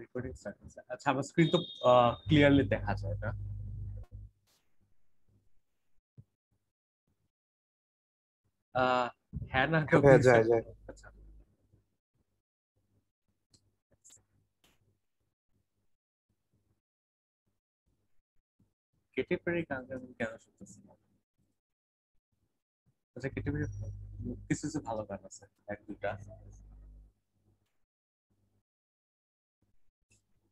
Recording start হচ্ছে। আচ্ছা, আমার স্ক্রিন তো ক্লিয়ারলি দেখা যায় না? হ্যাঁ না হ্যাঁ, যায় যায়। আচ্ছা, কেটি পেরি গান আমি কেন শুনতেছি না? আচ্ছা, কেটি পেরি কিছু কিছু ভালো গান আছে, এক দুটা।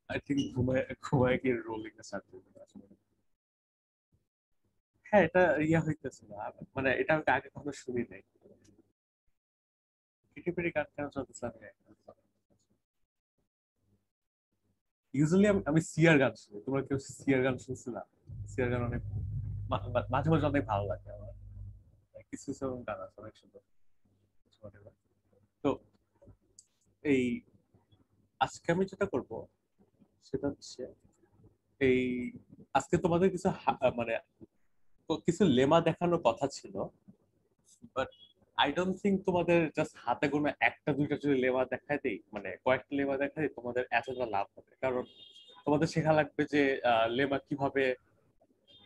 আই থিঙ্ক ঘুমায় ঘুমায় গিয়ে রোলিং এ স্টার্ট করবে আসলে। হ্যাঁ, এটা ইয়া হইতেছে না, মানে এটা আমি আগে কখনো শুনি নাই। কেটি পেরি গান কেন শুনতেছে আমি ইউজুয়ালি আমি সিয়ার গান শুনি। তোমরা কেউ সিয়ার গান শুনছো না? সিয়ার গান অনেক মাঝে মাঝে অনেক ভালো লাগে আমার। কিছু কিছু গান আছে অনেক সুন্দর। তো এই আজকে আমি যেটা করব সেটা হচ্ছে এই আজকে তোমাদের কিছু মানে কিছু লেমা দেখানোর কথা ছিল, বাট আই ডোন্ট থিঙ্ক তোমাদের জাস্ট হাতে গোনা একটা দুইটা যদি লেমা দেখায় দেই, মানে কয়েকটা লেমা দেখাই তোমাদের এতটা লাভ হবে। কারণ তোমাদের শেখা লাগবে যে লেমা কিভাবে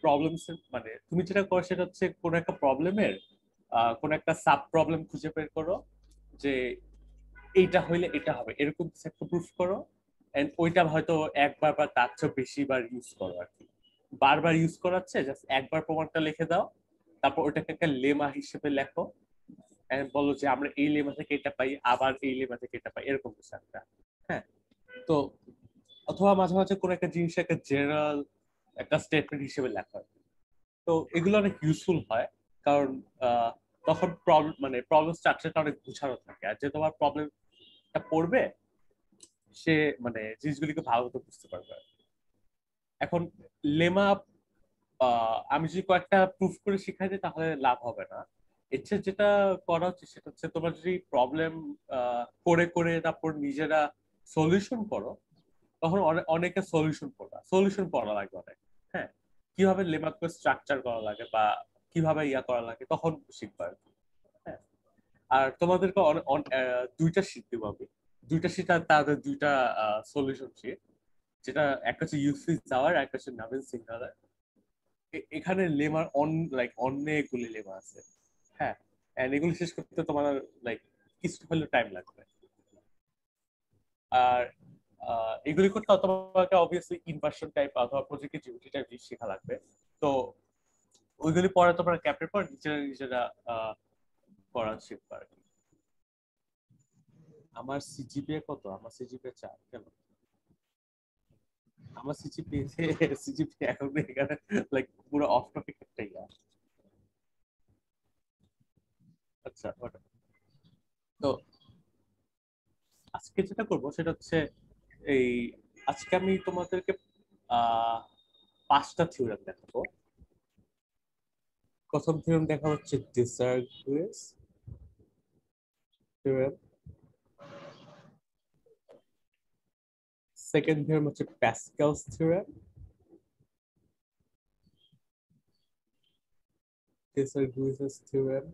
প্রবলেমস, মানে তুমি যেটা করো সেটা হচ্ছে কোন একটা প্রবলেমের কোন একটা সাব প্রবলেম খুঁজে বের করো, যে এইটা হইলে এটা হবে এরকম কিছু একটা প্রুফ করো, এন্ড ওইটা হয়তো একবার বা তার চেয়ে বেশি বার ইউজ করো আর কি। বারবার ইউজ করাচ্ছে, জাস্ট একবার প্রমাণটা লিখে দাও, তারপর ওটাকে একটা লেমা হিসেবে লেখো, এন্ড বলো যে আমরা এই লেমা থেকে এটা পাই, আবার এই লেমা থেকে এটা পাই, এরকম কিছু একটা। হ্যাঁ, তো অথবা মাঝে মাঝে কোনো একটা জিনিস একটা জেনারেল একটা স্টেটমেন্ট হিসেবে লেখা হয়। তো এগুলো অনেক ইউজফুল হয়, কারণ তখন প্রবলেম মানে প্রবলেম স্ট্রাকচারটা অনেক গুছানো থাকে, আর যে তোমার প্রবলেমটা পড়বে সে মানে জিনিসগুলিকে ভালো মতো বুঝতে পারবে। এখন লেমা আমি যদি কয়েকটা প্রুফ করে শিখাই দিই তাহলে লাভ হবে না। এর চেয়ে যেটা করা হচ্ছে সেটা হচ্ছে তোমরা যদি প্রবলেম করে করে তারপর নিজেরা সলিউশন করো, তখন অনেকে সলিউশন পড়া লাগবে অনেক। হ্যাঁ, কিভাবে লেমাকে স্ট্রাকচার করা লাগে বা কিভাবে ইয়া করা লাগে তখন শিখবা আর কি। হ্যাঁ, আর তোমাদেরকে দুইটা শিট দিব আমি। দুইটা শিট আর তাদের দুইটা সলিউশন শিট, যেটা একটা হচ্ছে ইউসি যাওয়ার, একটা হচ্ছে নাভিন সিংহার। এখানে লেমার অনেকগুলি লেমা আছে। হ্যাঁ, এন্ড এগুলো শেষ করতে তোমার লাইক কিছু হলেও টাইম লাগবে। আর এগুলি করতে তোমাকে অবভিয়াসলি ইনভার্সন টাইপ অথবা প্রজেক্টের জিওমেট্রি টাইপ জিনিস শেখা লাগবে। তো ওইগুলি পরে তোমরা ক্যাপের পর নিজেরা নিজেরা করা শিখবে আর কি। আমার সিজিপিএ কত? আমার সিজিপিএ 4। কেন? আমার সিজিপিএ এখন এখানে লাইক পুরো অফ টপিক একটা ইয়া। আচ্ছা, তো আজকে যেটা করবো সেটা হচ্ছে এই আজকে আমি তোমাদেরকে আহ 5টা থিওরেম দেখাবো। প্রথম থিওরেম দেখা হচ্ছে ডিসার্গুয়েস থিওরেম। সেকেন্ড থিওরেম হচ্ছে প্যাসকেলস থিওরেম। ডিসার্গুয়েস থিওরেম,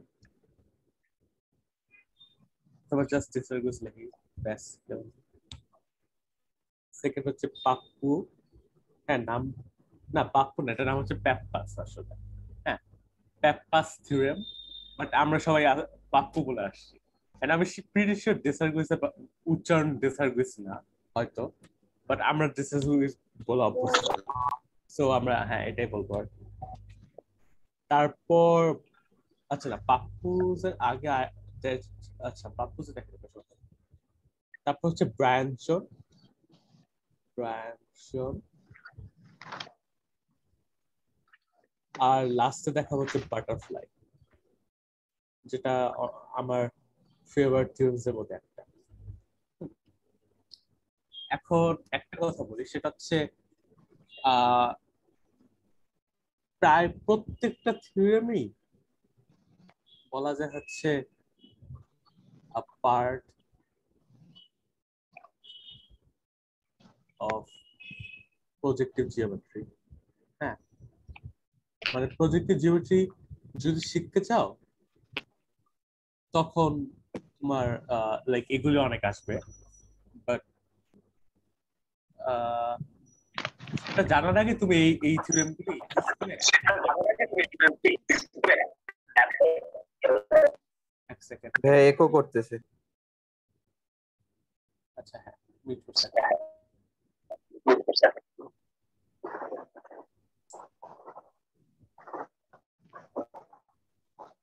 তারপর জাস্ট ডিসার্গুয়েস লিখি, প্যাসকেল। সেকেন্ড হচ্ছে পাপ্পু। হ্যাঁ, নাম না পাপ্পু না, এটা নাম হচ্ছে প্যাপ্পাস আসলে। হ্যাঁ, প্যাপ্পাস থিওরেম, বাট আমরা সবাই পাপ্পু বলে আসছি। And আমি প্রিটি শিওর ডিসার্গুইসের উচ্চারণ ডিসার্গুইস না হয়তো, বাট আমরা ডিসার্গুইস বলে অভ্যস্ত। সো আমরা হ্যাঁ এটাই বলবো আর কি। তারপর আচ্ছা না, পাপ্পুজের আগে আচ্ছা পাপ্পুজের দেখা যাবে। তারপর হচ্ছে ব্রায়ানসন। ব্রায়ানসন আর লাস্টে দেখা হচ্ছে বাটারফ্লাই, যেটা আমার ফেভারিট থিওরিজ এর মধ্যে একটা। এখন একটা কথা বলি, সেটা হচ্ছে আহ প্রায় প্রত্যেকটা থিওরেমই বলা যায় হচ্ছে আ পার্ট অফ প্রজেক্টিভ জিওমেট্রি। হ্যাঁ, মানে প্রজেক্টিভ জিওমেট্রি যদি শিখতে চাও তখন তোমার লাইক এগুলি অনেক আসবে, বাট আহ, সেটা জানার আগে তুমি এই থিওরেমগুলি ইউজ করে এক সেকেন্ড। ভাই একো করতেছে। আচ্ছা হ্যাঁ, মিউট করছি।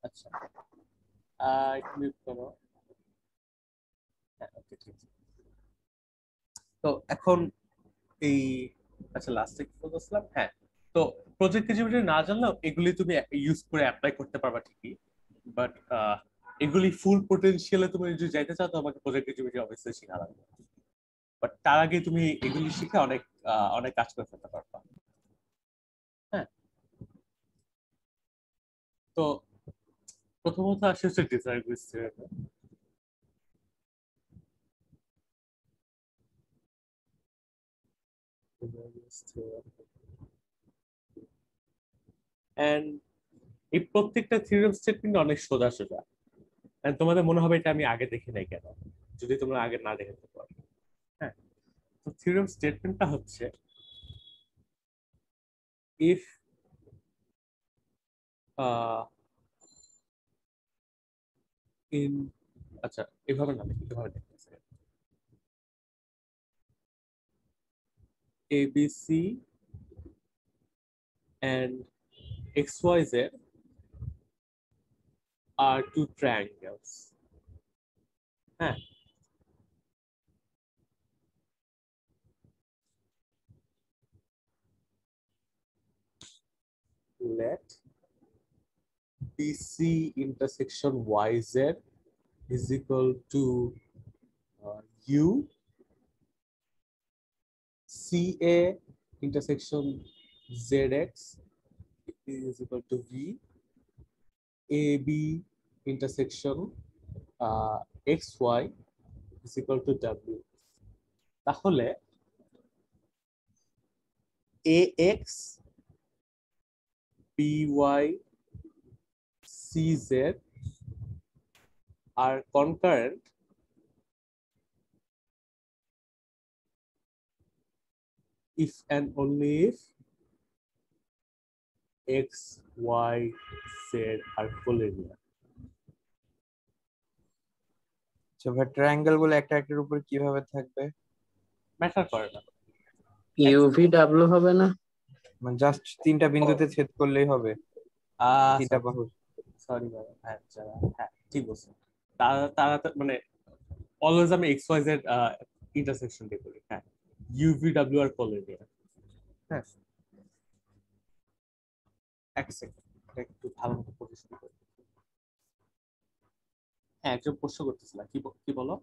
আচ্ছা একটু মিউট করো। হ্যাঁ ওকে ঠিক আছে। তো এখন এই আচ্ছা লাস্টে কি বলছিলাম, হ্যাঁ তো প্রজেক্ট এক্সিকিউটিভ না জানলেও এগুলি তুমি ইউজ করে অ্যাপ্লাই করতে পারবা ঠিকই, বাট এগুলি ফুল পোটেনশিয়ালে তুমি যদি যাইতে চাও তো আমাকে প্রজেক্ট এক্সিকিউটিভ অবশ্যই শেখা লাগবে, বাট তার আগে তুমি এগুলি শিখে অনেক অনেক কাজ করে ফেলতে পারবা। হ্যাঁ তো প্রথমত আসে হচ্ছে ডিজাইন থিওরেম। এন্ড এই প্রত্যেকটা থিওরেম স্টেটমেন্ট অনেক সোজা সোজা, and তোমাদের মনে হবে এটা আমি আগে দেখি নাই কেন, যদি তোমরা আগে না দেখে থাকতে পারো। হ্যাঁ তো থিওরেম স্টেটমেন্টটা হচ্ছে ইফ ইন আচ্ছা এভাবে না দেখি, এভাবে দেখতেছে ABC and XYZ are two triangles. হ্যাঁ let BC intersection YZ is equal to U, CA intersection ZX is equal to V, AB intersection XY is equal to W. তাহলে AX BY CZ are concurrent if and only if X, Y, Z are collinear. আচ্ছা ভাই triangle গুলো একটা একটার উপর কিভাবে থাকবে? Matter করে না, ইউভিডব্লিউ হবে না? মানে জাস্ট তিনটা বিন্দুতে ছেদ করলেই হবে, তিনটা বাহু। সরি হ্যাঁ হ্যাঁ ঠিক বলছেন। তারা তারা মানে অলওয়েজ আমি এক্স ওয়াই জেড ইন্টারসেকশন দিয়ে করি। হ্যাঁ ইউভিডব্লিউ আর collinear। হ্যাঁ এক সেকেন্ড একটু ভালো মতো পরিষ্কার করি। হ্যাঁ একজন প্রশ্ন করতেছিলাম, কি বলো?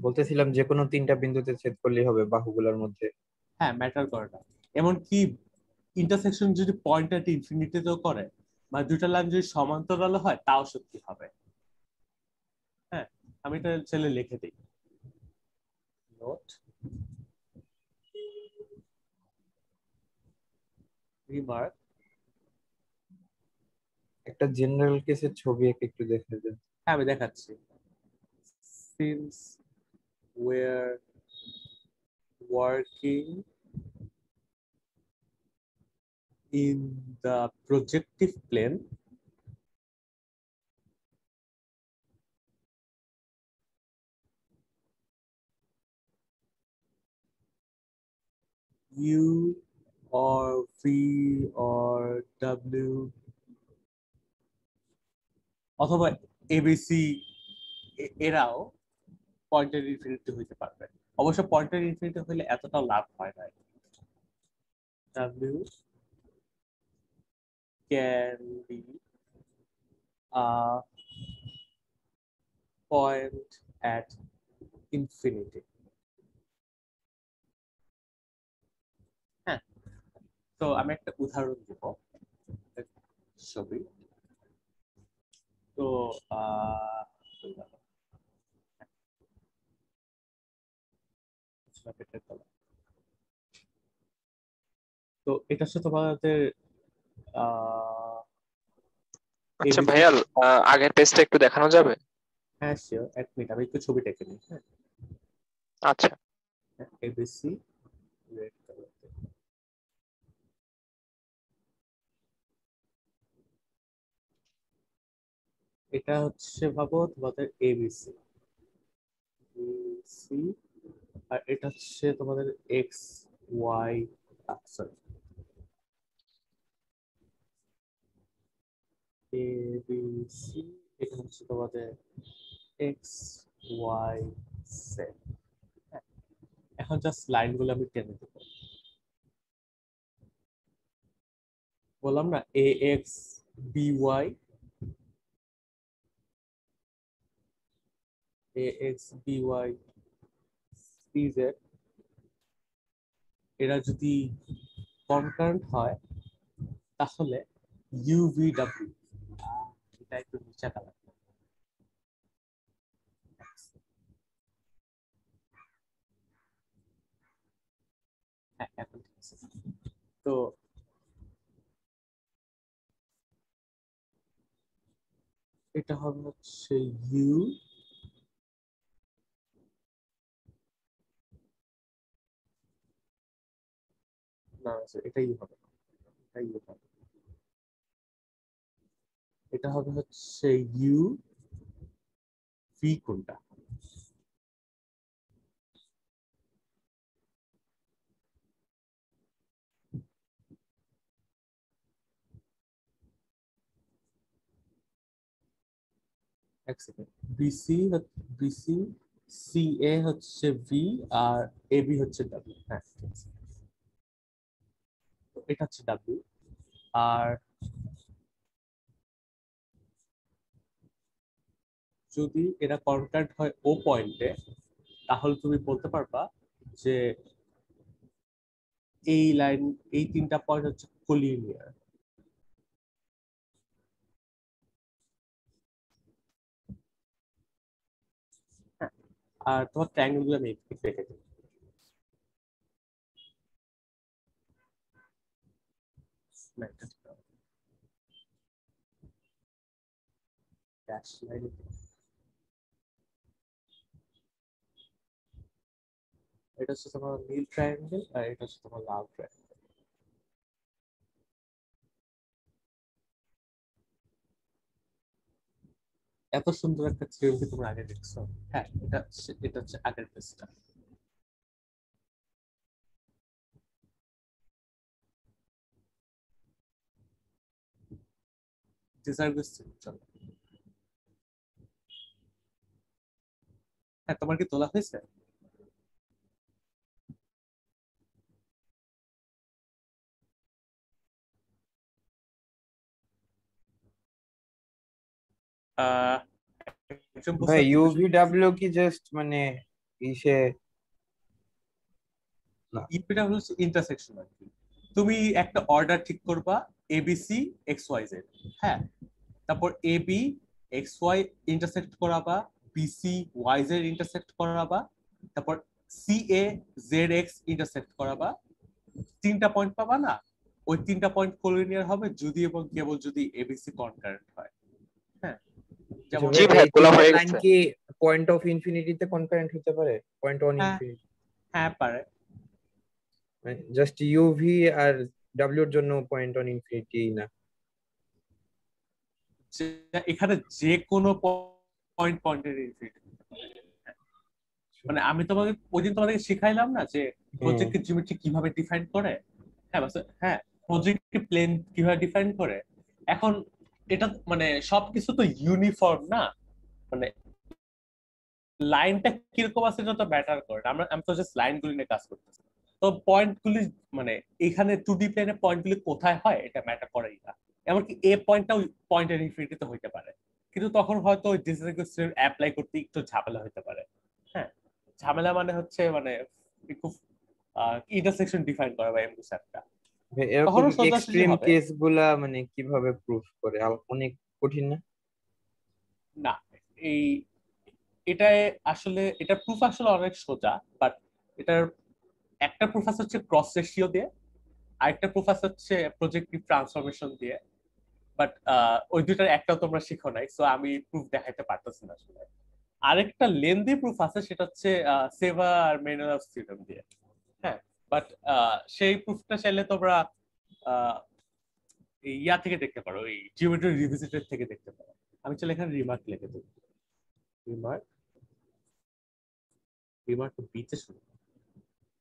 বলতেছিলাম যে কোনো তিনটা বিন্দুতে ছেদ করলেই হবে বাহুগুলোর মধ্যে। হ্যাঁ ম্যাটার করে না, এমনকি ইন্টারসেকশন যদি পয়েন্ট এট ইনফিনিটিতেও করে বা দুটা লাইন যদি সমান্তরাল হয় তাও সত্যি হবে। হ্যাঁ আমি এটা ছেলে লিখে দিই নোট রিমার্ক। একটা জেনারেল কেসের ছবি একটু দেখে দেন। হ্যাঁ আমি দেখাচ্ছি। Since were working in the projective plane, U or V or W অথবা ABC এরাও পয়েন্টের ইনফিনিটি হইতে পারবে। অবশ্য পয়েন্টের ইনফিনিটি হইলে এতটা লাভ হয় না। W can be a point at infinity. হ্যাঁ তো আমি একটা উদাহরণ দিব ছবি। তো তো এটা হচ্ছে তোমাদের আচ্ছা ভাইয়াল, আগের পেজটা একটু দেখানো যাবে? হ্যাঁ শিওর, এক মিনিট আমি একটু ছবিটা এঁকে নিই। হ্যাঁ আচ্ছা এবিসি রেড কালার, এটা হচ্ছে ভাবো তোমাদের এবিসি সি, আর এটা হচ্ছে তোমাদের এক্স ওয়াই, সরি এবিসি, এটা হচ্ছে তোমাদের এক্স ওয়াই সেট। এখন জাস্ট লাইনগুলো আমি টেনে দেবো, বললাম না A X B Y, A X B Y C Z, এরা যদি কনকারেন্ট হয় তাহলে ইউভিডব্লিউ, এটা একটু নিচা কালার। হ্যাঁ এখন ঠিক আছে। তো এটা হবে হচ্ছে ইউ, না এটাই হবে, এটাই হবে, এটা হবে হচ্ছে ইউ ভি কোনটা, এক সেকেন্ড, বিসি বিসি সি এ হচ্ছে ভি আর এ বি হচ্ছে ডাব্লিউ। হ্যাঁ ঠিক আছে, তো এটা হচ্ছে ডাব্লিউ। আর যদি এরা কনকারেন্ট হয় ও পয়েন্টে, তাহলে তুমি বলতে পারবা যে এই লাইন, এই তিনটা পয়েন্ট হচ্ছে কোলিনিয়ার। আর তোমার ট্রায়াঙ্গেল গুলো আমি একটু রেখে দিই, না এটা ঠিক আছে, ড্যাশ লাইন, এটা হচ্ছে তোমার নীল ট্রায়াঙ্গেল আর এটা হচ্ছে তোমার লাল ট্রায়াঙ্গেল। এত সুন্দর একটা থিওরি কি তোমরা আগে দেখছো? হ্যাঁ এটা হচ্ছে আগের পেজটা। চলো, হ্যাঁ তোমার কি তোলা হয়েছে? আহ একজন বলছে ভাই প্রফেশনাল ইউভিডব্লিউ কি জাস্ট মানে ইসে না? ইপিটা হচ্ছে ইন্টারসেকশন আর কি। তুমি একটা অর্ডার ঠিক করবা এবিসি এক্স ওয়াই জেড, হ্যাঁ, তারপর A B X Y intersect করাবা, বিসি ওয়াই জেড ইন্টারসেক্ট করাবা, তারপর C A Z X intersect করাবা, তিনটা পয়েন্ট পাবা না? ওই তিনটা পয়েন্ট কোলিনিয়ার হবে যদি এবং কেবল যদি এবিসি কনকারেন্ট হয়। হ্যাঁ, আচ্ছা যেমন ভাই, জি ভাই, এই তোলা তিনটা হয়ে লাইন গেছে। কি পয়েন্ট অফ ইনফিনিটিতে কনকারেন্ট হতে পারে? পয়েন্ট অন হ্যাঁ, ইনফিনিটি হ্যাঁ পারে। জাস্ট ইউভি আর ডাব্লিউর জন্য পয়েন্ট অন ইনফিনিটি না? এখানে যে কোনো পয়েন্ট পয়েন্টের ইনফিনিটি, মানে আমি তোমাকে ওই দিন তোমাদেরকে শিখাইলাম না যে হ্যাঁ। প্রজেক্টের জিওমেট্রি কিভাবে ডিফাইন করে। হ্যাঁ হ্যাঁ, প্রজেক্টের প্লেন কিভাবে ডিফাইন করে। এখন এটা মানে সবকিছু তো ইউনিফর্ম না, মানে লাইনটা কিরকম আছে এটা তো ম্যাটার করে না। আমি তো জাস্ট লাইনগুলি নিয়ে কাজ করতেছি, তো পয়েন্টগুলি মানে এখানে 2D প্লেনে পয়েন্টগুলি কোথায় হয় এটা ম্যাটার করেই না। এমনকি এ পয়েন্টটাও পয়েন্টের ইনফিনিটিতে হইতে পারে, কিন্তু তখন হয়তো ওই ডিসিশন অ্যাপ্লাই করতে একটু ঝামেলা হতে পারে। হ্যাঁ, ঝামেলা মানে হচ্ছে মানে খুব ইন্টারসেকশন ডিফাইন করা বা এমনি একটা, ভাই, এরকম তখনও সোজাসুজি এক্সট্রিম হবে কেস গুলা মানে কিভাবে প্রুফ করে? অনেক কঠিন না? না। এই এটা আসলে এটা প্রুফ আসলে অনেক সোজা, বাট এটার একটা প্রুফ হচ্ছে ক্রস রেশিও দিয়ে, আরেকটা প্রুফ হচ্ছে প্রজেক্টিভ ট্রান্সফরমেশন দিয়ে। বাট ওই দুইটার একটাও তোমরা শিখো নাই, সো আমি প্রুফ দেখাইতে পারতেছি না আসলে। আরেকটা লেন্দি প্রুফ আছে, সেটা হচ্ছে সেভা আর মেনুলাস থিওরেম দিয়ে। হ্যাঁ, বাট সেই প্রুফটা চাইলে তোমরা ইয়া থেকে দেখতে পারো, এই জিওমেট্রি রিভিজিটেড থেকে দেখতে পারো। আমি চাইলে এখানে রিমার্ক লিখে দেবো, রিমার্ক, রিমার্ক বিতে শুরু,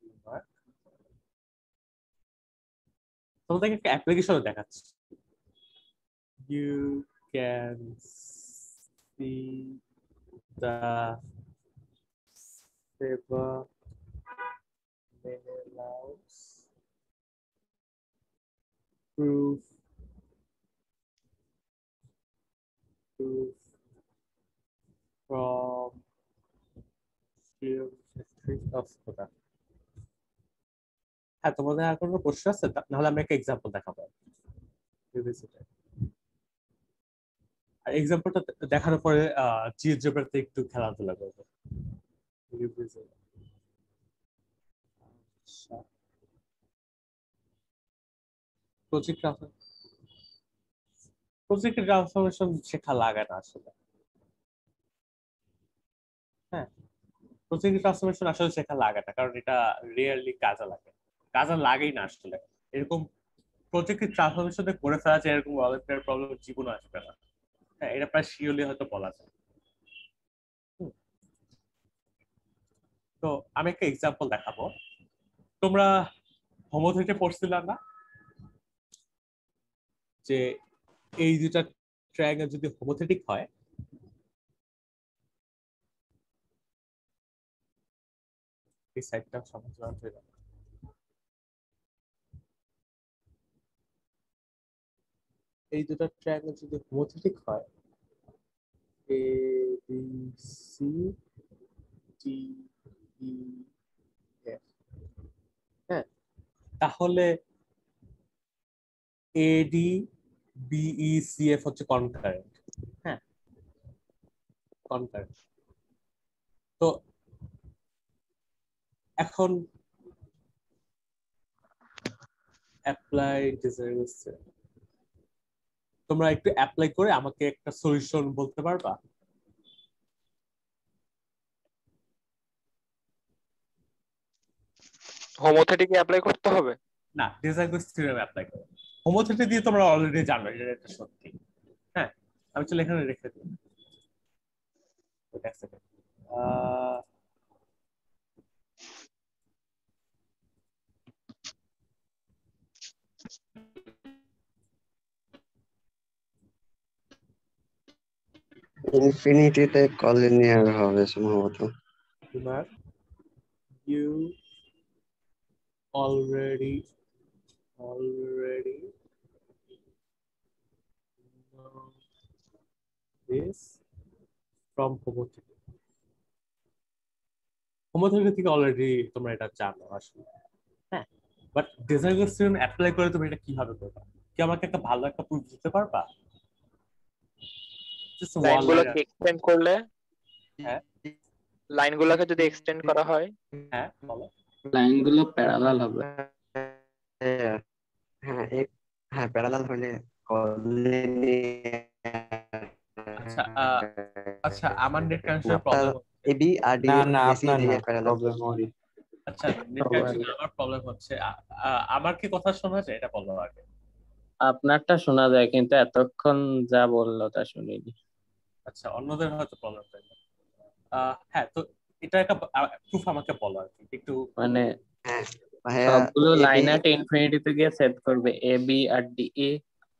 রিমার্ক। তোমাদেরকে একটা অ্যাপ্লিকেশন দেখাচ্ছি। You can see the Seva Menelaus proof from geometry of Seva. হ্যাঁ, তোমাদের আর কোনো প্রশ্ন আছে? নাহলে আমি একটা এক্সাম্পল দেখাবো। আর এক্সাম্পলটা দেখানোর পরে জিওজেব্রাতে একটু খেলাধুলা করবো। প্রজেক্ট ট্রান্সফরমেশন শেখা লাগে না আসলে। হ্যাঁ, প্রজেক্ট ট্রান্সফরমেশন আসলে শেখা লাগে না, কারণ এটা রিয়েলি কাজে লাগে, কাজে লাগেই না আসলে। এরকম প্রজেক্ট ট্রান্সফরমেশন করে ফেলা যায়, এরকম ওয়ালেটের প্রবলেম জীবনে আসবে না। হ্যাঁ, এটা প্রায় শিওরলি হয়তো বলা যায়। তো আমি একটা এক্সাম্পল দেখাবো। তোমরা হোমোথেটে পড়ছিল না যে এই দুটা ট্রায়াঙ্গেল যদি হোমোথেটিক হয়, এই সাইডটা সমান্তরাল হয়ে যাবে। এই দুটা ট্রায়াঙ্গেল যদি হোমোথেটিক হয়, A B C D E F, হ্যাঁ, তাহলে এডি বিই সি এফ হচ্ছে কনকারেন্ট। হ্যাঁ, কনকারেন্ট। তো এখন অ্যাপ্লাই ডিজাইন, তোমরা একটু অ্যাপ্লাই করে আমাকে একটা সলিউশন বলতে পারবা? হোমোথেটিকে অ্যাপ্লাই করতে হবে? না, ডিজাইগোস থিওরেম অ্যাপ্লাই করো। হোমোথেটি দিয়ে তোমরা অলরেডি জানো এটা সত্যি। হ্যাঁ, আমি চলে এখানে রেখে দিই। এক সেকেন্ড। ইনফিনিটিতে কলিনিয়ার হবে সম্ভবত। তোমার you already know this from homothety. Homothety থেকে অলরেডি তোমরা এটা জানো আসলে। হ্যাঁ, বাট ডিজাইগোস থিওরেম অ্যাপ্লাই করে তুমি এটা কিভাবে করবে? কি আমাকে একটা ভালো একটা প্রুফ দিতে পারবা? Just one লাইনগুলোকে line. এক্সটেন্ড করলে, হ্যাঁ, লাইনগুলোকে যদি এক্সটেন্ড করা হয়, হ্যাঁ বলো। লাইনগুলো প্যারালাল হবে। হ্যাঁ হ্যাঁ, প্যারালাল হলে আচ্ছা আচ্ছা, আমার নেট কানেকশন প্রবলেম। এবি আর ডি না এর না, বেসি আপনার না, দিয়ে প্যারালাল। প্রবলেম ওরই। আচ্ছা, নেট কানেকশন আমার প্রবলেম হচ্ছে। আমার কি কথা শোনা যায় এটা বলো আগে। আপনারটা শোনা যায়, কিন্তু এতক্ষণ যা বললো তা শুনিনি। আচ্ছা, অন্যদের হয়তো প্রবলেম হয়। হ্যাঁ, তো এটা একটা প্রুফ আমাকে বলো আর কি একটু। মানে হ্যাঁ ভাইয়া, সবগুলো এবি লাইন এট ইনফিনিটিতে গিয়ে সেট করবে A B R D E,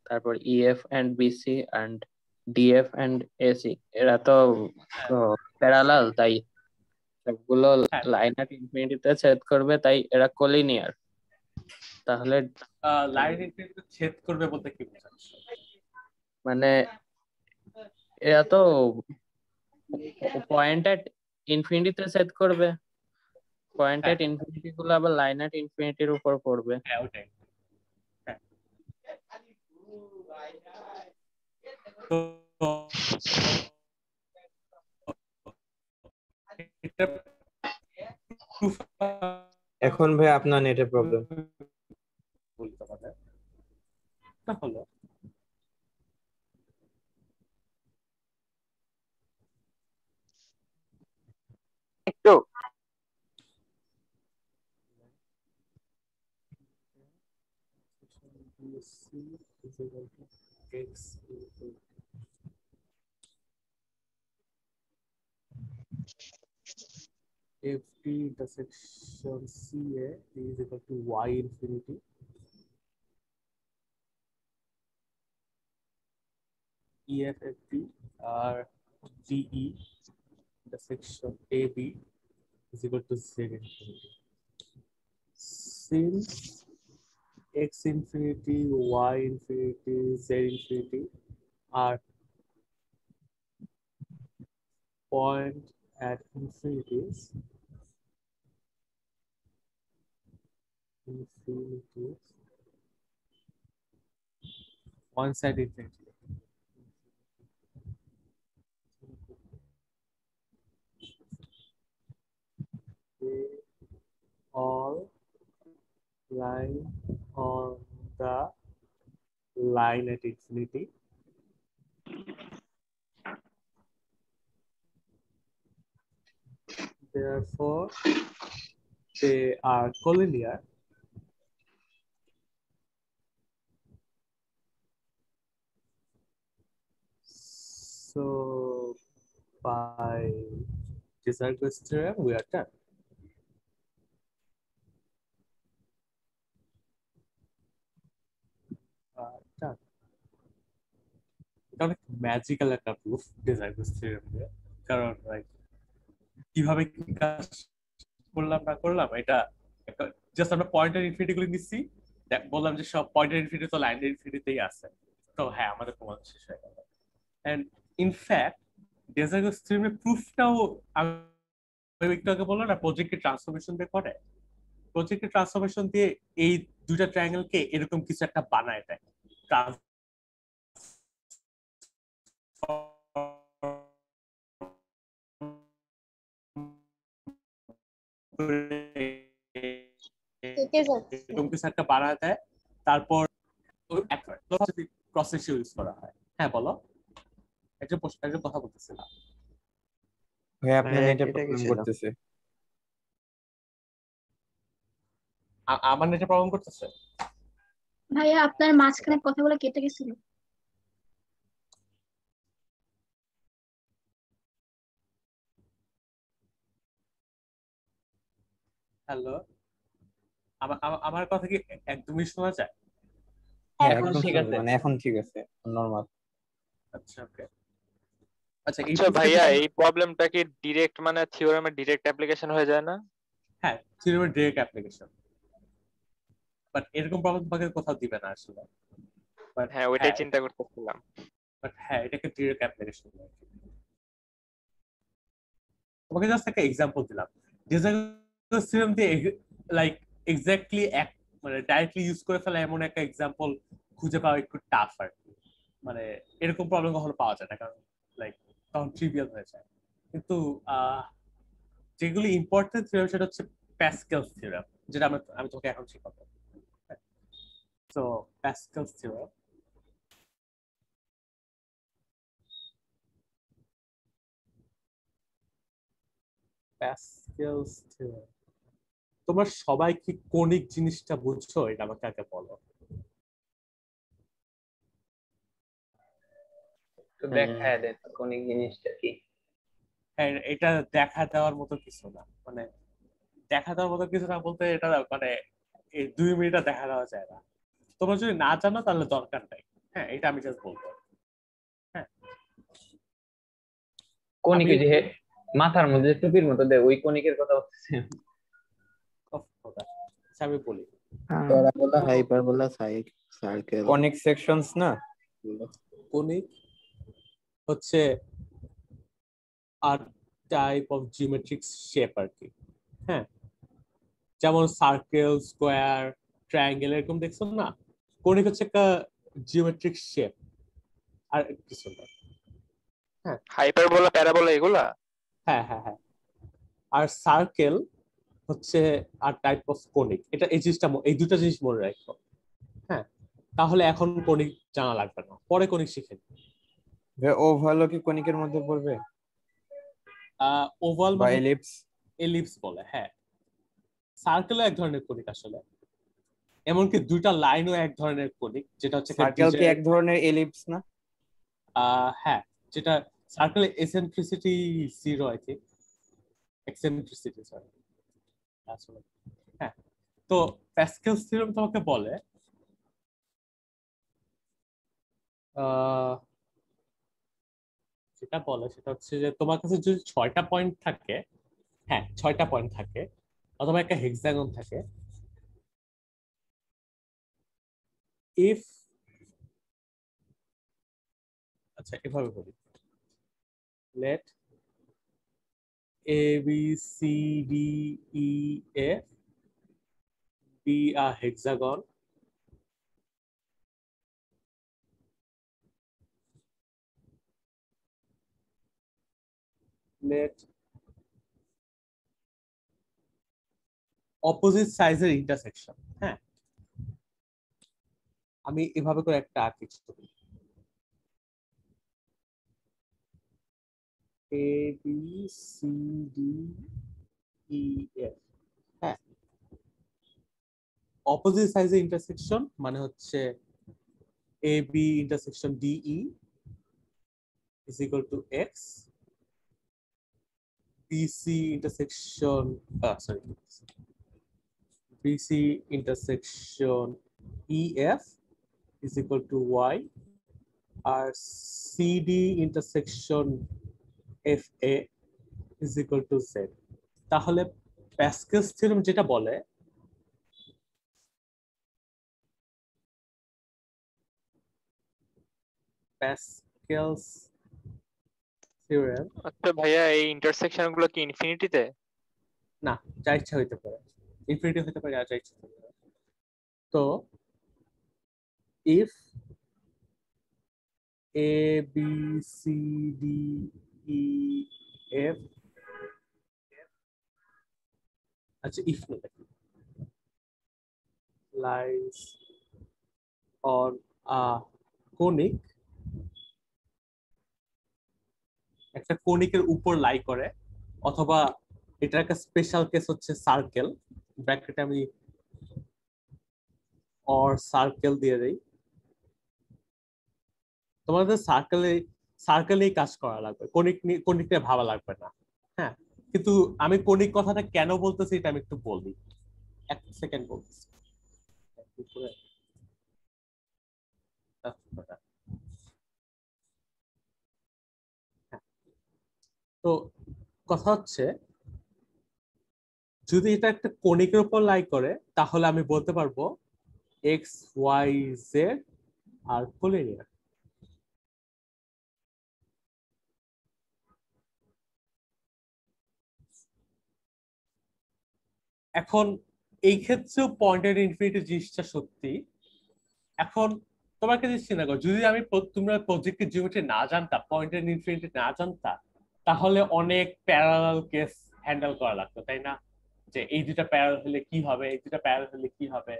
তারপর E F and B C and D F and A C, এরা তো প্যারালাল, তাই সবগুলো হ্যাঁ, লাইন এট ইনফিনিটিতে সেট করবে, তাই এরা কোলিনিয়ার। তাহলে লাইন ইনফিনিটি ছেদ করবে বলতে কি বোঝাচ্ছ? মানে এরা তো পয়েন্ট এট ইনফিনিটিতে সেট করবে, পয়েন্ট হ্যাঁ, এট ইনফিনিটি গুলো আবার লাইন এট ইনফিনিটির উপর পড়বে। হ্যাঁ ওটাই। হ্যাঁ, তো এটা proof এখন ভাই আপনার নেটের প্রবলেম। বলতে পারে না হলো। C is equal to X into FT intersection CA is equal to Y infinity EFFT or GE intersection AB is equal to Z infinity. Since X infinity, Y infinity, Z infinity are point at infinities, one side infinity. They all lie on the line at infinity. Therefore, they are collinear. So, by Pythagoras theorem, we are done. Done. এটা অনেক magical একটা proof Pythagoras theorem দিয়ে, কারণ like কিভাবে কি কাজ করলাম না করলাম এটা জাস্ট আমরা পয়েন্টার ইনফিনিটি গুলো নিচ্ছি, বললাম যে সব পয়েন্টার ইনফিনিটি তো লাইনের ইনফিনিটিতেই আছে, তো হ্যাঁ আমাদের প্রমাণ শেষ হয়ে গেল। এন্ড ইনফ্যাক্ট Pythagoras theorem এর প্রুফটাও আমি একটু আগে বললাম না প্রজেক্টের ট্রান্সফরমেশন দিয়ে করে, প্রজেক্টের ট্রান্সফরমেশন দিয়ে এই দুইটা ট্রায়াঙ্গেলকে এরকম কিছু একটা বানায় দেয়। এরকম কিছু একটা বানায় দেয়, তারপর ক্রস রেশিও ইউজ করা হয়। হ্যাঁ বলো, একটা কথা বলতেছিলাম। ভাই আপনার নেটে প্রবলেম করতেছে। আমার নেটে প্রবলেম করতেছে ভাইয়া, আপনার মাঝখানে কথাগুলো কেটে গেছিল। হ্যালো, আমার কথা কি একদমই শোনা যায়? এখন ঠিক আছে, মানে এখন ঠিক আছে, নরমাল। আচ্ছা ওকে। আচ্ছা ভাইয়া, এই প্রবলেমটা কি ডাইরেক্ট মানে থিওরেমের ডাইরেক্ট অ্যাপ্লিকেশন হয়ে যায় না? হ্যাঁ, থিওরেমের ডাইরেক্ট অ্যাপ্লিকেশন, বাট এরকম প্রবলেম তোমাকে কোথাও দিবে না আসলে। হ্যাঁ, ওইটাই চিন্তা করতেছিলাম। বাট হ্যাঁ, এটাকে ডাইরেক্ট অ্যাপ্লিকেশন। তোমাকে জাস্ট একটা এক্সাম্পল দিলাম, Pythagoras theorem দিয়ে লাইক এক্স্যাক্টলি মানে ডাইরেক্টলি ইউজ করে ফেলা এমন একটা এক্সাম্পল খুঁজে পাওয়া একটু টাফ আর কি। মানে এরকম প্রবলেম কখনো পাওয়া যায় না, কারণ লাইক তখন ট্রিভিয়াল হয়ে যায়। কিন্তু যেগুলি ইম্পর্টেন্ট থিওরেম সেটা হচ্ছে প্যাসকেলস থিওরেম, যেটা আমি তোমাকে এখন শেখাবো। So Pascal's theorem, Pascal's theorem. তোমরা সবাই কি কোনিক জিনিসটা বুঝছো? এটা আমাকে আগে বলো। তো দেখায় দেন কোনিক জিনিসটা কি। হ্যাঁ, এটা দেখা দেওয়ার মতো কিছু না, মানে দেখা দেওয়ার মতো কিছু না বলতে এটা মানে এই 2 মিনিটে দেখা দেওয়া যায় না। তোমরা যদি না জানো তাহলে দরকার নাই। হ্যাঁ, এটা আমি জাস্ট বলবো। হ্যাঁ, কোনিক যে মাথার মধ্যে টুপির মতো দেয়, ওই কোনিকের কথা বলতেছি আমি বলি। Parabola, hyperbola, circle, conic sections না। কোনিক হচ্ছে আর টাইপ অফ জিওমেট্রিক শেপ আর কি। হ্যাঁ, যেমন সার্কেল, স্কোয়ার, ট্রায়াঙ্গেল এরকম দেখছো না। কোনিক হচ্ছে একটা জিওমেট্রিক শেপ, আর কিছু না। হ্যাঁ, হাইপারবোলা, প্যারাবোলা এগুলা। হ্যাঁ হ্যাঁ হ্যাঁ। আর সার্কেল হচ্ছে আর টাইপ অফ কোনিক। এটা এই জিনিসটা, এই দুটো জিনিস মনে রাখো। হ্যাঁ, তাহলে এখন কোনিক জানা লাগবে না, পরে কোনিক শিখে নিবে। ওভালও কি কোনিকের মধ্যে পড়বে? ওভাল বা মানে এলিপস? এলিপস বলে। হ্যাঁ, সার্কেলও এক ধরনের কোনিক আসলে। এমনকি দুইটা লাইনও এক ধরনের কোনিক, যেটা হচ্ছে সার্কেল কি এক ধরনের এলিপস না? হ্যাঁ, যেটা circle eccentricity 0 I think, eccentricity sorry আসলে। হ্যাঁ, তো প্যাসকেলস থিওরেম তোমাকে বলে যেটা বলে সেটা হচ্ছে যে তোমার কাছে যদি 6টা পয়েন্ট থাকে, হ্যাঁ 6টা পয়েন্ট থাকে, অথবা একটা হেক্সাগন থাকে, ইফ আচ্ছা এভাবে বলি, late A B C D E F be a hexagon let opposite size এর intersection, হ্যাঁ আমি এভাবে করে একটা আঁকি ছবি, A B C D E F, হ্যাঁ অপোজিট সাইজের ইন্টারসেকশন মানে হচ্ছে A B intersection D E is equal to X, B C intersection B C intersection E F is equal to Y, R C D intersection F A is equal to Z। তাহলে প্যাসকেলস theorem যেটা বলে প্যাসকেলস theorem, আচ্ছা ভাইয়া, এই intersection গুলো কি ইনফিনিটিতে? না যা ইচ্ছা হইতে পারে, ইনফিনিটি হতে পারে, আর যা ইচ্ছা হতে পারে। তো if A B C D E F, আচ্ছা if না দেখি, lies on a conic, একটা কনিকের উপর লাই করে, অথবা এটার একটা স্পেশাল কেস হচ্ছে সার্কেল, ব্র্যাকেটে আমি অর সার্কেল দিয়ে দেই, তোমাদের সার্কেলেই কাজ করা লাগবে, কনিক নিয়ে ভাবা লাগবে না। হ্যাঁ, কিন্তু আমি কনিক কথাটা কেন বলতেছি এটা আমি একটু বলি, এক সেকেন্ড বলতেছি। তো কথা হচ্ছে যদি এটা একটা কনিকের উপর লাই করে তাহলে আমি বলতে পারবো এক্স ওয়াই জেড আর কোলিনিয়ার। এখন এই ক্ষেত্রেও পয়েন্টেড ইনফিনিটি জিনিসটা সত্যি। এখন তোমাকে যে চিন্তা করো, যদি আমি তোমরা প্রজেক্টের জিওমেট্রি না জানতা, পয়েন্টেড ইনফিনিটি না জানতা, তাহলে অনেক প্যারালাল কেস হ্যান্ডেল করা লাগতো, তাই না? যে এই দুটা প্যারালাল হলে কি হবে, এই দুটা প্যারালাল হলে কি হবে।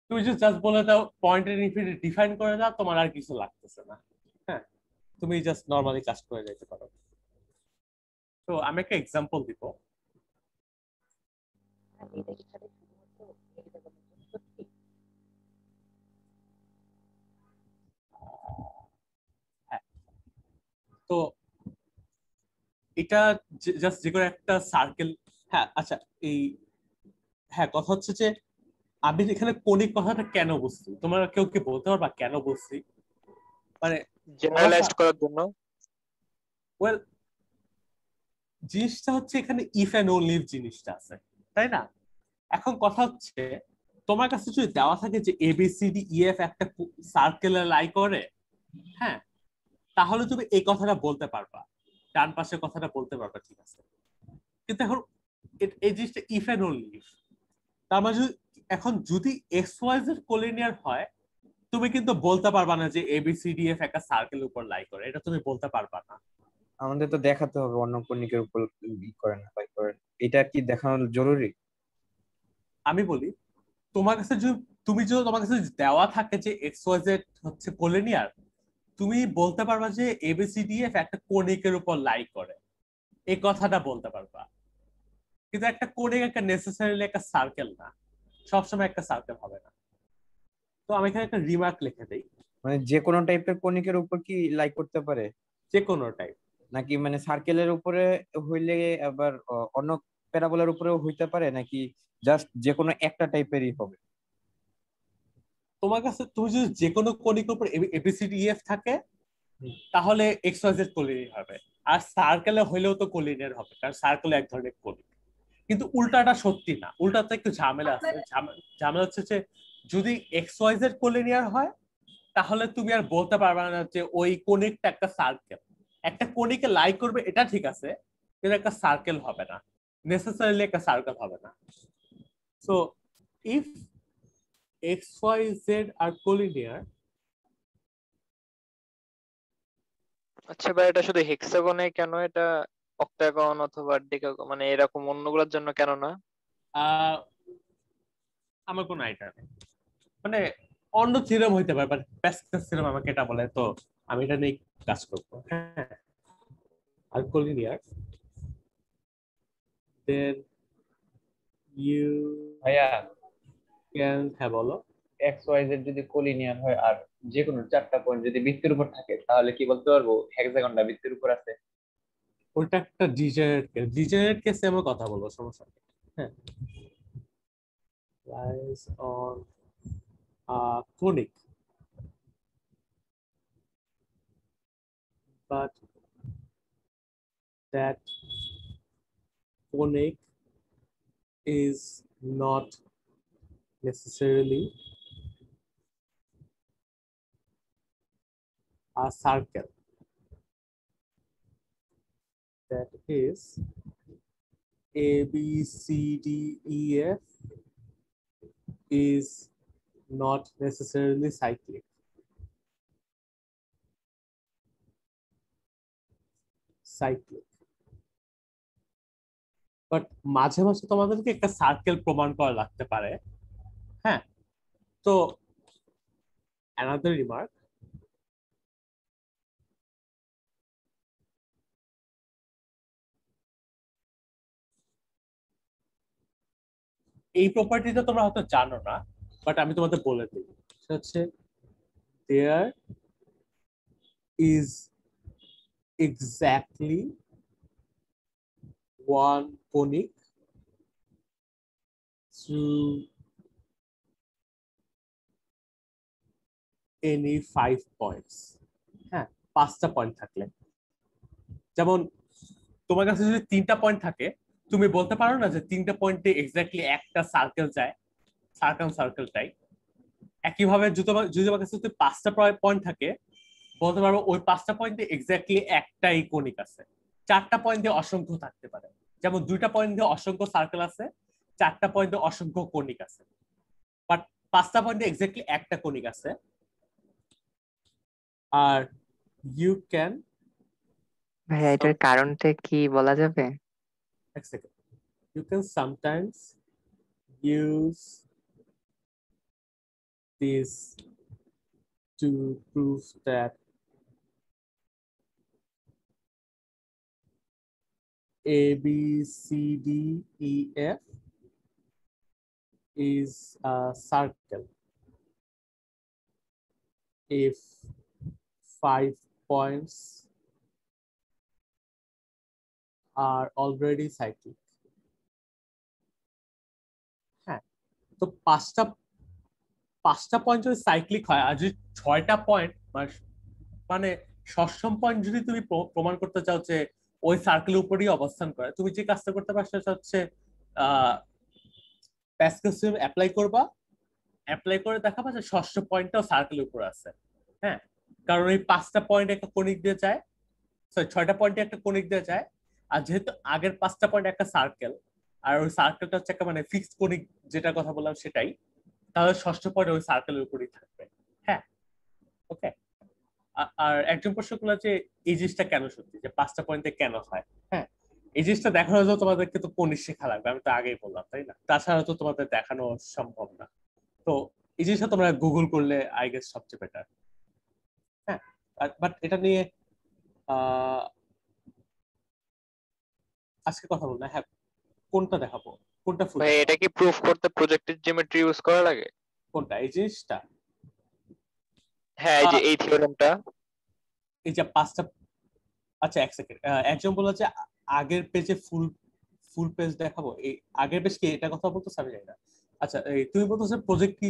তুমি যদি জাস্ট বলে দাও পয়েন্টেড ইনফিনিটি ডিফাইন করে দাও, তোমার আর কিছু লাগতেছে না। হ্যাঁ, তুমি জাস্ট নরমালি কাজ করে যেতে পারো। তো আমি একটা এক্সাম্পল দিব। তো এটা জাস্ট যে কোনো একটা সার্কেল। হ্যাঁ আচ্ছা, এই হ্যাঁ কথা হচ্ছে যে আমি এখানে কনিক কথাটা কেন বলছি, তোমরা কেউ কি বলতে পারবা কেন বলছি? মানে জেনারেলাইজড করার জন্য। ওয়েল, জিনিসটা হচ্ছে এখানে ইফ এন্ড ওনলি ইফ জিনিসটা আছে, তাই না? এখন কথা হচ্ছে তোমার কাছে যদি দেওয়া থাকে যে এবিসিডি ইএফ একটা সার্কেলে লাই করে, হ্যাঁ, তাহলে তুমি এই কথাটা বলতে পারবা, ডান পাশের কথাটা বলতে পারবা, ঠিক আছে। কিন্তু এখন এই জিনিসটা ইফ এন্ড ওনলি ইফ, তার মানে এখন যদি এক্স ওয়াই জেড কোলিনিয়ার হয়, তুমি কিন্তু বলতে পারবা না যে এবিসিডিএফ একটা সার্কেলের উপর লাই করে, এটা তুমি বলতে পারবা না। আমাদের তো দেখাতে হবে অন্য কণিকের উপর করে না লাই করে, এটা কি দেখানো জরুরি? আমি বলি তোমার কাছে যদি তোমার কাছে দেওয়া থাকে যে এক্স ওয়াই জেড হচ্ছে কোলিনিয়ার, তুমি বলতে পারবা যে এবিসিডিএফ একটা কনিকের উপর লাই করে, এই কথাটা বলতে পারবা। কিন্তু একটা কনিক একটা নেসেসারিলি একটা সার্কেল না। সবসময় একটা সার্কেল হবে না। তো আমি এখানে একটা রিমার্ক লিখে দেই, মানে যে কোনো টাইপের কনিকের উপর কি লাইক করতে পারে, যে কোনো টাইপ। নাকি মানে সার্কেলের উপরে হইলে আবার অন্য প্যারাবোলার উপরেও হইতে পারে, নাকি জাস্ট যে কোনো একটা টাইপেরই হবে? তোমার কাছে তুমি যদি যে কোনো কনিকের উপর ABCDEF থাকে তাহলে XYZ কোলিনিয়ার হবে, আর সার্কেলে হইলেও তো কোলিনিয়ার হবে, কারণ সার্কেল এক ধরনের কোনিক। কিন্তু উল্টাটা সত্যি না, উল্টাতে একটু ঝামেলা আছে। ঝামেলা হচ্ছে যে যদি XYZ কোলিনিয়ার হয় তাহলে তুমি আর বলতে পারবে না যে ওই কোনিকটা একটা সার্কেল। একটা কোনিকে লাইক করবে এটা ঠিক আছে, কিন্তু একটা সার্কেল হবে না, নেসেসারিলি একটা সার্কেল হবে না। So if XYZ R collinear, আচ্ছা ভাই, এটা শুধু হেক্সাগনে কেন, এটা অক্টাগন অথবা ডেকাগন মানে এরকম অন্যগুলোর জন্য কেন না? আমার কোনো আইডিয়া নেই, মানে অন্য থিওরেম হইতে পারে, বাট প্যাসকেল থিওরেম আমাকে এটা বলে, তো আমি এটা নিয়ে কাজ করবো। হ্যাঁ, আর কোলিনিয়ার, দেন ইউ ভাইয়া ক্যান, হ্যাঁ বলো। XYZ যদি কোলিনিয়ার হয় আর যে কোনো চারটা পয়েন্ট যদি বৃত্তের উপর থাকে, তাহলে কি বলতে পারবো হেক্সাগনটা বৃত্তের উপর আছে? ওটা একটা ডিজেনারেট কেসে আমরা কথা বলবো, সমস্যা নেই। হ্যাঁ, lies on a conic but that conic is not necessarily a circle, that is ABCDEF is not necessarily cyclic. But মাঝে মাঝে তোমাদেরকে একটা সার্কেল প্রমাণ করা লাগতে পারে। হ্যাঁ, তো another remark, এই প্রপার্টিটা তোমরা হয়তো জানো না, বাট আমি তোমাদের বলে দিই। সেটা হচ্ছে there is exactly one conic through any 5 points. হ্যাঁ, 5টা পয়েন্ট থাকলে, যেমন তোমার কাছে যদি 3টা পয়েন্ট থাকে, তুমি বলতে পারো না যে 3টা পয়েন্টে এক্স্যাক্টলি একটা সার্কেল যায়, সার্কেলটাই। একইভাবে যদি তোমার কাছে 5টা পয়েন্ট থাকে, বলতে পারবো ওই 5টা পয়েন্টে এক্স্যাক্টলি একটাই কোনিক আছে। 4টা পয়েন্টে অসংখ্য থাকতে পারে, যেমন 2টা পয়েন্টে অসংখ্য সার্কেল আছে, 4টা পয়েন্টে অসংখ্য কোনিক আছে, বাট 5টা পয়েন্টে এক্স্যাক্টলি একটা কোনিক আছে। আর ইউ ক্যান, ভাইয়া এটার কারণটা কি বলা যাবে? এক second, you can sometimes use this to prove that ABCDEF is a circle if 5 points are already cyclic. হ্যাঁ, তো পাঁচটা পয়েন্ট যদি সাইক্লিক হয়, আর যদি 6টা পয়েন্ট মানে ষষ্ঠম পয়েন্ট যদি তুমি প্রমাণ করতে চাও যে ওই সার্কেলের উপরই অবস্থান করে, তুমি যে কাজটা করতে পারো সেটা হচ্ছে প্যাসকেল থিওরেম অ্যাপ্লাই করবা, অ্যাপ্লাই করে দেখাবা যে ষষ্ঠ পয়েন্টটাও সার্কেলের উপর আছে। হ্যাঁ, কারণ এই 5টা পয়েন্ট একটা কোনিক দিয়ে যায়, সরি 6টা পয়েন্টে একটা কোনিক দিয়ে যায়, আর যেহেতু আগের 5টা পয়েন্ট একটা সার্কেল, আর ওই সার্কেলটা হচ্ছে একটা মানে ফিক্সড কোনিক, যেটা কথা বললাম সেটাই, তাহলে ষষ্ঠ পয়েন্ট ওই সার্কেলের উপরই থাকবে। হ্যাঁ, ওকে। আর একজন প্রশ্ন করলো যে এই জিনিসটা কেন সত্যি, যে 5টা পয়েন্টে কেন হয়। হ্যাঁ, এই জিনিসটা দেখানোর জন্য তোমাদেরকে তো কোনিক শেখা লাগবে, আমি তো আগেই বললাম, তাই না? তাছাড়া তো তোমাদের দেখানো সম্ভব না। তো এই জিনিসটা তোমরা গুগল করলে আই গেস সবচেয়ে বেটার। হ্যাঁ, বাট এটা নিয়ে আজকে কথা বলবো না। হ্যাঁ, কোনটা দেখাবো, কোনটা ফুল? ভাই এটা কি প্রুফ করতে প্রজেক্টেড জিওমেট্রি ইউজ করা লাগে? কোনটা এই জিনিসটা? হ্যাঁ এই যে এই থিওরেমটা। এই যে 5টা, আচ্ছা এক সেকেন্ড, এক্সাম্পল হচ্ছে আগের পেজে ফুল পেজ দেখাবো। এই আগের পেজ কি এটা কথা বলতেছ আমি জানি না। আচ্ছা এই তুমি বলতেছো প্রজেক্ট কি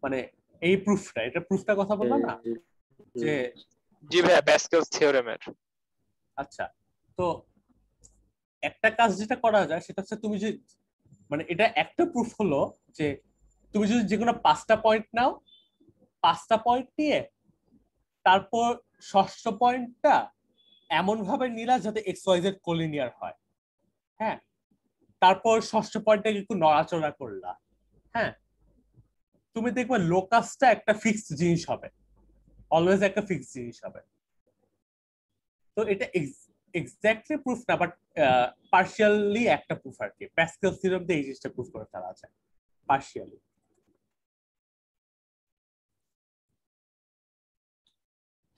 মানে এই প্রুফটা, এটা প্রুফটা কথা বললা না যে? জি ভাই প্যাসকেলস থিওরেমের। আচ্ছা তো একটা কাজ যেটা করা যায় সেটা হচ্ছে তুমি যে মানে এটা একটা প্রুফ হলো যে তুমি যদি যে কোনো 5টা পয়েন্ট নাও, 5টা পয়েন্ট নিয়ে তারপর ষষ্ঠ পয়েন্টটা এমন ভাবে নিলা যাতে এক্স ওয়াই জেড কোলিনিয়ার হয়। হ্যাঁ, তারপর ষষ্ঠ পয়েন্টটাকে একটু নড়াচড়া করলা। হ্যাঁ, তুমি দেখবে লোকাসটা একটা ফিক্সড জিনিস হবে, অলওয়েজ একটা ফিক্সড জিনিস হবে। তো এটা এক্স্যাক্টলি প্রুফ না, বাট পার্শিয়ালি একটা প্রুফ আর কি। প্যাসকেল থিওরেম দিয়ে এই জিনিসটা প্রুফ করে ফেলা যায় পার্শিয়ালি।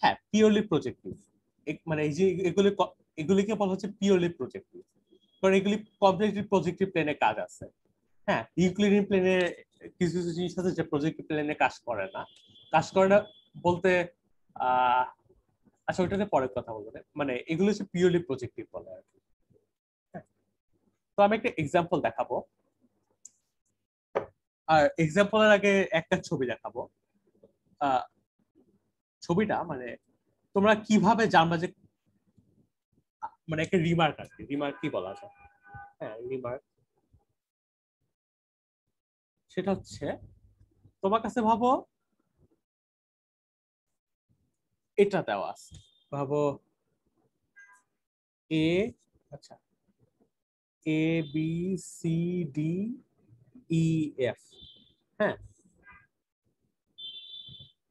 হ্যাঁ, পিওরলি প্রজেক্টিভ, মানে এই যে এগুলিকে বলা হচ্ছে পিওরলি প্রজেক্টিভ, কারণ এগুলি কমপ্লিটলি প্রজেক্টিভ প্লেনে কাজ আছে। হ্যাঁ, ইউক্লিডিয়ান প্লেনে কিছু কিছু জিনিস আছে যে প্রজেক্টিভ প্লেনে কাজ করে না। কাজ করে না বলতে আচ্ছা ওইটাতে পরে কথা বলবো। মানে এগুলো হচ্ছে পিওরলি প্রজেক্টিভ বলে আর কি। তো আমি একটা এক্সাম্পল দেখাবো, আর এক্সাম্পলের আগে একটা ছবি দেখাবো। ছবিটা মানে তোমরা কিভাবে জানবা যে মানে একটা রিমার্ক আর কি। রিমার্ক কি বলা যায়? হ্যাঁ রিমার্ক, সেটা হচ্ছে তোমার কাছে ভাবো এটা দেওয়া আছে, ভাবো এ, আচ্ছা A B C D E F, হ্যাঁ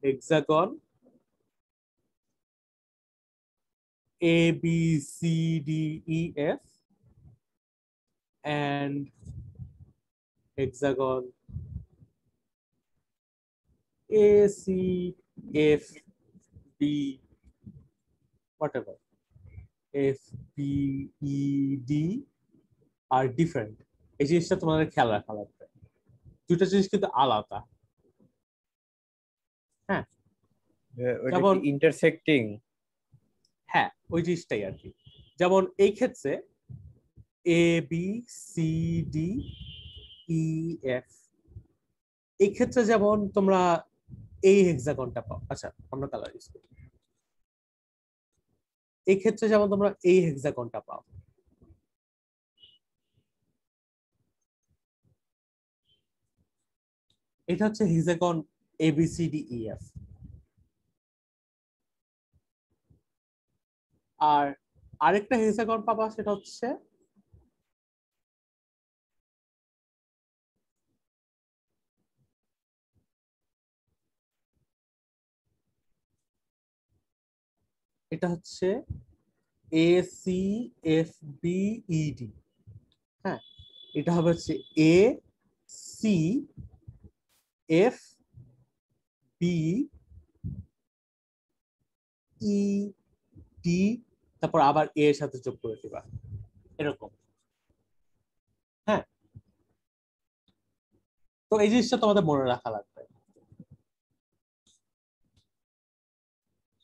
hexagon A B C D E F and hexagon A C F B whatever F B E D are different। এই জিনিসটা তোমাদের খেয়াল রাখা লাগবে, দুটো জিনিস কিন্তু আলাদা। হ্যাঁ ওইটা যেমন কি ইন্টারসেক্টিং? হ্যাঁ ওই জিনিসটাই আর কি। যেমন এই ক্ষেত্রে A B C D E F, এই ক্ষেত্রে যেমন তোমরা এই হেক্সাগনটা পাও। আচ্ছা আমরা কালার ইউজ করি। এই ক্ষেত্রে যেমন তোমরা এই হেক্সাগনটা পাও। এটা হচ্ছে হেক্সাগন ABCDEF। আর আরেকটা হেক্সাগন পাবা, সেটা হচ্ছে এটা হচ্ছে ACFBED। হ্যাঁ, এটা হবে হচ্ছে ACFBED, তারপর আবার এ এর সাথে যোগ করে দিবা এরকম। হ্যাঁ, তো এই জিনিসটা তোমাদের মনে রাখা লাগবে।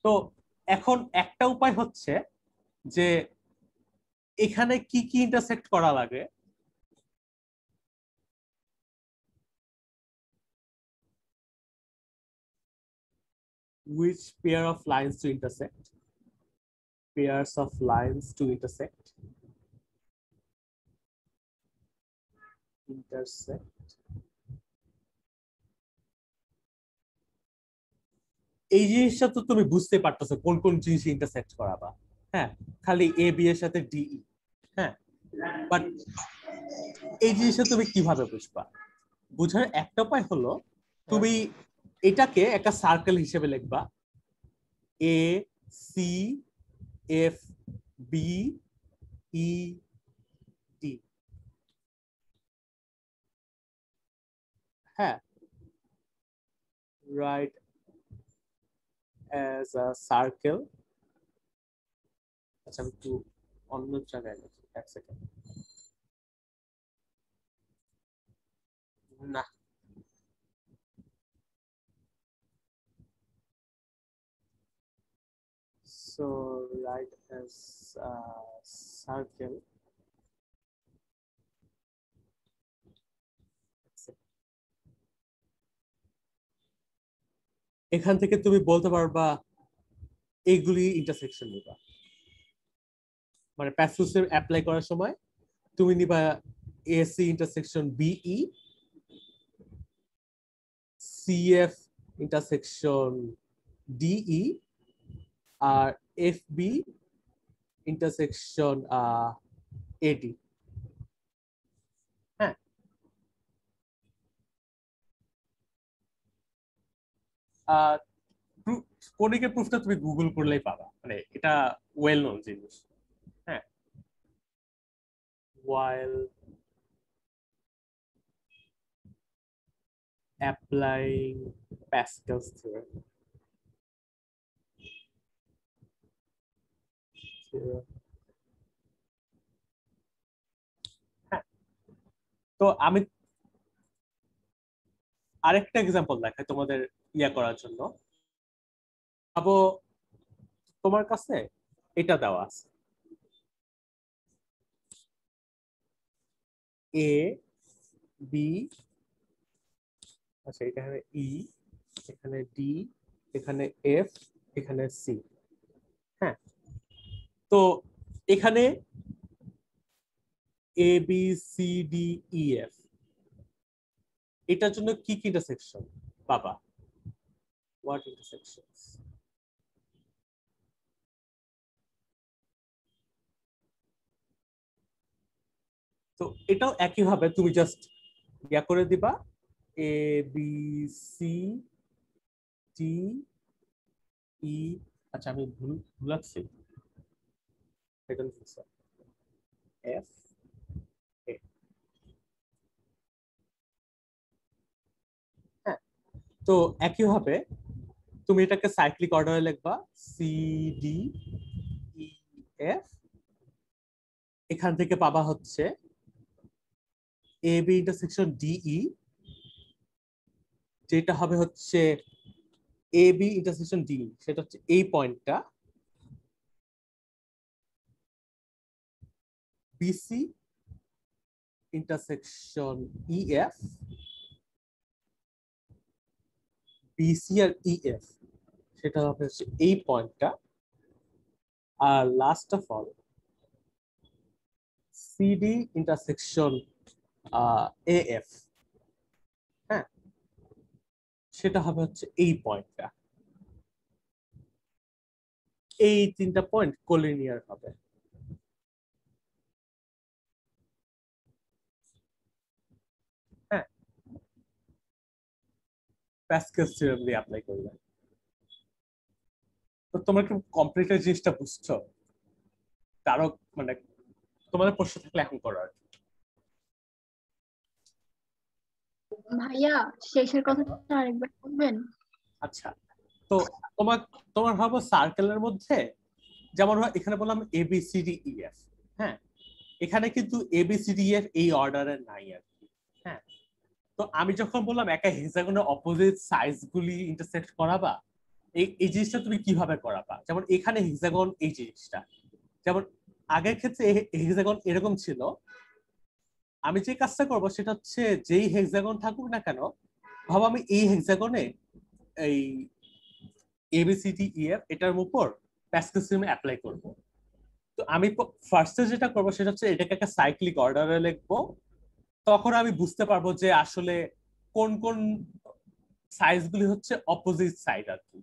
তো এখন একটা উপায় হচ্ছে যে এখানে কি কি ইন্টারসেক্ট করা লাগে। Which pair of lines to intersect? Pairs of lines to intersect. Intersect. এই জিনিসটা তো তুমি বুঝতে পারতেছো কোন কোন জিনিস ইন্টারসেক্ট করাবা। হ্যাঁ, খালি এ বি এর সাথে ডিই। হ্যাঁ, বাট এই জিনিসটা তুমি কিভাবে বুঝবা? বুঝার একটা উপায় হলো তুমি এটাকে একটা সার্কেল হিসেবে লিখবা, A C F B E D. হ্যাঁ, write as a circle। আচ্ছা আমি একটু অন্য জায়গায় লিখি, এক সেকেন্ড। না, so write as circle. এখান থেকে তুমি বলতে পারবা এইগুলি ইন্টারসেকশন নিবা, মানে প্যাসিভ সিস্টেম অ্যাপ্লাই করার সময় তুমি নিবা AC intersection BE, CF intersection DE, আর এফবি ইন্টারসেকশন এডি। হ্যাঁ, কোনিকের প্রুফটা তুমি গুগল করলেই পাবা, মানে এটা ওয়েল নোন জিনিস। হ্যাঁ, while applying Pascal's theorem. হ্যাঁ, তো আমি আরেকটা এক্সাম্পল দেখাই তোমাদের ইয়া করার জন্য। ভাবো তোমার কাছে এটা দেওয়া আছে, এ বি, আচ্ছা এখানে ই, এখানে ডি, এখানে এফ, এখানে সি। হ্যাঁ, তো এখানে A B C D E F, এটার জন্য কি কি ইন্টারসেকশন পাবা? What intersections? তো এটাও একই ভাবে তুমি জাস্ট ইয়া করে দিবা, A B C D E, আচ্ছা আমি ভুলাচ্ছি, এফ এ। হ্যাঁ, তো একই ভাবে তুমি এটাকে সাইক্লিক অর্ডারে লিখবা, সি ডি ই এফ, এখান থেকে পাবা হচ্ছে এ বি ইন্টারসেকশন ডিই, যেটা হবে হচ্ছে এ বি ইন্টারসেকশন ডি, সেটা হচ্ছে এই পয়েন্টটা, বিসি ইন্টারসেকশন ইএফ, বিসি আর ইএফ সেটা হবে হচ্ছে এই পয়েন্টটা, আর last of all CD intersection AF, হ্যাঁ সেটা হবে হচ্ছে এই পয়েন্টটা। এই তিনটা পয়েন্ট কোলিনিয়ার হবে। হ্যাঁ, প্যাসকেলস থিওরেম দিয়ে অ্যাপ্লাই করবে। তো তোমরা কি কমপ্লিট জিনিসটা বুঝছো? কারো মানে তোমাদের প্রশ্ন থাকলে এখন করো আর কি। ভাইয়া শেষের কথাটা আরেকবার বলবেন? আচ্ছা, তো তোমার তোমার ভাবো সার্কেলের মধ্যে যেমন এখানে বললাম A B C D E F. হ্যাঁ, এখানে কিন্তু A B C D F এই অর্ডারে নাই আর কি। হ্যাঁ, তো আমি যখন বললাম একা হেক্সাগনের অপোজিট সাইজ গুলি ইন্টারসেক্ট করাবা, এই জিনিসটা তুমি কিভাবে করাবা? যেমন এখানে হেক্সাগন এই জিনিসটা, যেমন আগের ক্ষেত্রে হেক্সাগন এরকম ছিল, আমি যে কাজটা করবো সেটা হচ্ছে যেই হেক্সাগন থাকুক না কেন, ভাবো আমি এই হেক্সাগনে এই এবিসিডি ইএফ এটার উপর প্যাসকেল থিওরেম অ্যাপ্লাই করব। তো আমি ফার্স্টে যেটা করব সেটা হচ্ছে এটাকে একটা সাইক্লিক অর্ডারে লিখবো, তখন আমি বুঝতে পারবো যে আসলে কোন কোন সাইজগুলি হচ্ছে অপোজিট সাইড আর কি।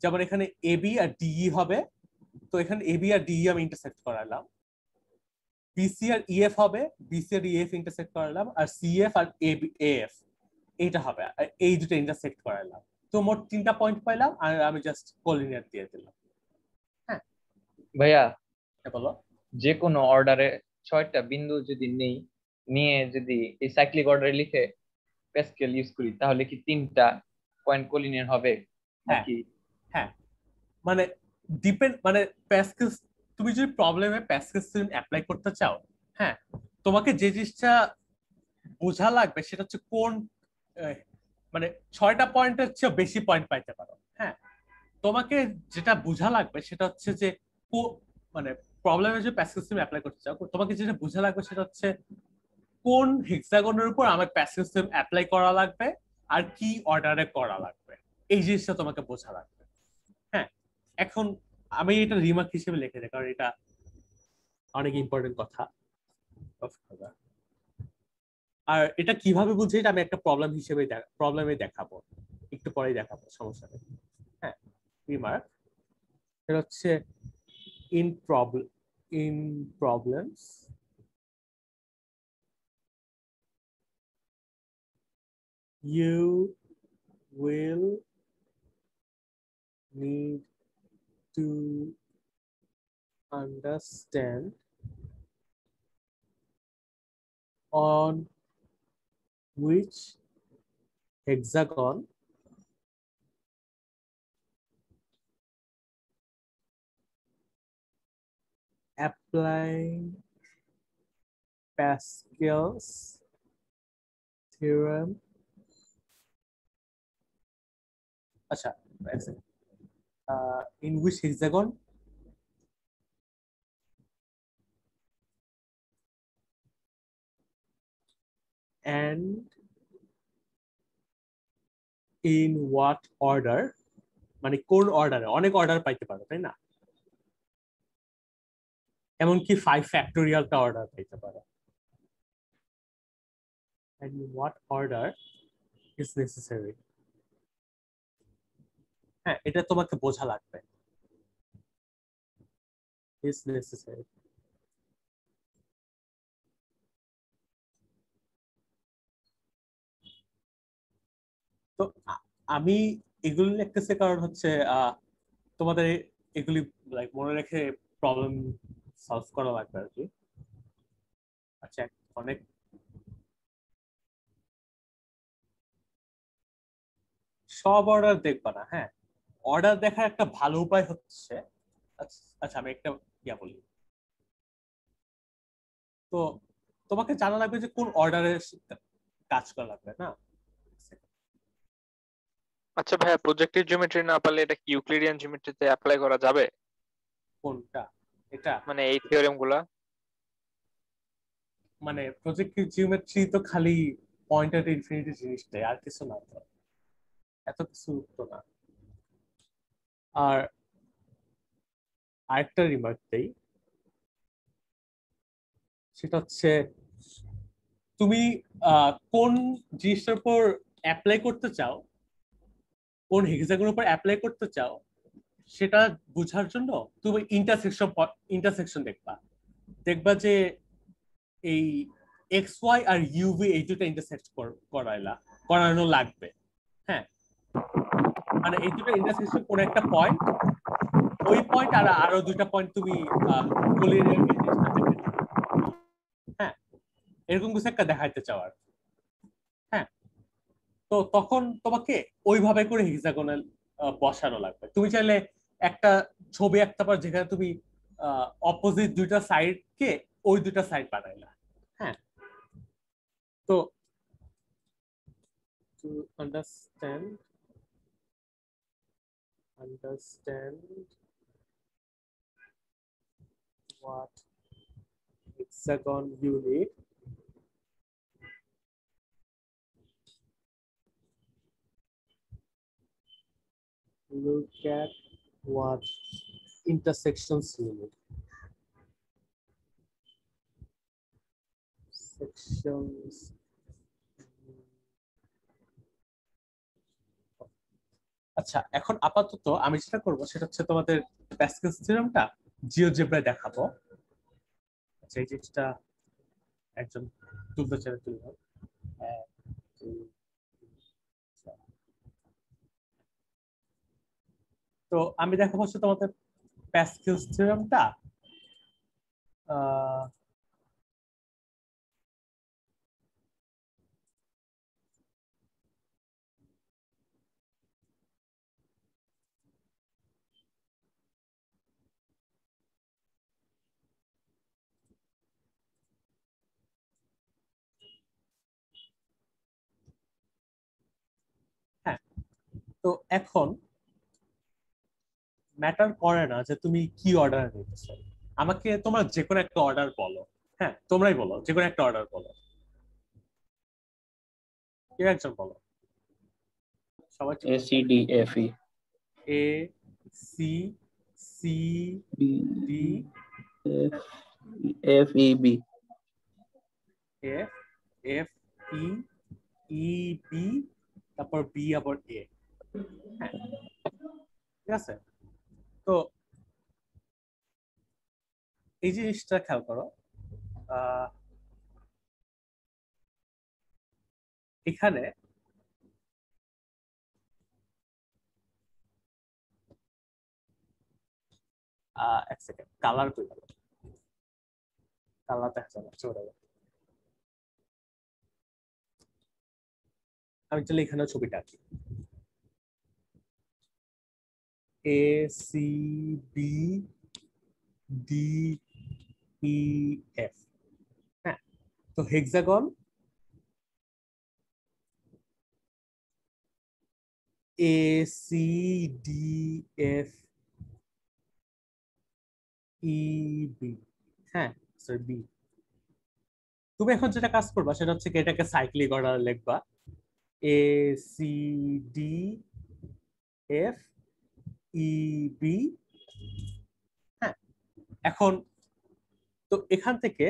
যেমন এখানে এবি আর ডিই হবে, তো এখানে এবি আর ডিই আমি ইন্টারসেক্ট করালাম, বিসি আর ইএফ হবে, বিসি আর ইএফ ইন্টারসেক্ট করালাম, আর সিএফ আর এএফ এইটা হবে, আর এই দুটো ইন্টারসেক্ট করালাম। তো মোট 3টা পয়েন্ট পাইলাম, আর আমি জাস্ট কোলিনিয়ার দিয়ে দিলাম। হ্যাঁ ভাইয়া, বলো। যে কোনো অর্ডারে 6টা বিন্দু যদি নিয়ে যদি এই সাইক্লিক অর্ডারে লিখে প্যাসকেল ইউজ করি, তাহলে কি 3টা পয়েন্ট কোলিনিয়ার হবে নাকি? হ্যাঁ, মানে ডিপেন্ড, মানে প্যাসকেল, তুমি যদি প্রবলেমে প্যাসকেল থিওরেম অ্যাপ্লাই করতে চাও, হ্যাঁ তোমাকে যে জিনিসটা বোঝা লাগবে সেটা হচ্ছে কোন মানে 6টা পয়েন্টের চেয়ে বেশি পয়েন্ট পাইতে পারো। হ্যাঁ, তোমাকে যেটা বোঝা লাগবে সেটা হচ্ছে যে মানে প্রবলেমের যে প্যাসকেল সিস্টেম অ্যাপ্লাই করতে চাও, তোমাকে যেটা বোঝা লাগবে সেটা হচ্ছে কোন হেক্সাগনের উপর আমার প্যাসকেল সিস্টেম অ্যাপ্লাই করা লাগবে আর কি অর্ডারে করা লাগবে, এই জিনিসটা তোমাকে বোঝা লাগবে। হ্যাঁ, এখন আমি এটা রিমার্ক হিসেবে লিখে দিই কারণ এটা অনেক ইম্পর্টেন্ট কথা। আর এটা কিভাবে বুঝি এটা আমি একটা প্রবলেমে দেখাবো, একটু পরেই দেখাবো, সমস্যা নেই। হ্যাঁ, রিমার্ক এটা হচ্ছে in problems you will need to understand on which hexagon applying Pascal's theorem. Acha, in which hexagon and in what order, মানে কোন অর্ডারে, অনেক অর্ডার পাইতে পারো তাই না, এমনকি 5 ফ্যাক্টোরিয়ালটা অর্ডার পাইতে পারো। and in what order is necessary, হ্যাঁ এটা তোমাকে বোঝা লাগবে, is necessary। তো আমি এগুলি লিখতেছি কারণ হচ্ছে তোমাদের এগুলি লাইক মনে রেখে প্রবলেম সলভ করা লাগবে আর কি। আচ্ছা, অনেক সব অর্ডার দেখবা না। হ্যাঁ, অর্ডার দেখার একটা ভালো উপায় হচ্ছে, আচ্ছা আমি একটা বলি, তো তোমাকে জানা লাগবে যে কোন অর্ডারে কাজ করা লাগবে না। আচ্ছা ভাইয়া, প্রজেক্টিভ জিওমেট্রি না পারলে এটা কি ইউক্লিডিয়ান জিওমেট্রিতে অ্যাপ্লাই করা যাবে? কোনটা? এটা মানে এই থিওরেম গুলা? মানে প্রজেক্টিভ জিওমেট্রি তো খালি পয়েন্ট এট ইনফিনিটি জিনিসটাই, আর কিছু না, তো এত কিছু তো না। আর আরেকটা রিমার্ক দেই, সেটা হচ্ছে তুমি কোন জিনিসটার উপর অ্যাপ্লাই করতে চাও, কোন হেক্সাগনের উপর অ্যাপ্লাই করতে চাও সেটা বোঝার জন্য তুমি ইন্টারসেকশন দেখবা যে এই এক্স ওয়াই আর ইউভি এই দুটো ইন্টারসেক্ট করানো লাগবে। হ্যাঁ, মানে এই দুটো ইন্টারসেকশন কোন একটা পয়েন্ট, ওই পয়েন্ট আর আরো দুইটা পয়েন্ট তুমি হ্যাঁ এরকম কিছু একটা দেখাইতে চাও আর। হ্যাঁ, তো তখন তোমাকে ওইভাবে করে হেক্সাগোনাল বসানো লাগবে। তুমি চাইলে একটা ছবি আঁকতে পারো যেখানে তুমি অপোজিট দুইটা সাইডকে ওই দুইটা সাইড বানাইলা। হ্যাঁ, তো to understand what hexagon you need, look at what intersections you need. Sections. আচ্ছা, এখন আপাতত আমি যেটা করবো সেটা হচ্ছে তোমাদের প্যাসকেল থিওরেমটা জিওজেব্রায় দেখাবো। আচ্ছা, এই জিনিসটা একজন তুলতে চাইলে তুলব। তো আমি দেখাবো হচ্ছে তোমাদের প্যাসকেল থিওরেমটা তো এখন ম্যাটার করে না যে তুমি কি অর্ডার নিতেছো, আমাকে তোমরা যে কোনো একটা অর্ডার বলো। হ্যাঁ, তোমরাই বলো, যে কোনো একটা অর্ডার বলো, কেউ একজন বলো। সবাই A C D F E A C C B D F F E B F F E E B, তারপর বি আবার এ। হ্যাঁ, ঠিক আছে। তো এই জিনিসটা খেয়াল করো, এখানে এক সেকেন্ড, কালার কই গেল? কালার দেখা যাবে, চলে গেল। আমি চলে এখানে ছবিটা আঁকি, A C B D E F. হ্যাঁ, তো hexagon A C D F E B. হ্যাঁ, সরি বি। তুমি এখন যেটা কাজ করবা সেটা হচ্ছে কি, এটাকে সাইক্লিক অর্ডার লিখবা, A C D F E B. হ্যাঁ, এখন তো এখান থেকে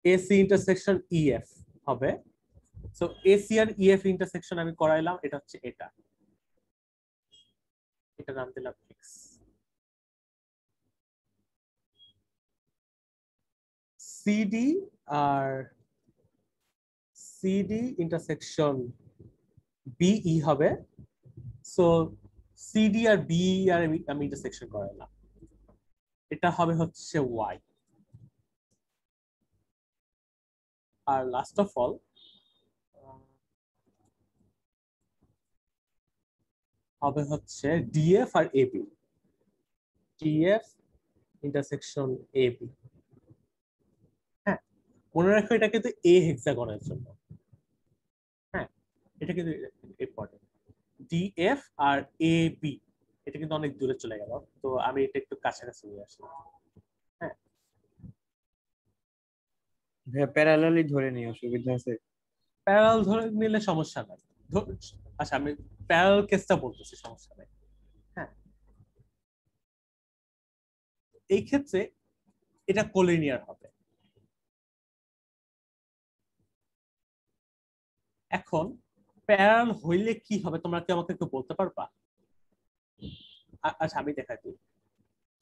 এসি ইন্টারসেকশন ইএফ হবে। সো এসি আর ইএফ ইন্টারসেকশন আমি করাইলাম, এটা হচ্ছে এটা, এটা নাম দিলাম এক্স। সিডি আর সিডি ইন্টারসেকশন বিই হবে। সো সিডি আর বি আর আমি ইন্টারসেকশন করাইলাম, এটা হবে হচ্ছে ওয়াই। আর লাস্ট অফ অল হবে হচ্ছে ডিএফ আর এবি, ডিএফ ইন্টারসেকশন এবি। হ্যাঁ, মনে রাখো এটা কিন্তু এ হেক্সাগনের জন্য। হ্যাঁ, এটা কিন্তু important, DF R A B, এটা কিন্তু অনেক দূরে চলে গেল, তো আমি এটা একটু কাছাকাছি নিয়ে আসলাম। হ্যাঁ, প্যারালালি ধরে নিয়ে অসুবিধা আছে? প্যারাল ধরে নিলে সমস্যা নাই। আচ্ছা, আমি প্যারাল কেসটা বলতেছি, সমস্যা নাই। হ্যাঁ, এই ক্ষেত্রে এটা কোলিনিয়ার হবে। এখন প্যারাল হইলে কি হবে তোমরা কি আমাকে একটু বলতে পারবা? আচ্ছা, আমি দেখাই দিই।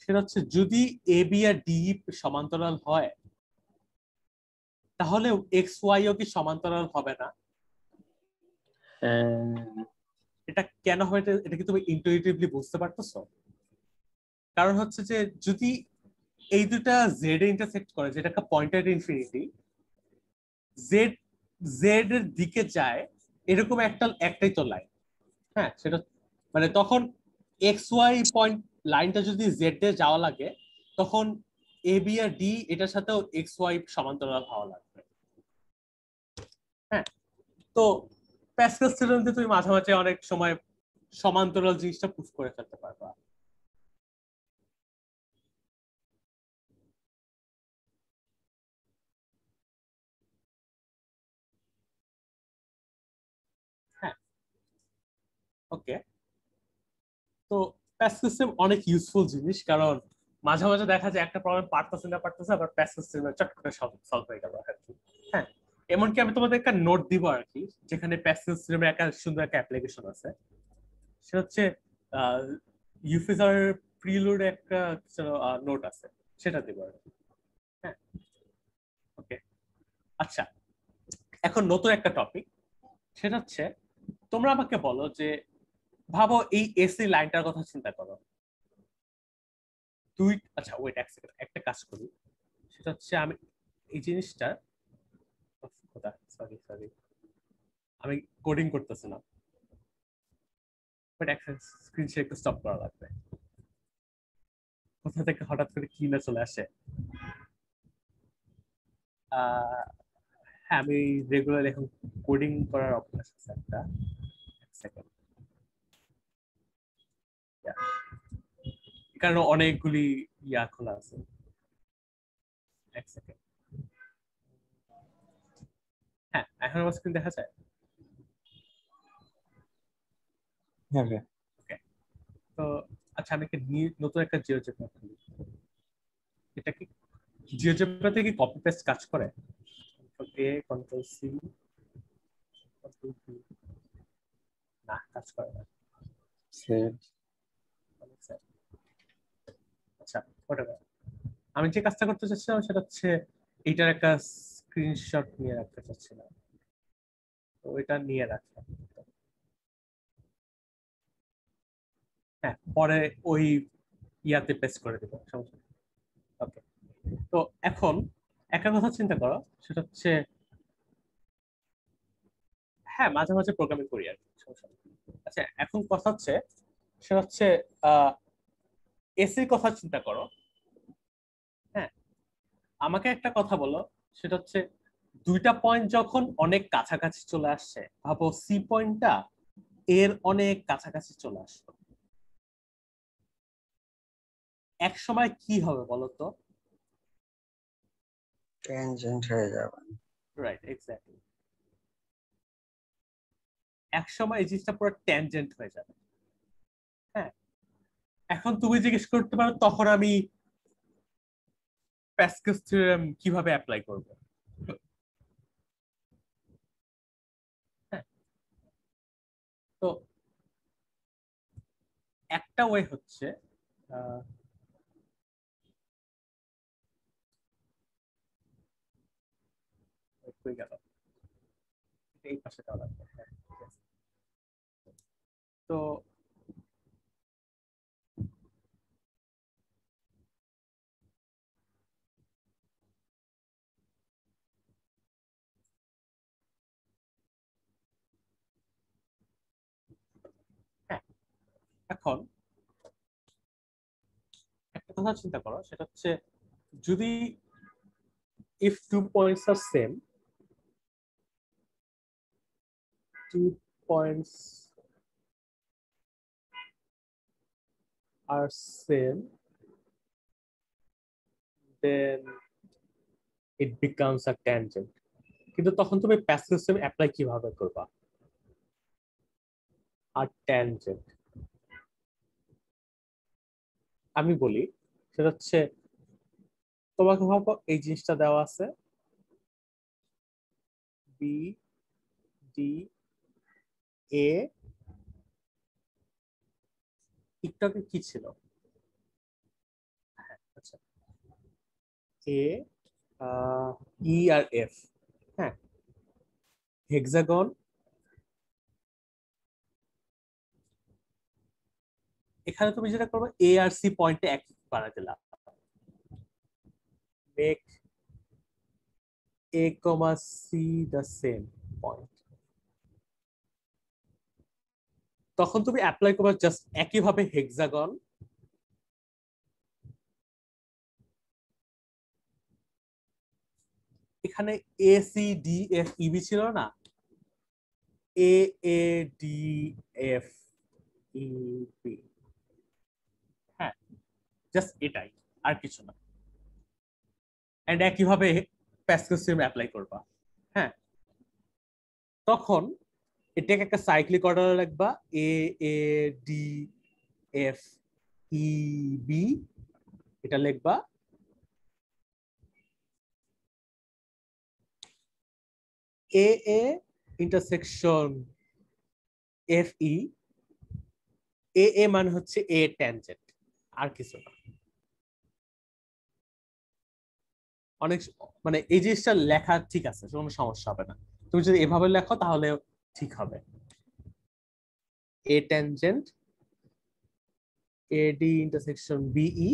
সেটা হচ্ছে যদি এ বি আর ডি সমান্তরাল হয়, তাহলে এক্স ওয়াই ও কি সমান্তরাল হবে না? এটা কেন হবে, এটা কি তুমি ইন্টুইটিভলি বুঝতে পারতেছো? কারণ হচ্ছে যে যদি এই দুটা জেড এ ইন্টারসেক্ট করে, যেটা একটা পয়েন্টেড ইনফিনিটি, জেড জেড এর দিকে যায়, এরকম একটাই তো লাইন। হ্যাঁ, সেটা মানে তখন এক্স ওয়াই পয়েন্ট লাইনটা যদি জেড এ যাওয়া লাগে, তখন এ বি আর ডি এটার সাথেও এক্স ওয়াই সমান্তরাল হওয়া লাগবে। হ্যাঁ, তো প্যাসকেল থিওরেম দিয়ে তুমি মাঝে মাঝে অনেক সময় সমান্তরাল জিনিসটা প্রুফ করে ফেলতে পারবা। হ্যাঁ, ওকে। তো প্যাসকেল সিস্টেম অনেক ইউজফুল জিনিস, কারণ মাঝে মাঝে দেখা যায় একটা প্রবলেম পারতেছে আবার প্যাসকেল সিস্টেমে চট করে সলভ হয়ে গেল আর কি। হ্যাঁ, এমনকি আমি তোমাদের একটা নোট দিব আর কি, যেখানে প্যাসকেল সিস্টেমের একটা সুন্দর একটা অ্যাপ্লিকেশন আছে। সেটা হচ্ছে ইউফিজার প্রিলুড একটা নোট আছে, সেটা দিব আর কি। হ্যাঁ, ওকে। আচ্ছা, এখন নতুন একটা টপিক, সেটা হচ্ছে তোমরা আমাকে বলো যে, ভাবো এই এসি লাইনটার কথা চিন্তা করো। আচ্ছা ওয়েট এক সেকেন্ড, একটা কাজ করি। সেটা হচ্ছে আমি এই জিনিসটা, সরি সরি, আমি কোডিং করতেছি না, বাট একটা স্ক্রিন শেয়ার একটু স্টপ করা লাগবে। কোথা থেকে হঠাৎ করে কি না চলে আসে। হ্যাঁ, আমি রেগুলার এখন কোডিং করার অভ্যাস আছে একটা। সেকেন্ড, কারণ অনেকগুলি ইয়া খোলা আছে। এক সেকেন্ড, হ্যাঁ এখন আমার স্ক্রিন দেখা যায়। হ্যাঁ ভাইয়া। তো আচ্ছা আমি একটা নতুন একটা জিওজেব্রা খুলি। এটা কি জিওজেব্রাতে কি কপি পেস্ট কাজ করে? কন্ট্রোল এ কন্ট্রোল সি কন্ট্রোল ভি, না কাজ করে না। আচ্ছা whatever, আমি যে কাজটা করতে চাচ্ছিলাম সেটা হচ্ছে এটার একটা স্ক্রিনশট নিয়ে রাখতে চাচ্ছিলাম, তো এটা নিয়ে রাখলাম। হ্যাঁ পরে ওই ইয়াতে পেস্ট করে দেবো, সমস্যা নেই। ওকে, তো এখন একটা কথা চিন্তা করো, সেটা হচ্ছে হ্যাঁ মাঝে মাঝে প্রোগ্রামিং করি আর কি, সমস্যা নেই। আচ্ছা এখন কথা হচ্ছে সেটা হচ্ছে এসির কথা চিন্তা করো। হ্যাঁ আমাকে একটা কথা বলো, সেটা হচ্ছে দুইটা পয়েন্ট যখন অনেক কাছাকাছি চলে আসছে, ভাবো সি পয়েন্টটা এর অনেক কাছাকাছি চলে আসলো, এক সময় কি হবে বলতো? ট্যানজেন্ট হয়ে যাবে। রাইট, এক্স্যাক্টলি, এক সময় এই জিনিসটা পুরো ট্যানজেন্ট হয়ে যাবে। হ্যাঁ এখন তুমি জিজ্ঞেস করতে পারো তখন আমি প্যাসকেল থিওরেম কিভাবে অ্যাপ্লাই করব। হ্যাঁ তো একটা ওয়ে হচ্ছে গেল এই পাশে দেওয়া লাগবে। হ্যাঁ, ঠিক আছে। তো হ্যাঁ এখন একটা কথা চিন্তা করো, সেটা হচ্ছে যদি if 2 points are same, 2 points are same, then it becomes a tangent. কিন্তু তখন তুমি প্যাসকেল থিওরেম অ্যাপ্লাই কিভাবে করবা? আর ট্যানজেন্ট আমি বলি, সেটা হচ্ছে তোমাকে ভাবো এই জিনিসটা দেওয়া আছে বি ডি এ, একটু আগে কি ছিল? হ্যাঁ আচ্ছা এ ই আর এফ, হ্যাঁ হেক্সাগন, এখানে তুমি যেটা করবে এ আর সি পয়েন্টে এক বানাতে দিলাম, make a comma C the same point, তখন তুমি অ্যাপ্লাই করবে জাস্ট একইভাবে হেক্সাগন, এখানে এ সি ডি এফ ইবি ছিল না, এ এ ডি এফ ইবি, হ্যাঁ জাস্ট এটাই, আর কিছু না। এন্ড একইভাবে প্যাসকেল থিওরেম অ্যাপ্লাই করবা। হ্যাঁ তখন এটাকে একটা সাইক্লিক অর্ডারে লিখবা, A A D F E B, এটা লিখবা A A intersection F E, A A মানে হচ্ছে এ ট্যানজেন্ট, আর কিছু না। অনেক মানে এই জিনিসটা লেখা ঠিক আছে, কোনো সমস্যা হবে না, তুমি যদি এভাবে লেখো তাহলে ঠিক হবে। A tangent AD intersection BE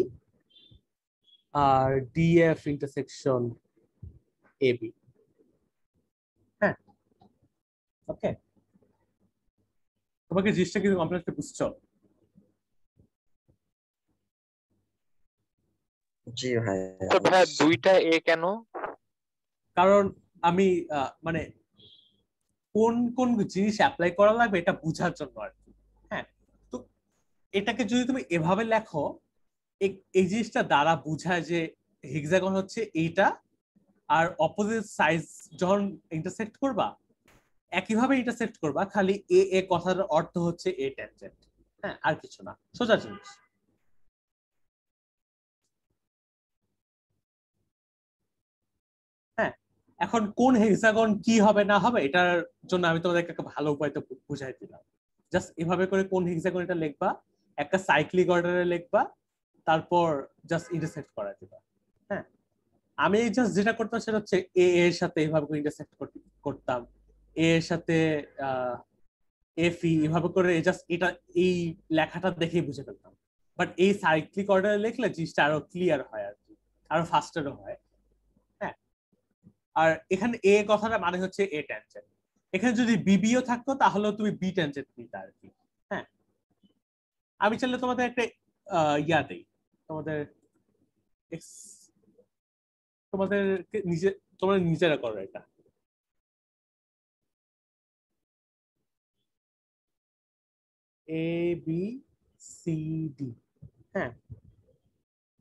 আর ডিএফ ইন্টারসেকশন এবি। হ্যাঁ ওকে, তোমাকে জিনিসটা কিন্তু কমপ্লিটলি বুঝছো? জি ভাই। তো ভাইয়া দুইটা এ কেন? কারণ আমি মানে কোন কোন জিনিস অ্যাপ্লাই করা লাগবে এটা বোঝার জন্য আর কি। হ্যাঁ, তো এটাকে যদি তুমি এভাবে লেখো, এই জিনিসটা দ্বারা বোঝায় যে হেক্সাগন হচ্ছে এইটা, আর অপোজিট সাইজ যখন ইন্টারসেক্ট করবা একইভাবে ইন্টারসেক্ট করবা, খালি এ এ কথার অর্থ হচ্ছে এ ট্যানজেন্ট। হ্যাঁ, আর কিছু না, সোজা জিনিস। হ্যাঁ, এখন কোন হেক্সাগন কি হবে না হবে এটার জন্য আমি তোমাদেরকে একটা ভালো উপায় তো বুঝাই দিলাম। জাস্ট এভাবে করে কোন হেক্সাগন এটা লিখবা, একটা সাইক্লিক অর্ডারে লিখবা, তারপর জাস্ট ইন্টারসেক্ট করা দিবা। হ্যাঁ, আমি জাস্ট যেটা করতাম সেটা হচ্ছে এ এর সাথে এভাবে করে ইন্টারসেক্ট করতাম, এ এর সাথে এফ ই এভাবে করে জাস্ট এটা এই লেখাটা দেখেই বুঝে ফেলতাম। বাট এই সাইক্লিক অর্ডারে লিখলে জিনিসটা আরো ক্লিয়ার হয় আর কি, আরো ফাস্টারও হয়। হ্যাঁ, আর এখানে এ কথাটা মানে হচ্ছে এ ট্যানজেন্ট। এখানে যদি বিবিও থাকতো তাহলে তুমি বি ট্যানজেন্ট নিতে আর কি। হ্যাঁ, আমি চাইলে তোমাদের একটা ইয়া দেই, তোমাদের তোমাদের তোমরা নিজেরা করো এটা। এ বি সি ডি, হ্যাঁ,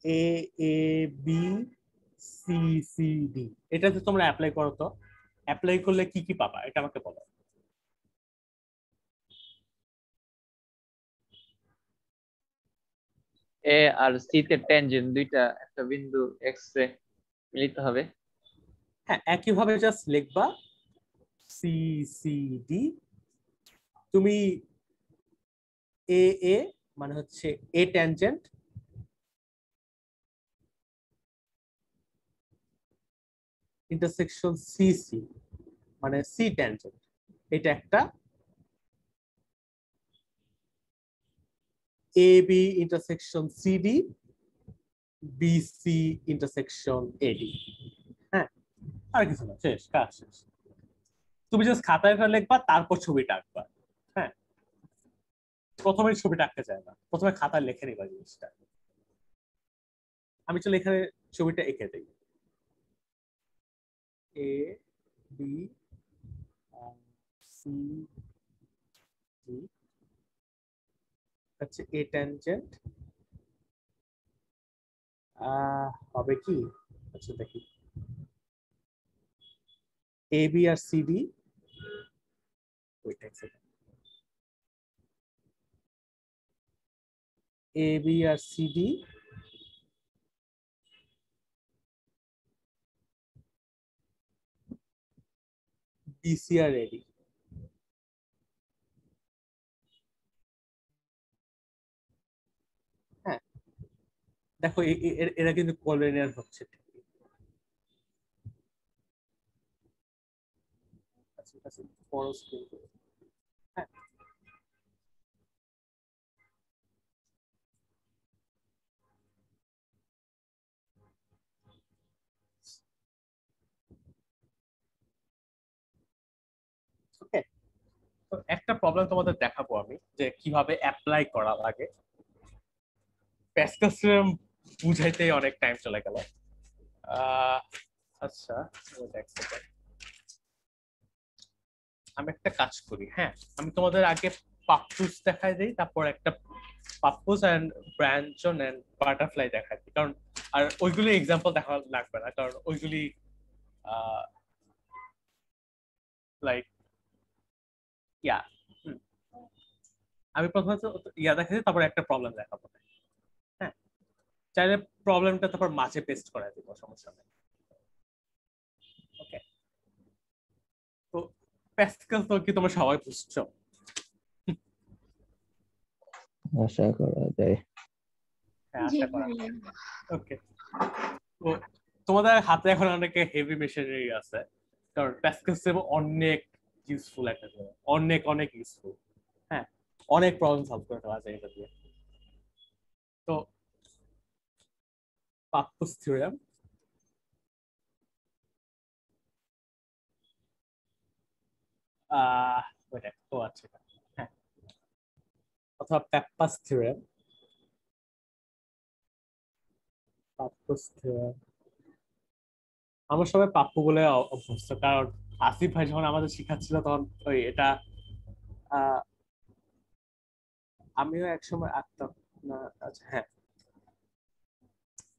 এ এ বি সি সি ডি, এটাতে তোমরা অ্যাপ্লাই করো। তো অ্যাপ্লাই করলে কি কি পাবা এটা আমাকে বলো। এ আর সি তে ট্যানজেন্ট দুইটা একটা বিন্দু এক্স এ মিলিত হবে। হ্যাঁ, একইভাবে জাস্ট লিখবা সি সি ডি। তুমি এ এ মানে হচ্ছে A tangent, intersection C C মানে সি ট্যানজেন্ট, এটা একটা। A B intersection CD, BC intersection AD. হ্যাঁ, আর কিছু না, শেষ, কাজ শেষ। তুমি জাস্ট খাতায় লিখবা, তারপর ছবিটা আঁকবা। হ্যাঁ, প্রথমে ছবিটা আঁকতে চায় না, প্রথমে খাতায় লিখে নিবা জিনিসটা। আমি চলে এখানে ছবিটা এঁকে দিই। এ বি সি ডি হচ্ছে এ ট্যানজেন্ট, হবে কি, আচ্ছা দেখি, A B R C D, A B R C D BC আর এডি। হ্যাঁ, দেখো এরা কিন্তু কলোনিয়াল হচ্ছে। হ্যাঁ, ওকে। তো একটা প্রবলেম তোমাদের দেখাবো আমি, যে কিভাবে অ্যাপ্লাই করা লাগে। প্যাসকেল থিওরেম বুঝাইতে অনেক টাইম চলে গেল। আচ্ছা, আমি একটা কাজ করি। হ্যাঁ, আমি তোমাদের আগে পাপ্পুস দেখাই দিই, তারপর একটা পাপ্পুস এন্ড ব্রাঞ্চন এন্ড বাটারফ্লাই দেখাই দিই, কারণ আর ওইগুলি এক্সাম্পল দেখা লাগবে না, কারণ ওইগুলি লাইক ইয়া। আমি প্রথমে ইয়া দেখাচ্ছি, তারপর একটা প্রবলেম দেখাবো। হ্যাঁ, চাইলে প্রবলেমটা তারপর মাঝে পেস্ট করে দিব, সমস্যা নেই। ওকে, তো প্যাসকেল তো কি তোমরা সবাই বুঝছো? আশা করা যায়। হ্যাঁ, জি আশা করা। ভাইয়া। ওকে, তো তোমাদের হাতে এখন অনেক হেভি মেশিনারি আছে, কারণ প্যাসকেল থিওরেম অনেক ইউজফুল একটা জিনিস, অনেক অনেক ইউজফুল। হ্যাঁ, অনেক প্রবলেম সলভ করে দেওয়া যায় এটা দিয়ে। তো পাপ্পুস থিওরেম, ও আচ্ছা, হ্যাঁ, অথবা প্যাপ্পাস থিওরেম, পাপ্পুস থিওরেম। আমরা সবাই পাপ্পু বলে অভ্যস্ত, কারণ আসিফ ভাই যখন আমাদের শিখাচ্ছিল তখন ওই এটা আহ, আমিও একসময় আঁকতাম না। আচ্ছা হ্যাঁ,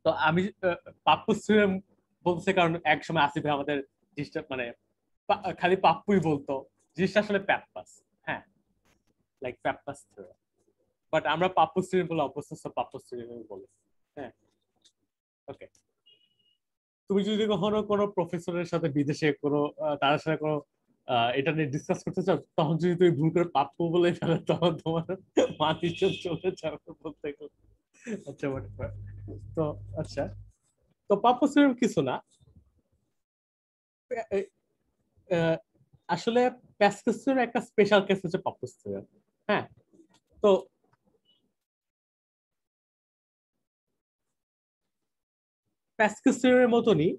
তো আমি পাপ্পু সিরাম বলছে কারণ একসময় আসিফ ভাই আমাদের জিনিসটা মানে খালি পাপ্পুই বলতো, জিনিসটা আসলে প্যাপ্পাস। হ্যাঁ, লাইক প্যাপ্পাস থিওরাম, বাট আমরা পাপ্পু সিরাম বলে অভ্যস্ত, পাপ্পু সিরাম বলে। হ্যাঁ, ওকে। তুমি যদি কখনো কোনো প্রফেসরের সাথে বিদেশে কোনো তার সাথে কোনো এটা নিয়ে ডিসকাস করতে চাও, তখন যদি তুমি ভুল করে পাপ্পু বলে ফেলো, তখন তোমার মাটিতে চলে যাবে বলতে গেলে। আচ্ছা তো আচ্ছা, তো পাপ্পু সিরাম কিছু না। আহ, আসলে প্যাসকেসের একটা স্পেশাল কেস হচ্ছে পাপ্পু সিরাম। হ্যাঁ, তো প্যাসকেসের মতনই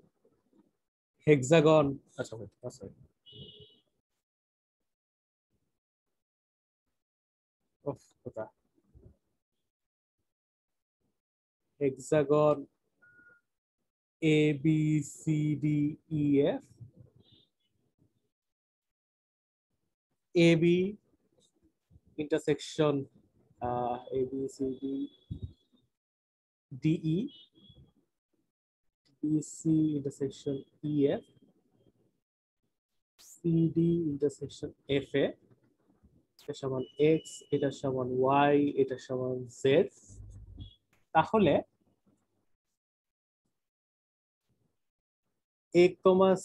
হেক্সাগন, আচ্ছা sorry, hexagon A B C D E F, A B intersection A B C D D E, B C intersection E F, C D intersection F A, এটা সমান X, এটা সমান Y, এটা সমান Z। তাহলে A,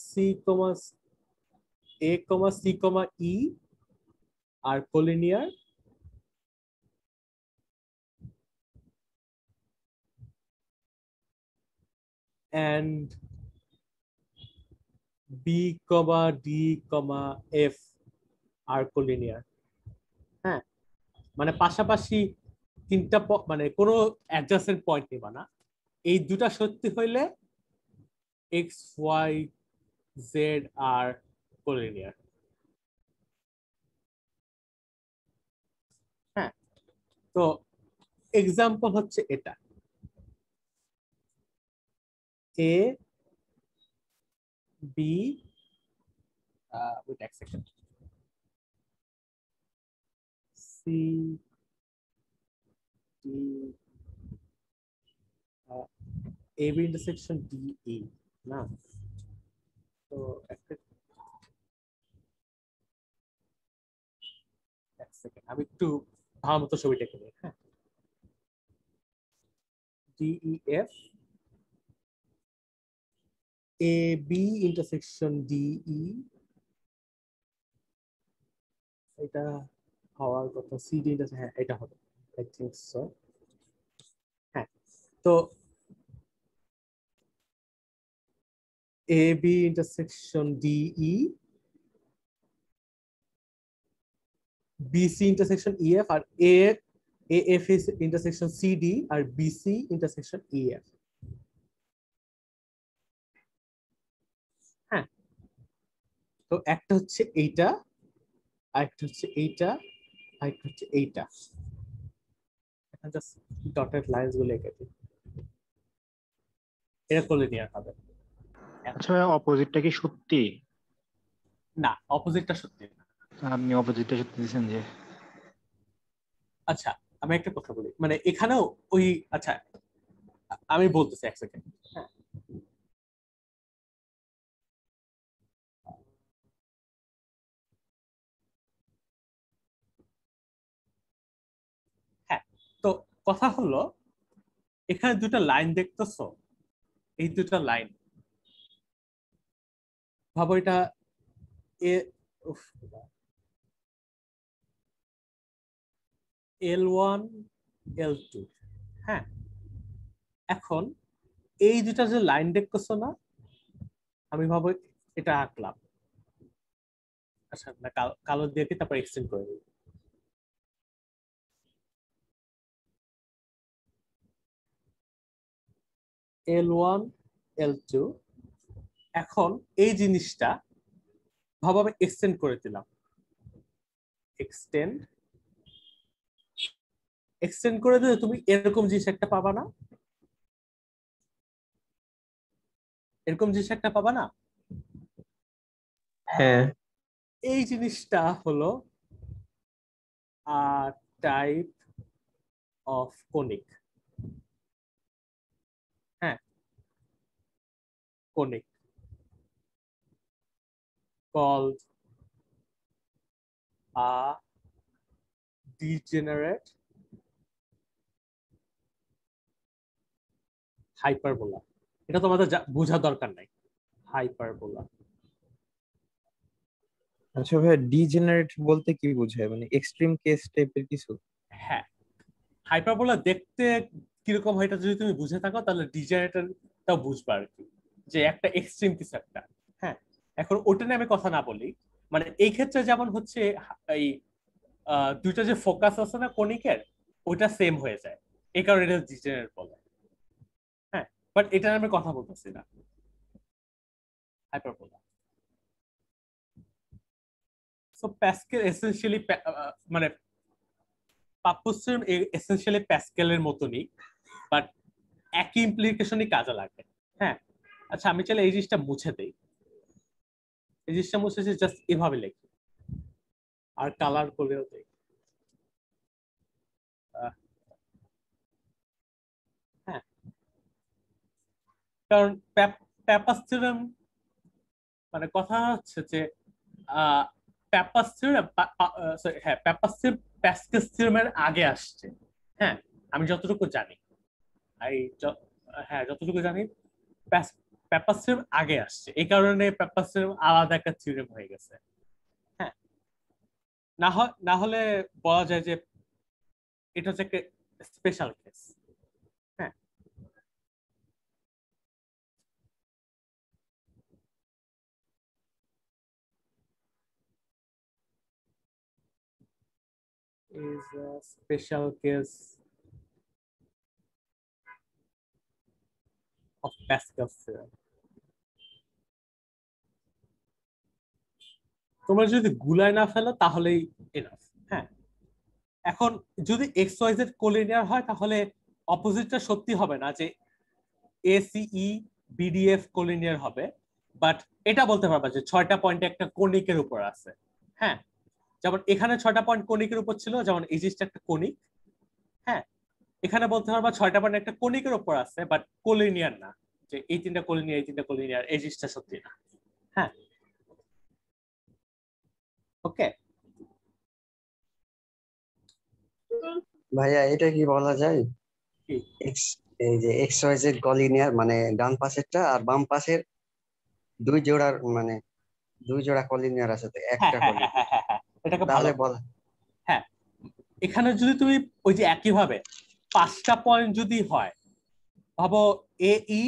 C, A, C, E are collinear, and B, D, F are collinear। হ্যাঁ, মানে পাশাপাশি তিনটা মানে কোনো অ্যাডজাসেন্ট পয়েন্ট নিবা না। এই দুটা সত্যি হইলে এক্স ওয়াই জেড আর কোলিনিয়ার। হ্যাঁ, তো এক্সাম্পল হচ্ছে এটা, এ বি, ওয়েট এক সেকেন্ড, সি ডি, এ বি ইন্টারসেকশন ডি ই না, তো এক সেকেন্ড আমি একটু ভালো মতো ছবিটা এঁকে নিই। হ্যাঁ, D E F, A B intersection D ই, এটা হওয়ার কথা সি ডি ইন্টারসেকশন, হ্যাঁ এটা হবে, আই থিংক সো। হ্যাঁ, তো A B intersection D E, BC intersection EF আর AF intersection CD আর BC intersection EF। হ্যাঁ, তো একটা হচ্ছে এইটা, আরেকটা হচ্ছে এইটা, আরেকটা হচ্ছে এইটা। এখন জাস্ট ডটেড লাইনস গুলো এঁকে দিই, এটা কোলিনিয়ার হবে। আচ্ছা অপোজিটটা কি সত্যি? না, অপোজিটটা সত্যি না। আপনি অপোজিটটা সত্যি দিয়েছেন যে। আচ্ছা, আমি একটা কথা বলি, মানে এখানেও ওই, আচ্ছা আমি বলতেছি এক সেকেন্ড। হ্যাঁ, হ্যাঁ, তো কথা হলো এখানে দুটা লাইন দেখতেছো, এই দুটা লাইন ভাবো এটা এ, L1 L2। হ্যাঁ, এখন এই দুটা যে লাইন দেখতেছো না, আমি ভাবো এটা আঁকলাম, আচ্ছা না কালো দিয়ে তারপর এক্সটেন্ড করে দিই। L1 L2, এখন এই জিনিসটা ভাবো আমি এক্সটেন্ড করে দিলাম, এক্সটেন্ড করে দিলে তুমি এরকম জিনিস একটা পাবা না, এরকম জিনিস একটা পাবা না। হ্যাঁ এই জিনিসটা হলো টাইপ অফ কোনিক। হ্যাঁ, conic called a degenerate hyperbola। এটা তোমাদের বোঝা দরকার নাই। হাইপারবোলা আচ্ছা ভাইয়া, ডিজেনারেট বলতে কি বোঝায়, মানে এক্সট্রিম কেস টাইপের কিছু? হ্যাঁ, হাইপারবোলা দেখতে কিরকম হয় এটা যদি তুমি বুঝে থাকো তাহলে ডিজেনারেটরটাও বুঝবা আর কি, যে একটা এক্সট্রিম কিছু একটা। হ্যাঁ, এখন ওটা নিয়ে আমি কথা না বলি, মানে এই ক্ষেত্রে যেমন হচ্ছে এই দুইটা যে ফোকাস আছে না কনিকের, ওইটা সেম হয়ে যায়, এই কারণে এটা ডিজেনারেট বলে। হ্যাঁ, বাট এটা নিয়ে আমি কথা বলতেছি না, হাইপারবোলা। সো প্যাসকেল এসেনশিয়ালি মানে পাপ্পুস থিওরেম এসেনশিয়ালি প্যাসকেলের মতনই, বাট একই ইমপ্লিকেশনই কাজে লাগে। হ্যাঁ, আচ্ছা আমি চাইলে এই জিনিসটা মুছে দেই, এই জিনিসটা মুছে জাস্ট এভাবে লিখি আর কালার করেও দেই। হ্যাঁ, কারণ প্যাপাস থিওরেম মানে কথা হচ্ছে যে প্যাপাস থিওরেম, হ্যাঁ প্যাপাস থিওরেম প্যাসকেল থিওরেমের আগে আসছে। হ্যাঁ, আমি যতটুকু জানি, হ্যাঁ যতটুকু জানি প্যাপাস থিওরেম আগে আসছে, এই কারণে প্যাপাস থিওরেম আলাদা একটা থিওরেম হয়ে গেছে। হ্যাঁ, না হলে বলা যায় যে এটা হচ্ছে একটা স্পেশাল কেস। হ্যাঁ, is a special case of Pascal's theorem. তোমরা যদি গুলায় না ফেলো তাহলেই এনাফ। হ্যাঁ, এখন যদি এক্স ওয়াই জেড কোলিনিয়ার হয় তাহলে অপোজিটটা সত্যি হবে না যে এসিই বিডিএফ কোলিনিয়ার হবে, বাট এটা বলতে পারবা যে 6টা পয়েন্ট একটা কনিকের উপর আছে। হ্যাঁ, যেমন এখানে 6টা পয়েন্ট কনিকের উপর ছিল, যেমন এই জিনিসটা একটা কনিক। হ্যাঁ, এখানে বলতে পারবা 6টা পয়েন্ট একটা কনিকের উপর আছে, বাট কোলিনিয়ার না, যে এই 3টা কোলিনিয়ার, এই 3টা কোলিনিয়ার, এই জিনিসটা সত্যি না। হ্যাঁ, ওকে ভাইয়া এটা কি বলা যায়, এই যে এক্স ওয়াই জেড কলিনিয়ার মানে ডান পাশেরটা আর বাম পাশের দুই জোড়া কলিনিয়ার আছে তো হ্যাঁ একটা হ্যাঁ কলিনিয়ার, হ্যাঁ হ্যাঁ হ্যাঁ, এটাকে ভালো তাহলে বলা হ্যাঁ, এখানে যদি তুমি ওই যে একইভাবে 5টা পয়েন্ট যদি হয়, ভাবো এ ই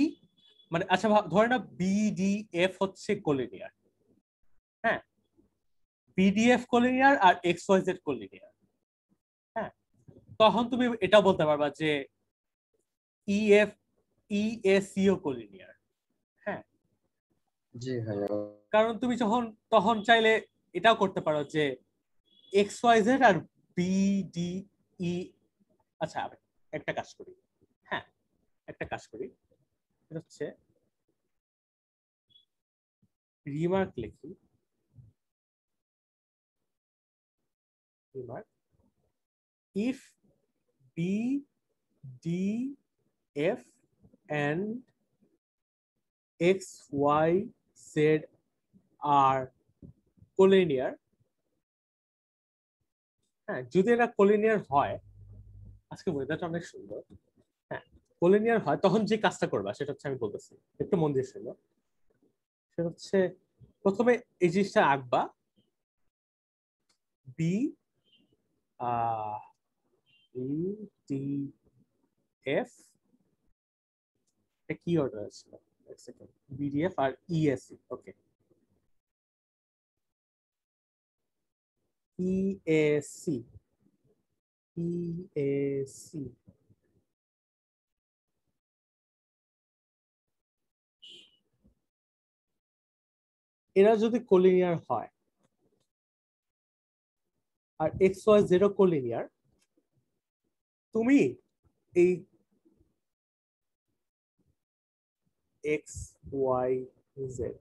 মানে আচ্ছা ধরে না বিডিএফ হচ্ছে কোলিনিয়ার। হ্যাঁ, বিডিএফ কোলিনিয়ার আর এক্স ওয়াই জেড কোলিনিয়ার। হ্যাঁ, তখন তুমি এটা বলতে পারবা যে ইএফ ইএসিও কোলিনিয়ার। হ্যাঁ, জি ভাইয়া। কারণ তুমি তখন চাইলে এটাও করতে পারো যে এক্স ওয়াই জেড আর বিডিই। আচ্ছা একটা কাজ করি, হ্যাঁ একটা কাজ করি, এটা হচ্ছে রিমার্ক লিখি, remark if B, D, F and X, Y, Z are collinear। হ্যাঁ, যদি এটা কোলিনিয়ার হয়, আজকে ওয়েদারটা অনেক সুন্দর। হ্যাঁ, কোলিনিয়ার হয় তখন যে কাজটা করবা সেটা হচ্ছে আমি বলতেছি, একটু মন দিয়ে শুনো। সেটা হচ্ছে প্রথমে এই জিনিসটা আঁকবা, বি ডি এফ, কি অর্ডার ছিল, এক সেকেন্ড, বিডিএফ আর ইএসসি। ওকে, ইএসসি ইএসসি এরা যদি কোলিনিয়ার হয় আর এক্স ওয়াই জেরো কোলিনিয়ার, তুমি এই এক্স ওয়াই জেড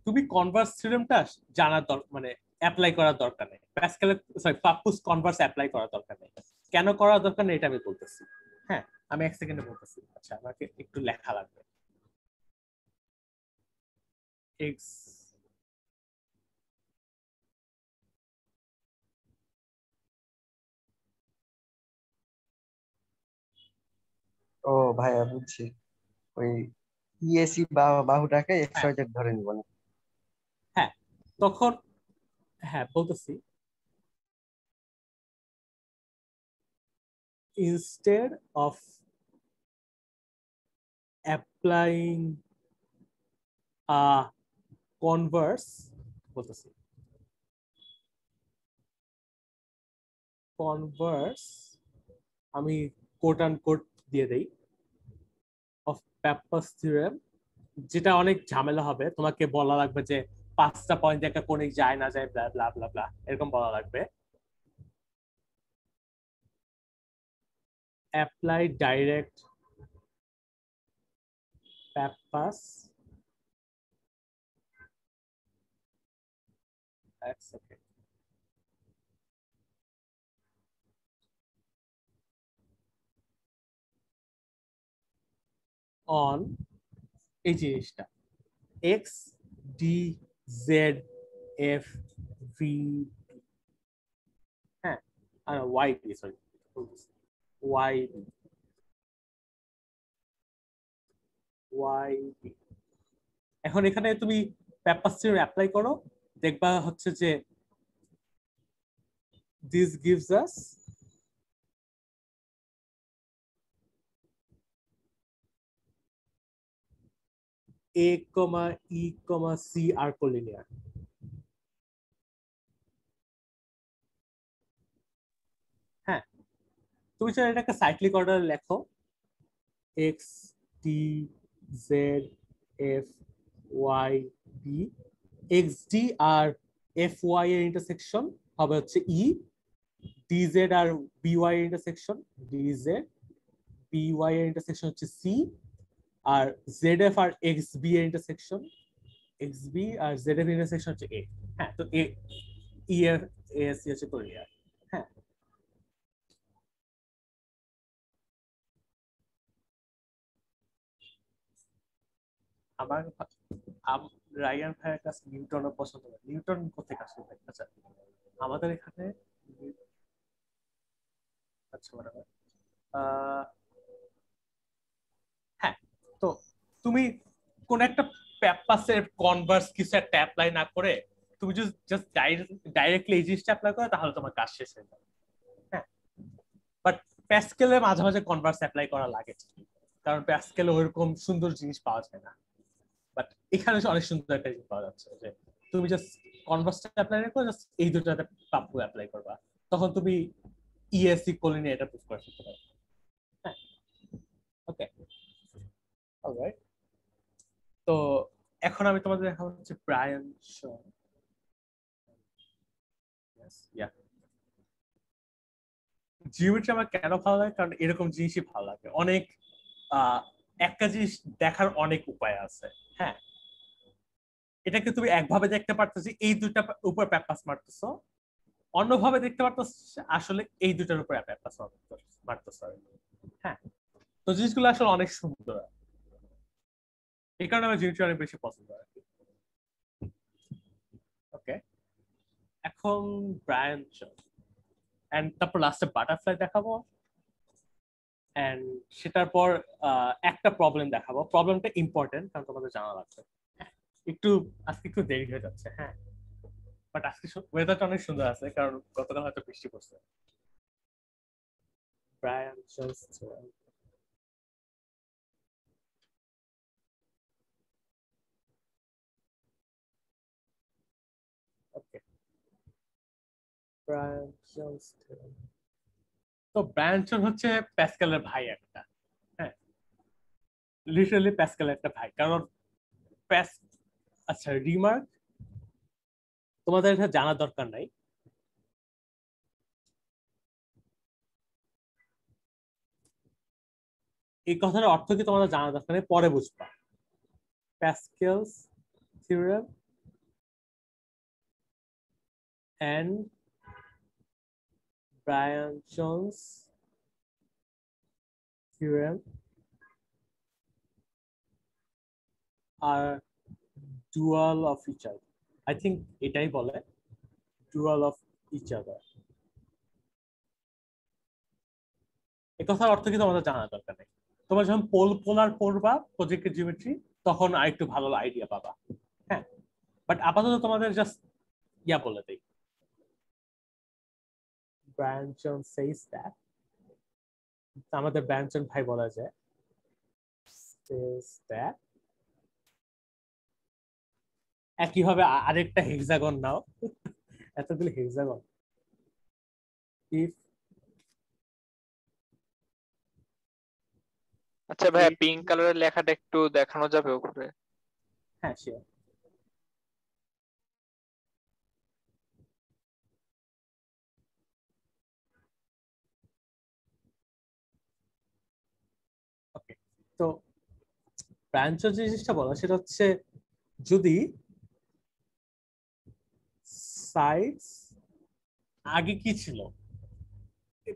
তুমি কনভার্স থিওরেমটা জানার মানে অ্যাপ্লাই করার দরকার নেই, প্যাসকেলের সরি পাপ্পুস কনভার্স অ্যাপ্লাই করার দরকার নেই। কেন করার দরকার নেই এটা আমি বলতেছি। হ্যাঁ, আমি 1 সেকেন্ডে বলতেছি। আচ্ছা, আমাকে একটু লেখা লাগবে। এক্স ও ভাইয়া বুঝছি, ওই ইএসি বাহুটাকে এক্স ওয়াই জেড ধরে নিব না। হ্যাঁ, তখন হ্যাঁ বলতেছি, instead of applying a converse বলতেছি converse আমি কোট অ্যান্ড কোট দিয়ে দেই of Pappus theorem, যেটা অনেক ঝামেলা হবে, তোমাকে বলা লাগবে যে 5টা পয়েন্ট একটা কোণিক যায় না যায় ব্লা ব্লা ব্লা ব্লা এরকম বলা লাগবে। apply direct Pappus এক সেকেন্ড on এই জিনিসটা x d z f v হ্যাঁ আর y d sorry y d y d। এখন এখানে তুমি Pappus theorem অ্যাপ্লাই করো, দেখবা হচ্ছে যে this gives us a, e, c are collinear। হ্যাঁ, তুমি চাইলে এটাকে সাইক্লিক অর্ডারে লেখো, x t z f y b, x d আর f y এর ইন্টারসেকশন হবে হচ্ছে e, dz আর by এর ইন্টারসেকশন dz, by এর ইন্টারসেকশন হচ্ছে c, আর zf আর xb এর ইন্টারসেকশন xb আর zf এর ইন্টারসেকশন হচ্ছে a। হ্যাঁ, তো a e এর as হচ্ছে কোলিনিয়ার। হ্যাঁ, আমার রায়ান ভাইয়ের কাছে নিউটন পছন্দ করে। নিউটন কোথেকে আসলে ভাই? আচ্ছা, আমাদের এখানে আচ্ছা মনে হয় হ্যাঁ, তো তুমি কোন একটা প্যাপাসের কনভার্স কিছু একটা অ্যাপ্লাই না করে তুমি যদি জাস্ট ডাইরেক্টলি এই জিনিসটা অ্যাপ্লাই করো তাহলে তোমার কাজ শেষ হয়ে যাবে। হ্যাঁ, বাট প্যাসকেলে মাঝে মাঝে কনভার্স অ্যাপ্লাই করা লাগে, কারণ প্যাসকেলে ওইরকম সুন্দর জিনিস পাওয়া যায় না। বাট এখানে অনেক সুন্দর একটা জিনিস পাওয়া যাচ্ছে যে তুমি জাস্ট কনভার্সটা অ্যাপ্লাই না করে জাস্ট এই দুটাতে পাপ্পু অ্যাপ্লাই করবা, তখন তুমি ইএসসি কোলিনে এটা প্রুফ করে ফেলতে পারবে। হ্যাঁ, ওকে অলরাইট। তো এখন আমি তোমাদের দেখাবো হচ্ছে ব্রায়ান শন। জিওমেট্রি আমার কেন ভালো লাগে, কারণ এরকম জিনিসই ভালো লাগে। অনেক একটা জিনিস দেখার অনেক উপায় আছে। হ্যাঁ, এটাকে তুমি একভাবে দেখতে পারতেছি এই দুইটা উপর প্যাপাস মারতেছো, অন্যভাবে দেখতে পারতেছো আসলে এই দুটার উপর প্যাপাস মারতেছো। হ্যাঁ, তো জিনিসগুলো আসলে অনেক সুন্দর, এই কারণে আমার জিনিসটা অনেক বেশি পছন্দ হয়। ওকে, এখন ব্রায়ান শন এন্ড তারপর লাস্টে বাটারফ্লাই দেখাবো, এন্ড সেটার পর একটা প্রবলেম দেখাবো। প্রবলেমটা ইম্পর্টেন্ট কারণ তোমাদের জানা লাগবে। একটু আজকে একটু দেরি হয়ে যাচ্ছে। হ্যাঁ, বাট আজকে ওয়েদারটা অনেক সুন্দর আছে কারণ গতকাল হয়তো বৃষ্টি পড়ছে। Brianchon's theorem. Okay, Brianchon's theorem. তো ব্রায়ান শন হচ্ছে প্যাসকেলের ভাই একটা। হ্যাঁ, লিটারালি প্যাসকেলের একটা ভাই, কারণ আচ্ছা রিমার্ক, তোমাদের এটা জানার দরকার নাই। এই কথার অর্থ কি তোমাদের জানা দরকার নেই, পরে বুঝবা। প্যাসকেলস theorem and Bryan-Jones theorem are dual of each other. I think এটাই বলে dual of each other. এই কথার অর্থ কি তোমাদের জানা দরকার নেই। তোমরা যখন পোলার পড়বা প্রজেক্টের জিওমেট্রি তখন আরেকটু ভালো আইডিয়া পাবা। হ্যাঁ, বাট আপাতত তোমাদের জাস্ট ইয়া বলে দেই। Bryan-Jones says that, আমাদের ব্রায়ানসন ভাই বলা যায় says that, একইভাবে আরেকটা হেক্সাগন নাও, এতগুলো হেক্সাগন, if আচ্ছা ভাইয়া, পিঙ্ক কালারের লেখাটা একটু দেখানো যাবে উপরে? হ্যাঁ শিওর। ওকে, তো ব্রায়ানসন যে জিনিসটা বলা সেটা হচ্ছে যদি সাইডস আগে কি ছিল,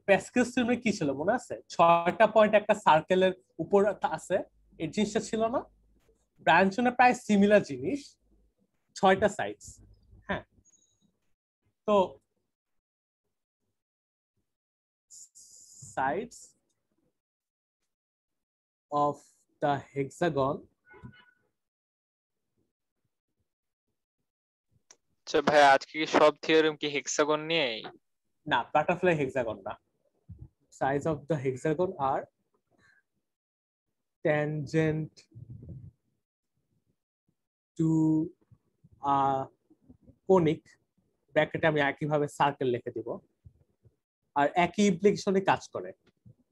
প্যাসকেলস থিওরেমে কি ছিল মনে আছে? 6টা পয়েন্ট একটা সার্কেলের উপর আছে, এই জিনিসটা ছিল না? ব্রায়ানসনের প্রায় সিমিলার জিনিস, 6টা সাইডস। হ্যাঁ, তো sides of the hexagon, আচ্ছা ভাইয়া, আজকে কি সব থিওরেম কি হেক্সাগন নিয়েই? না বাটারফ্লাই হেক্সাগন না, sides of the hexagon are tangent to a conic, ব্র্যাকেটে আমি একইভাবে সার্কেল লিখে দিব, আর একই ইমপ্লিকেশনে কাজ করে।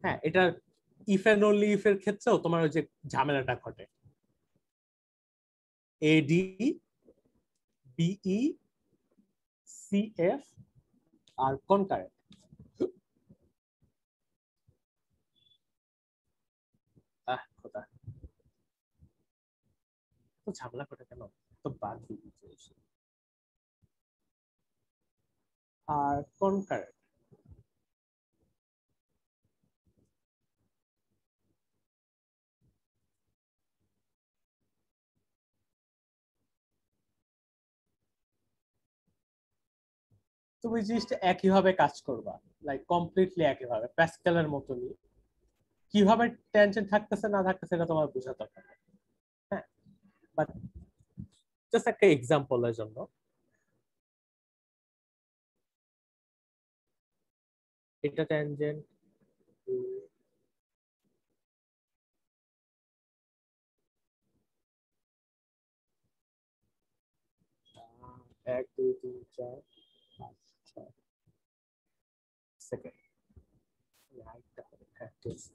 হ্যাঁ, এটার ইফ এন্ড অনলি ইফ এর ক্ষেত্রেও তোমার ওই যে ঝামেলাটা ঘটে। এডি বিই সিএফ আর কনকারেন্ট। খোদা, তো ঝামেলা ঘটে কেন? তো বাদ দিয়েছি। আর কনকারেন্ট তুমি জিনিসটা একইভাবে কাজ করবা, লাইক কমপ্লিটলি একইভাবে প্যাসকেলের মতনই। কিভাবে টেনশন থাকতেছে না থাকতেছে এটা তোমার বোঝা দরকার। হ্যাঁ, বাট জাস্ট একটা এক্সাম্পলের জন্য, এটা ট্যানজেন্ট এক দুই তিন চার পাঁচ ছয় সেকেন্ড, হ্যাঁ ঠিক আছে।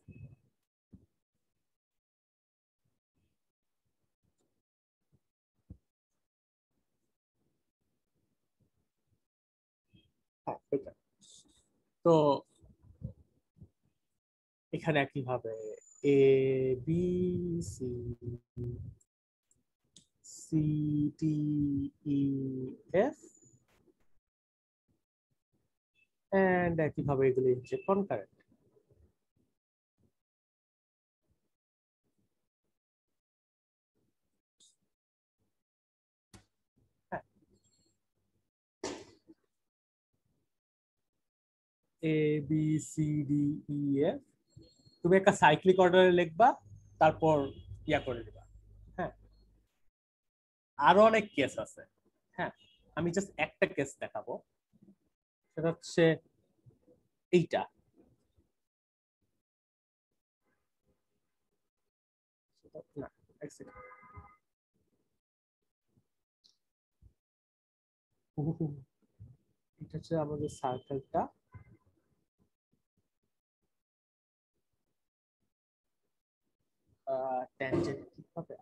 হ্যাঁ, এটা তো এখানে একইভাবে A B C C D E F and একইভাবে এগুলি হচ্ছে concurrent. A B C D E F তুমি একটা সাইক্লিক অর্ডারে লিখবা, তারপর ইয়া করে দিবা। হ্যাঁ, আরো অনেক কেস আছে। হ্যাঁ, আমি জাস্ট একটা কেস দেখাবো, সেটা হচ্ছে এইটা। না, এক সেকেন্ড। এটা হচ্ছে আমাদের সার্কেলটা, ট্যানজেন্ট কিভাবে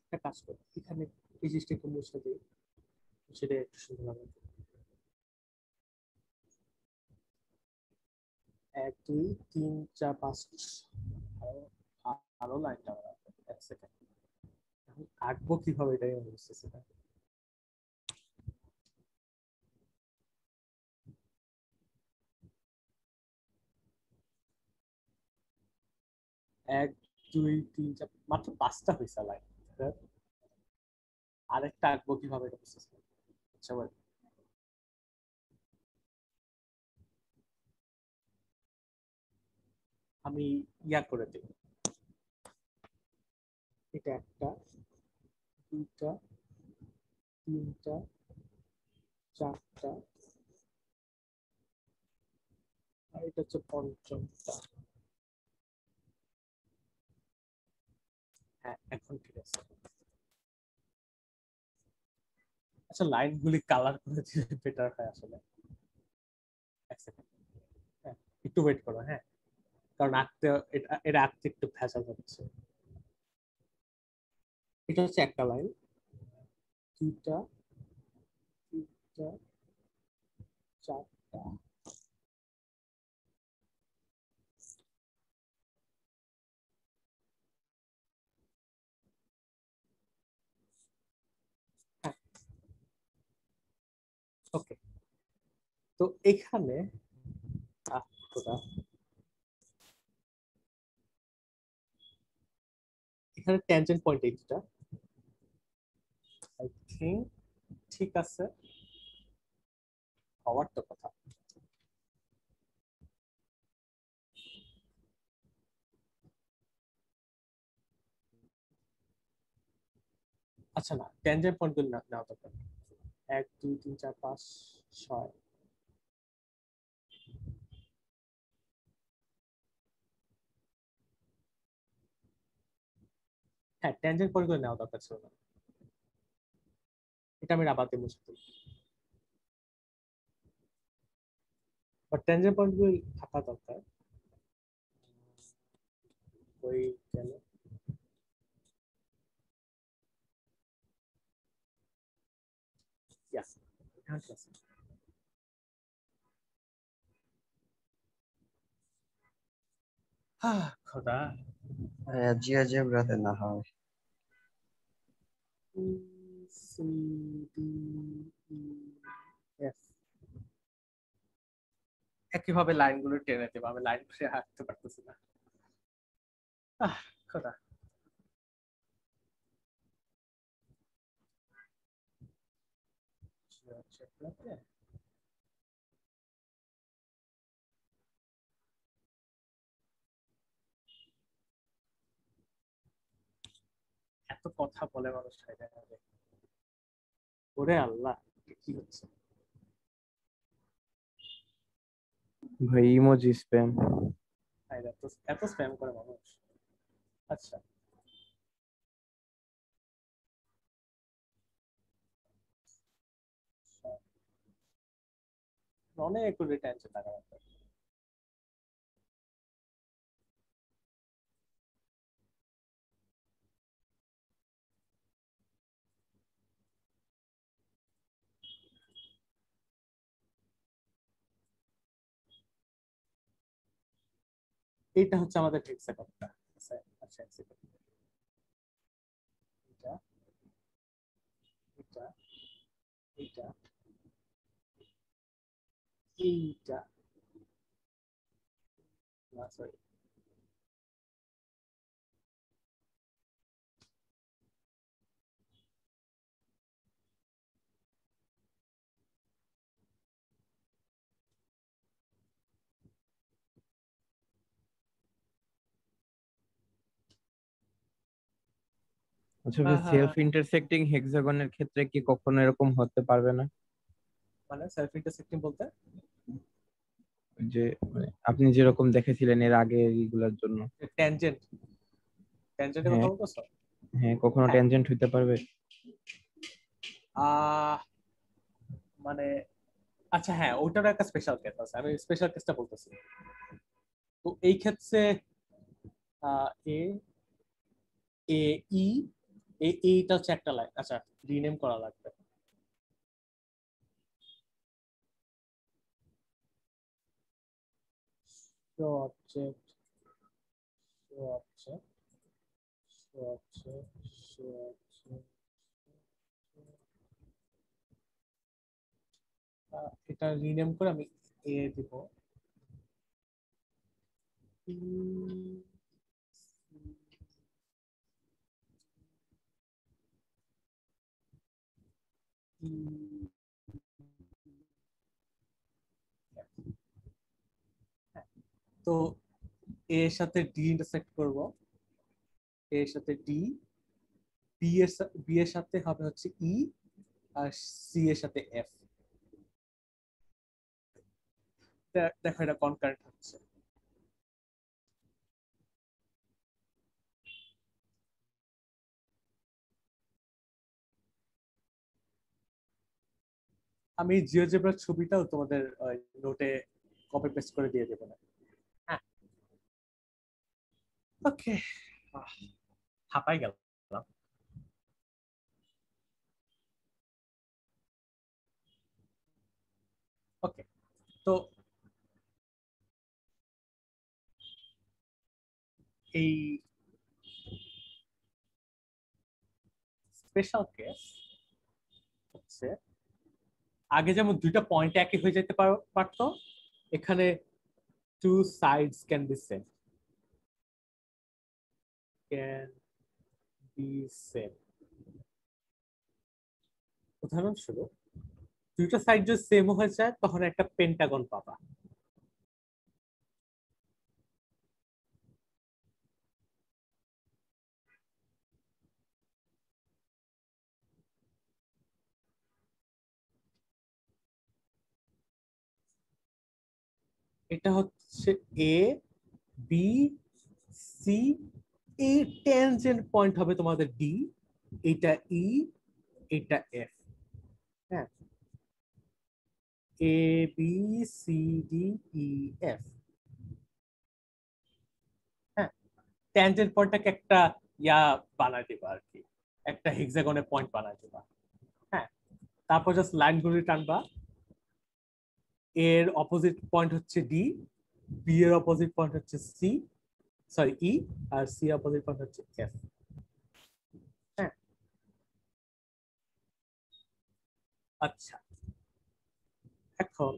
একটা কাজ করো, এখানে এই জিনিসটা একটু মুছে দিই, সেটা একটু সুন্দর হবে। 1 2 3 4 5 আরো লাইনটা বাড়াবো। এক সেকেন্ড, এখন আঁকবো কিভাবে এটাই আমি বুঝতেছি না। এক দুই তিন চার, মাত্র 5টা হয়েছে লাইন। আরেকটা আঁকবো কিভাবে এটা বুঝতেছি না। আচ্ছা বল, আমি ইয়া করে দিই, এটা একটা, দুইটা, তিনটা, চারটা, আর এটা হচ্ছে পঞ্চমটা। হ্যাঁ, এখন ঠিক আছে। আচ্ছা, লাইনগুলি কালার করে দিলে বেটার হয় আসলে। এক সেকেন্ড, হ্যাঁ একটু ওয়েট করো। হ্যাঁ, কারণ আঁকতে এটা আঁকতে একটু ভেজাল হচ্ছে। এটা হচ্ছে একটা লাইন, দুইটা, তিনটা, চারটা, হ্যাঁ ওকে। তো এখানে খোদা, এখানে ট্যানজেন্ট পয়েন্ট এইটা আই থিংক ঠিক আছে, হওয়ার তো কথা। আচ্ছা না, ট্যানজেন্ট পয়েন্ট গুলো নেওয়া দরকার। 1 2 3 4 5 6, হ্যাঁ ট্যানজেন্ট পয়েন্ট গুলো নেওয়া দরকার ছিল না। এটা আমি রাবাতে মুছে দিই, বাট ট্যানজেন্ট পয়েন্ট গুলো থাকা দরকার। ওই গেল, ইয়াস এখন ঠিক আছে। খোদা, জিওজেব্রাতে না হয়। সি ডি ই এফ একইভাবে লাইনগুলো টেনে দেবো, আমি লাইন ধরে হাঁটতে পারতেছি না। খোদা, এত কথা বলে মানুষ খাইতে হবে। ওরে আল্লাহ, কি হচ্ছে ভাই ইমোজি স্প্যাম। এত স্প্যাম করে মানুষ। আচ্ছা, অনেক টেনশন টাকা রাখবে। এইটা হচ্ছে আমাদের হেক্সাগনটা। আচ্ছা এক সেকেন্ড, এটা এটা এটা এইটা না সরি, আচ্ছা ভাই, সেলফ ইন্টারসেক্টিং হেক্সাগনের ক্ষেত্রে কি কখনো এরকম হতে পারবে না? মানে সেলফ ইন্টারসেক্টিং বলতে যে মানে আপনি যেরকম দেখেছিলেন এর আগে এইগুলোর জন্য। ট্যানজেন্ট, ট্যানজেন্টের কথা হ্যাঁ বলতেছো? হ্যাঁ, কখনো হ্যাঁ। ট্যানজেন্ট হইতে পারবে? মানে আচ্ছা হ্যাঁ, ওইটার একটা স্পেশাল কেস আছে, আমি স্পেশাল কেসটা বলতেছি। তো এই ক্ষেত্রে এ এ ই এইটা হচ্ছে একটা লাইন। আচ্ছা, রিনেম করা লাগবে। show object show object show object show object এটা রিনেম করে আমি এ দিব। তো এ এর সাথে ডি ইন্টারসেক্ট করব, এ এর সাথে ডি, বি এর সাথে হবে হচ্ছে ই, আর সি এর সাথে এফ। দেখো এটা কনকারেন্ট হচ্ছে। আমি জিওজেব্রার ছবিটাও তোমাদের নোটে কপি পেস্ট করে দিয়ে দেবো না। হ্যাঁ, ওকে, হাঁপাই গেল। ওকে, তো এই স্পেশাল কেস হচ্ছে আগে যেমন দুইটা পয়েন্ট একই হয়ে যেতে পারতো, এখানে two sides can be same, can be same। উদাহরণস্বরূপ দুইটা সাইড যদি সেম হয়ে যায় তখন একটা পেন্টাগন পাবা। এটা হচ্ছে এ বি সি, এই ট্যানজেন্ট পয়েন্ট হবে তোমাদের ডি, এটা ই, এটা এফ। হ্যাঁ, A B C D E F. হ্যাঁ, ট্যানজেন্ট পয়েন্টটাকে একটা ইয়া বানাই দিবা আর কি, একটা হেক্সাগনের পয়েন্ট বানাই দিবা। হ্যাঁ, তারপর জাস্ট লাইনগুলি টানবা। এর অপোজিট পয়েন্ট হচ্ছে ডি, বি এর অপোজিট পয়েন্ট হচ্ছে সি, সরি ই, আর সি অপোজিট পয়েন্ট হচ্ছে এফ। হ্যাঁ, আচ্ছা, এখন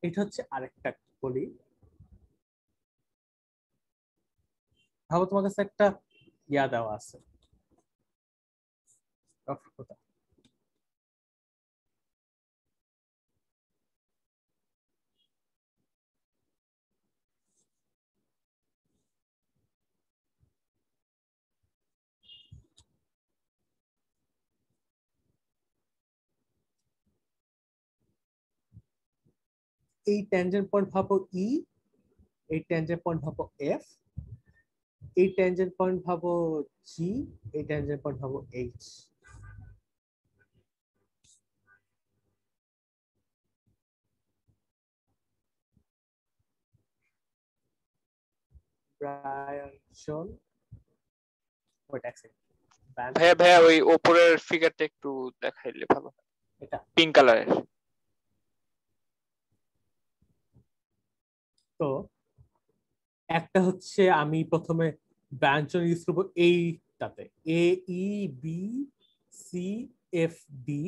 এটা হচ্ছে আরেকটা বলি। ভাবো তোমার কাছে একটা ইয়া দেওয়া আছে, এই ট্যানজেন্ট পয়েন্ট ভাবো ই, এই ট্যানজেন্ট পয়েন্ট ভাবো এফ, এই ট্যানজেন্ট পয়েন্ট ভাবো জি, এই ট্যানজেন্ট পয়েন্ট ভাবো এইচ। ব্রায়ান জন, ওয়েট এক সেকেন্ড, ভাইয়া ভাইয়া ওই উপরের ফিগারটা একটু দেখাইলে ভালো। এটা পিঙ্ক কালারের। তো একটা হচ্ছে আমি প্রথমে ব্যঞ্জন ইউজ করবো এইটাতে, A E B C F D.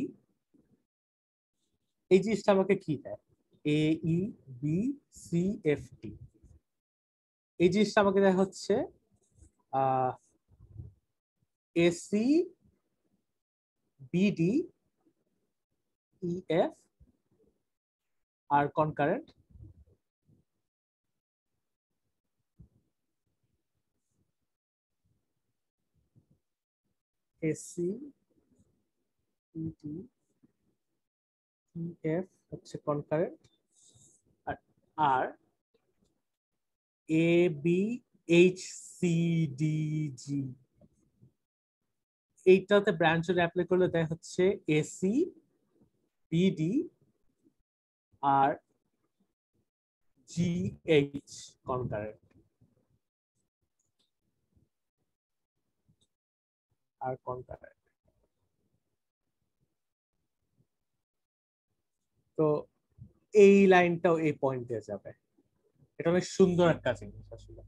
এই জিনিসটা আমাকে কি দেয়, A E B C F D. এই জিনিসটা আমাকে দেয় হচ্ছে এসি বিডি ই এফ আর concurrent AC BD E F হচ্ছে কনকারেন্ট, আর A B H C D G. এইটাতে ব্রাঞ্চ অ্যাপ্লাই করলে দেয় হচ্ছে এসি বিডি আর GH concurrent আর concurrent। তো এই লাইনটাও এই পয়েন্ট দিয়ে যাবে। এটা অনেক সুন্দর একটা জিনিস আসলে।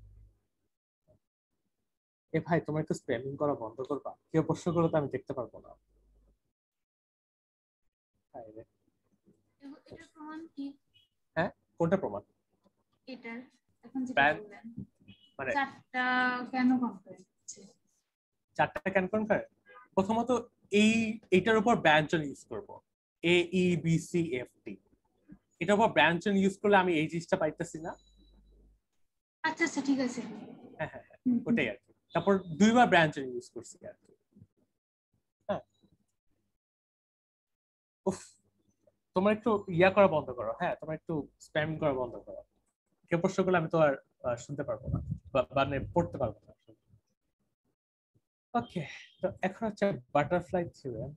এ ভাই তোমার একটু স্প্যামিং করা বন্ধ করবা, কেউ প্রশ্ন করলে তো আমি দেখতে পারবো না। এটার প্রমাণ কি? হ্যাঁ, কোনটা প্রমাণ? এটার এখন যেটা বললেন মানে চারটা কেন কম্পেয়ার করছে? চারটা কেন করে? প্রথমত এইটার উপর ব্যঞ্জন ইউজ করব, A E B C F T. এটার উপর ব্যঞ্জন ইউজ করলে আমি এই জিনিসটা পাইতেছি না। আচ্ছা আচ্ছা ঠিক আছে। হ্যাঁ হ্যাঁ হ্যাঁ, ওটাই আর কি। তারপর দুইবার ব্যঞ্জন ইউজ করছি আর কি। হ্যাঁ, উফ, তোমরা একটু ইয়া করা বন্ধ করো। হ্যাঁ, তোমরা একটু স্প্যাম করা বন্ধ করো। কেউ প্রশ্ন করলে আমি তো আর শুনতে পারবো না, মানে পড়তে পারবো না। ওকে, তো এখন হচ্ছে বাটারফ্লাই থিওরেম,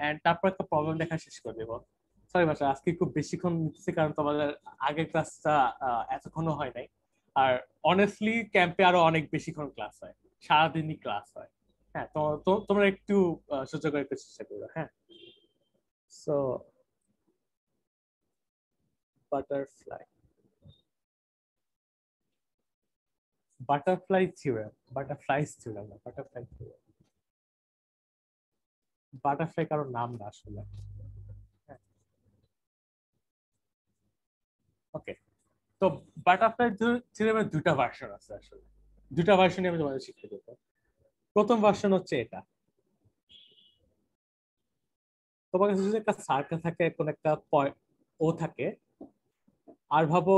এন্ড তারপর একটা প্রবলেম দেখা শেষ করে দেবো। সরি বাসা, আজকে খুব বেশিক্ষণ নিতেছি কারণ তোমাদের আগের ক্লাসটা এতক্ষণও হয় নাই। আর অনেস্টলি ক্যাম্পে আরো অনেক বেশিক্ষণ ক্লাস হয়, সারাদিনই ক্লাস হয়। হ্যাঁ, তো তোমরা একটু সহ্য করে একটু চেষ্টা করো। হ্যাঁ, so butterfly theorem, butterflies theorem না, বাটারফ্লাই থিওরেম। বাটারফ্লাই কারোর নাম না আসলে। ওকে, তো বাটারফ্লাই থিওরেমের দুইটা ভার্সন আছে আসলে। দুইটা ভার্সনই আমি তোমাদের শিখিয়ে দেবো। প্রথম ভার্সন হচ্ছে এটা। তোমার কাছে যদি একটা সার্কেল থাকে, কোন একটা ও থাকে, আর ভাবো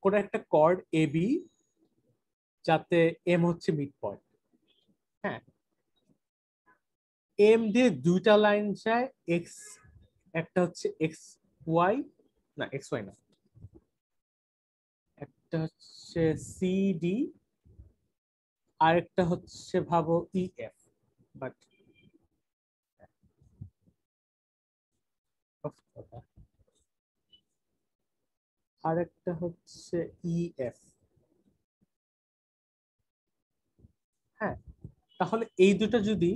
কোন একটা কর্ড এ বি, যাতে এম হচ্ছে মিড পয়েন্ট। হ্যাঁ, এম দিয়ে দুইটা লাইন যায়, এক্স, একটা হচ্ছে এক্স ওয়াই, না এক্স ওয়াই না, একটা হচ্ছে সি ডি, আর একটা হচ্ছে ভাবো ই এফ। বাট আর একটা হচ্ছে ই এফ। হ্যাঁ, তাহলে এই দুটো যদি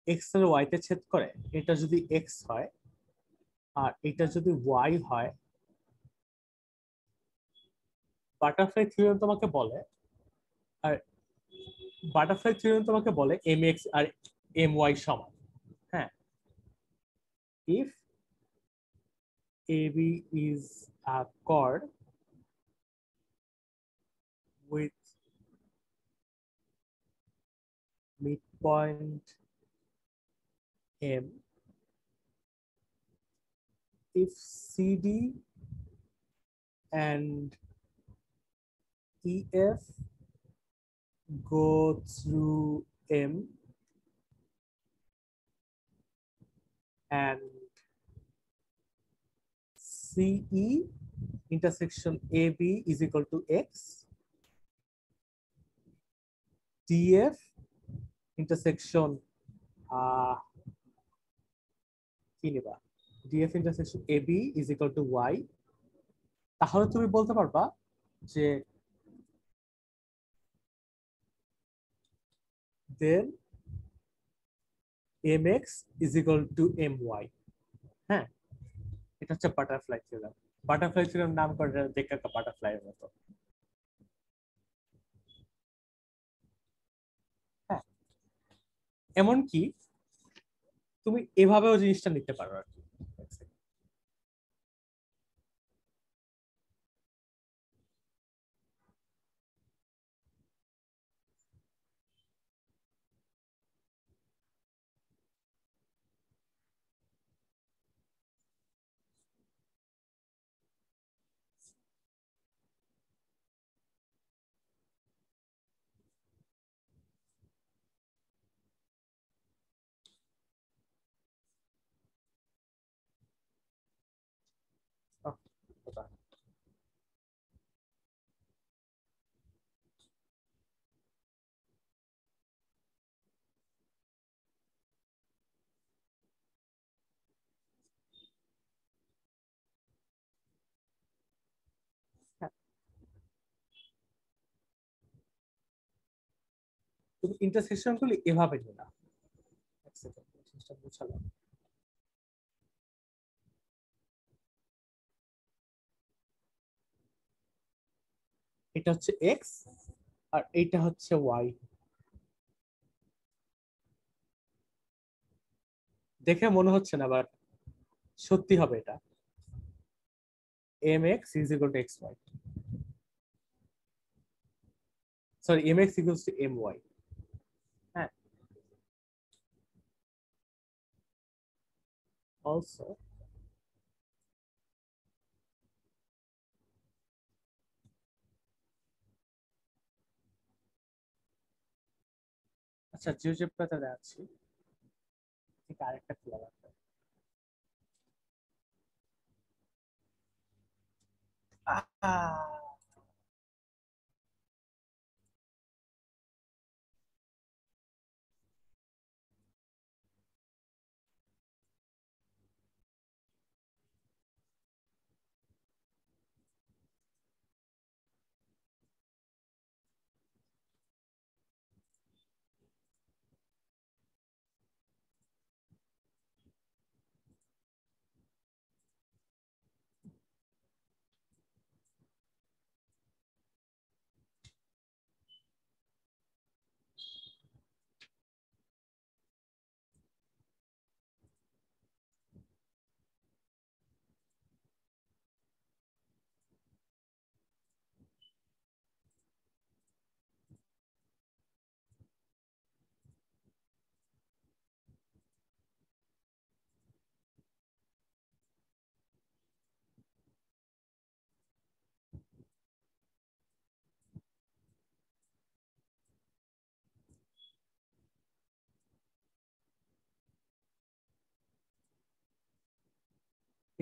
এক্স এর ওয়াই তে ছেদ করে, এটা যদি এক্স হয় আর এটা যদি ওয়াই হয়, বাটারফ্লাই থিওরেম তোমাকে বলে, আর বাটারফ্লাই থিওরেম তোমাকে বলে এম এক্স আর এম ওয়াই সমান। হ্যাঁ, if A B is a chord with midpoint M, if CD and EF go through M and CE intersection AB is equal to X, DF intersection কি নিবা, DF intersection AB is equal to Y, তাহলে তুমি বলতে পারবা যে then mx is equal to my। হ্যাঁ, এটা হচ্ছে বাটারফ্লাই থিওরেম। বাটারফ্লাই থিওরেম নাম করে দেখে একটা বাটারফ্লাই এর মতো। হ্যাঁ, এমনকি তুমি এভাবেও জিনিসটা নিতে পারো আর কি। তুমি ইন্টারসেকশন গুলি এভাবে নিও না। এক সেকেন্ড, জিনিসটা বুঝালাম। এটা হচ্ছে এক্স আর এইটা হচ্ছে ওয়াই। দেখে মনে হচ্ছে না, বাট সত্যি হবে এটা। mx is equal to xy, sorry, mx equals to my। হ্যাঁ, also আচ্ছা, জিওজেব্রাতে আছি, ঠিক আরেকটা খোলা লাগবে।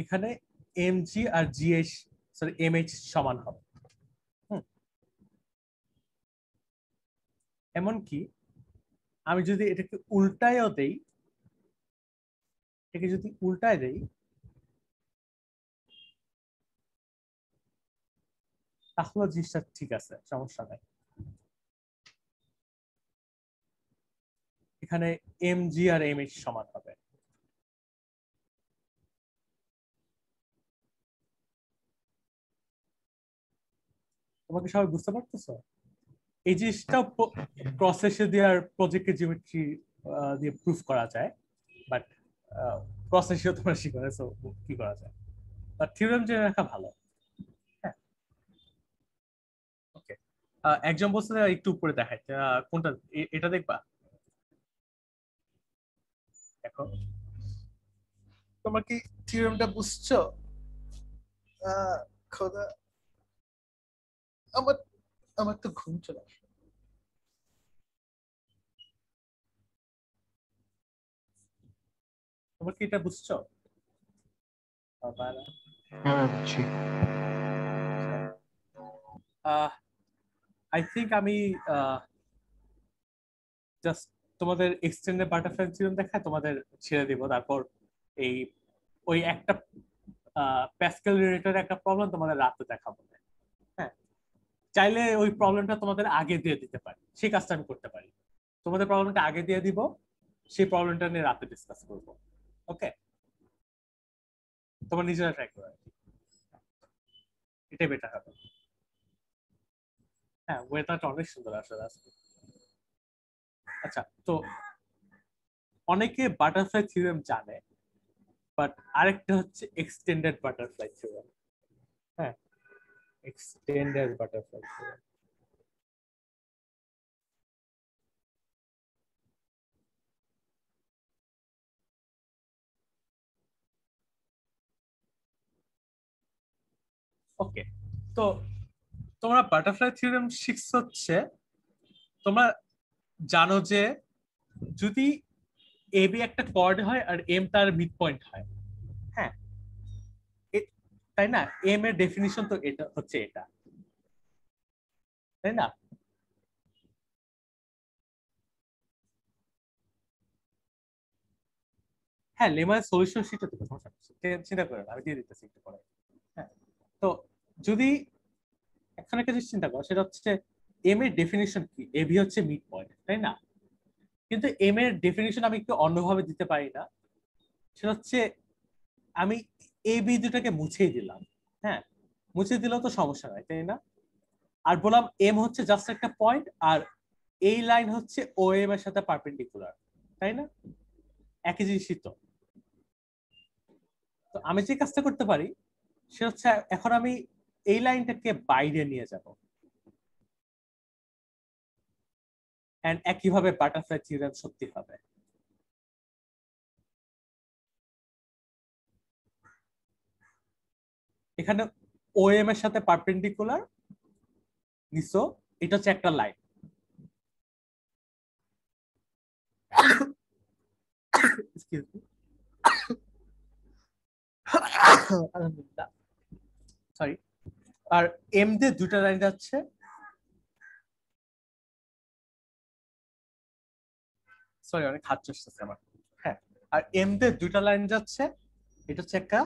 এখানে mg আর gh, সরি mh সমান হবে। এমনকি আমি যদি এটাকে উল্টায়ও দেই, এটাকে যদি উল্টায় দেই, তাহলে জিনিসটা ঠিক আছে, সমস্যা নাই। এখানে mg আর mh সমান হবে। তোমাকে সবাই বুঝতে পারতেছো? এই জিনিসটা প্রসেসে দিয়ে আর প্রজেক্টের জিওমেট্রি দিয়ে প্রুফ করা যায়, বাট প্রসেসেও তোমরা শিখবে, সো কি করা যায়, বাট থিওরেম জেনে রাখা ভালো। হ্যাঁ, ওকে। একজন বলছে একটু উপরে দেখায়, কোনটা? এটা দেখবা, দেখো তোমরা কি থিওরেমটা বুঝছো? খোদা, আমার আমার তো ঘুম চলে আসে। তোমরা কি এটা বুঝছো? হ্যাঁ বুঝছি। আই থিঙ্ক আমি জাস্ট তোমাদের এক্সটেন্ডেড বাটারফ্লাই থিওরেম দেখায় তোমাদের ছেড়ে দিব। তারপর এই ওই একটা প্যাসকেল রিলেটেড একটা প্রবলেম তোমাদের রাতে দেখাবো। হ্যাঁ, চাইলে ওই প্রবলেমটা তোমাদের আগে দিয়ে দিতে পারি, সেই কাজটা আমি করতে পারি। তোমাদের প্রবলেমটা আগে দিয়ে দিব, সেই প্রবলেমটা নিয়ে রাতে ডিসকাস করবো। ওকে, তোমার নিজেরা ট্রাই করো, এটাই বেটার হবে। হ্যাঁ, ওয়েদারটা অনেক সুন্দর আসলে আজকে। আচ্ছা, তো অনেকে বাটারফ্লাই থিওরেম জানে, বাট আরেকটা হচ্ছে এক্সটেন্ডেড বাটারফ্লাই থিওরেম। হ্যাঁ, এক্সটেন্ডেড বাটারফ্লাই থিওরেম। ওকে, তো তোমরা বাটারফ্লাই থিওরেম শিখছো হচ্ছে, তোমরা জানো যে যদি এ বি একটা কর্ড হয় আর এম তার মিড পয়েন্ট হয়, হ্যাঁ, তাই না? এম এর ডেফিনিশন তো এটা হচ্ছে, এটা তাই না? হ্যাঁ, লেমার সলিউশন শিটে তো সমস্যা চিন্তা করেন, আমি দিয়ে দিতেছি একটু পরে। হ্যাঁ, তো যদি এখানে একটা জিনিস চিন্তা করো, সেটা হচ্ছে এম এর ডেফিনিশন কি? এবি হচ্ছে মিড পয়েন্ট, তাই না? কিন্তু এম এর ডেফিনিশন আমি একটু অন্যভাবে দিতে পারি না। সেটা হচ্ছে আমি এ বি দুটাকে মুছেই দিলাম। হ্যাঁ, মুছে দিলেও তো সমস্যা নাই, তাই না? আর বললাম এম হচ্ছে জাস্ট একটা পয়েন্ট, আর এই লাইন হচ্ছে ও এম এর সাথে পারপেন্ডিকুলার, তাই না? একই জিনিসই তো। তো আমি যে কাজটা করতে পারি সেটা হচ্ছে এখন আমি এই লাইনটাকে বাইরে নিয়ে যাব, এন্ড একইভাবে বাটারফ্লাই থিওরেম সত্যি হবে। এখানে ও এম এর সাথে পারপেন্ডিকুলার নিসো, এটা হচ্ছে একটা লাইন। আলহামদুলিল্লাহ, সরি। আর এম দিয়ে দুটা লাইন যাচ্ছে, সরি অনেক হাত চষতেছে আমার। হ্যাঁ, আর এম দিয়ে দুটা লাইন যাচ্ছে, এটা হচ্ছে একটা,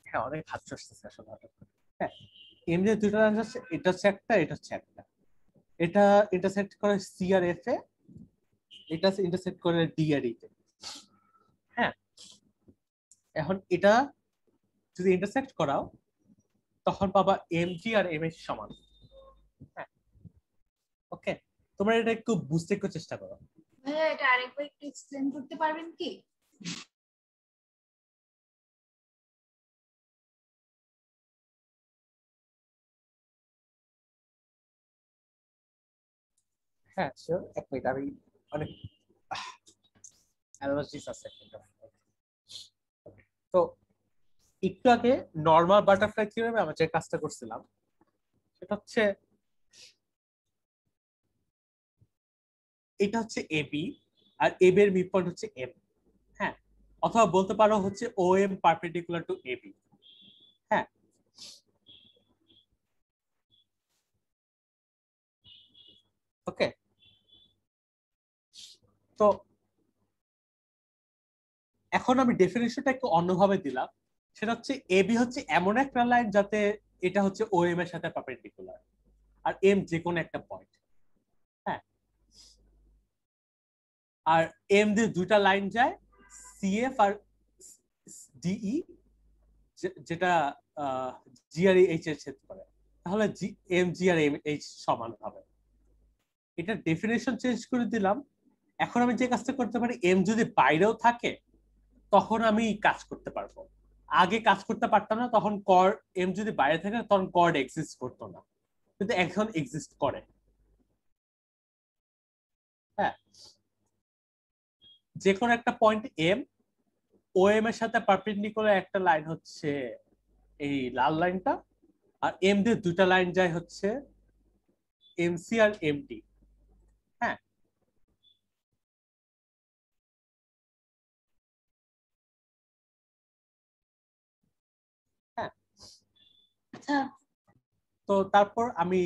হ্যাঁ অনেক হাত চষতেছে আসলে। হ্যাঁ, এম দিয়ে দুটা লাইন যাচ্ছে, এটা হচ্ছে একটা, এটা হচ্ছে একটা। এটা ইন্টারসেক্ট করে সি আর এফ এ, এটা ইন্টারসেক্ট করে ডি আর ই তে। হ্যাঁ, এখন এটা যদি ইন্টারসেক্ট করাও তখন পাবা এম জি আর এম এর সমান। হ্যাঁ, ওকে, তোমরা এটা একটু বুঝতে একটু চেষ্টা করো। ভাইয়া এটা আরেকবার একটু এক্সপ্লেন করতে পারবেন কি? হ্যাঁ শিওর, এক মিনিট, আমি অনেক অ্যালার্জিস আছে। তো একটু আগে নর্মাল বাটারফ্লাই থিওরেমে আমরা যে কাজটা করছিলাম সেটা হচ্ছে এটা হচ্ছে এবি, আর এবি এর মিড পয়েন্ট হচ্ছে এম। হ্যাঁ, অথবা বলতে পারো হচ্ছে ও এম পারপেন্ডিকুলার টু এবি। হ্যাঁ, ওকে। তো এখন আমি ডেফিনিশনটা একটু অন্যভাবে দিলাম, সেটা হচ্ছে এবি হচ্ছে এমন একটা লাইন যাতে এটা হচ্ছে ও এম এর সাথে পারপেন্ডিকুলার, আর এম যে কোনো একটা পয়েন্ট। হ্যাঁ, আর এম দিয়ে দুইটা লাইন যায়, সিএফ আর ডিই, যেটা জি আর এইচ এর ছেদ করে, তাহলে এম জি আর এম এইচ সমান হবে। এটা ডেফিনেশন চেঞ্জ করে দিলাম। এখন আমি যে কাজটা করতে পারি, এম যদি বাইরেও থাকে তখন আমি কাজ করতে পারবো। আগে কাজ করতে পারতাম না, তখন কর এম যদি বাইরে থাকে তখন কর্ড এক্সিস্ট করতো না, কিন্তু এখন এক্সিস্ট করে। হ্যাঁ, যে কোনো একটা পয়েন্ট এম, ও এম এর সাথে পারপেন্ডিকুলার একটা লাইন হচ্ছে এই লাল লাইনটা, আর এম দিয়ে দুটা লাইন যায় হচ্ছে এমসি আর এমডি। হ্যাঁ, হ্যাঁ। আচ্ছা, তো তারপর আমি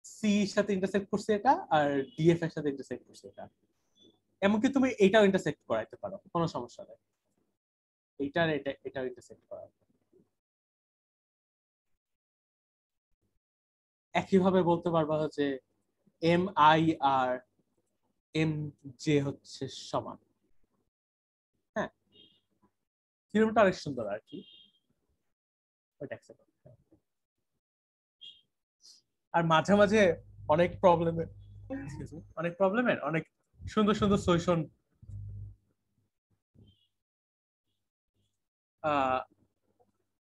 সি এর সাথে ইন্টারসেক্ট করছি এটা, আর ডিএফ এর সাথে ইন্টারসেক্ট করছি এটা। এমনকি তুমি এটাও ইন্টারসেক্ট করাইতে পারো, কোনো সমস্যা নেই। এইটার এটাও ইন্টারসেক্ট করা। একইভাবে বলতে পারবা হচ্ছে এম আই আর এম জে হচ্ছে সমান। হ্যাঁ, থিওরেমটা অনেক সুন্দর আর কি। আর মাঝে মাঝে অনেক প্রবলেমের অনেক সুন্দর সুন্দর সলিউশন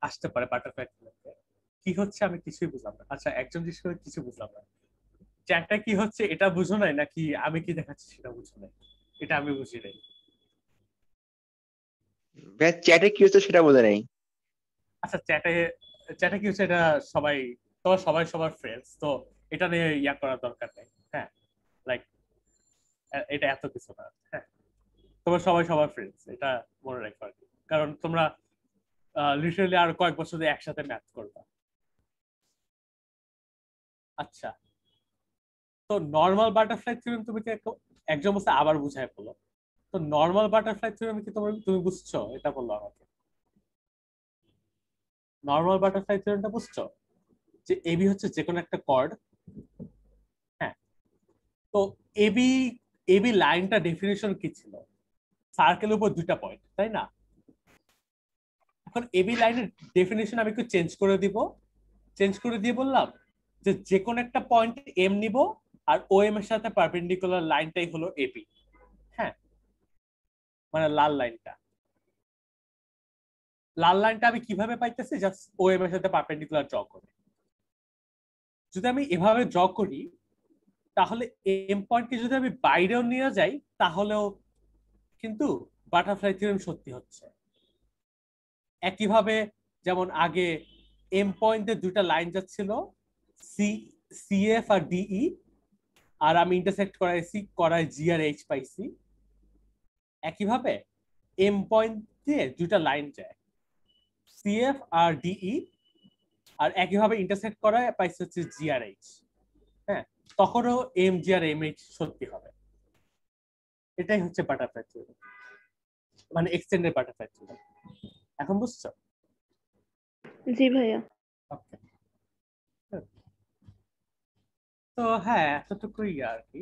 আসতে পারে বাটারফ্লাই থিওরেমে। কি হচ্ছে আমি কিছুই বুঝলাম না। আচ্ছা, একজন জিজ্ঞেস করে কিছু বুঝলাম না, চ্যাটটা কি হচ্ছে এটা বুঝো নাই, নাকি আমি কি দেখাচ্ছি সেটা বুঝো নাই? এটা আমি বুঝি নাই। চ্যাটে কি হচ্ছে সেটা বোঝা নেই। আচ্ছা, চ্যাটে চ্যাটে কি হচ্ছে এটা সবাই, সবাই সবার ফ্রেন্ডস তো, এটা নিয়ে ইয়া করার দরকার নেই। হ্যাঁ, লাইক এটা এত কিছু না। হ্যাঁ, তোমরা সবাই সবার ফ্রেন্ডস, এটা মনে রাখো আর কি। কারণ তোমরা লিটারালি আর কয়েক বছর ধরে একসাথে ম্যাথ করবা। আচ্ছা, তো নর্মাল বাটারফ্লাই থিওরেম তুমি কি একজন বলছে আবার বুঝায় বলো। তো নর্মাল বাটারফ্লাই থিওরেম কি তুমি বুঝছো, এটা বললো আমাকে। নর্মাল বাটারফ্লাই থিওরেমটা বুঝছো, যে এবি হচ্ছে যে কোনো একটা কর্ড। হ্যাঁ, তো এবি এবি লাইনটা ডেফিনিশন কি ছিল? সার্কেলের উপর দুইটা পয়েন্ট, তাই না? এখন এবি লাইনের ডেফিনিশন আমি একটু চেঞ্জ করে দিব, চেঞ্জ করে দিয়ে বললাম যে যে কোনো একটা পয়েন্ট এম নিব আর ও এম এর সাথে পারপেন্ডিকুলার লাইনটাই হলো এবি। হ্যাঁ, মানে লাল লাইনটা, লাল লাইনটা আমি কিভাবে পাইতেছি? জাস্ট ও এম এর সাথে পারপেন্ডিকুলার ড্র করে। যদি আমি এভাবে ড্র করি তাহলে এম পয়েন্টকে যদি আমি বাইরেও নিয়ে যাই তাহলেও কিন্তু বাটারফ্লাই থিওরেম সত্যি হচ্ছে। একইভাবে যেমন আগে এম পয়েন্টে দুইটা লাইন যাচ্ছিল, সি সিএফ আর ডিই, আর আমি ইন্টারসেক্ট করাই জি আর এইচ পাইছি। একইভাবে এম পয়েন্ট দিয়ে দুইটা লাইন যায়, সিএফ আর ডিই, আর একইভাবে ইন্টারসেক্ট করায় পাইছে হচ্ছে জি আর এইচ। হ্যাঁ, তখনও এম জি আর এম এইচ সত্যি হবে। এটাই হচ্ছে বাটারফ্লাই থিওরেম, মানে এক্সটেন্ডেড বাটারফ্লাই থিওরেম। এখন বুঝছো? জি ভাইয়া। ওকে, তো হ্যাঁ এতটুকুই আর কি।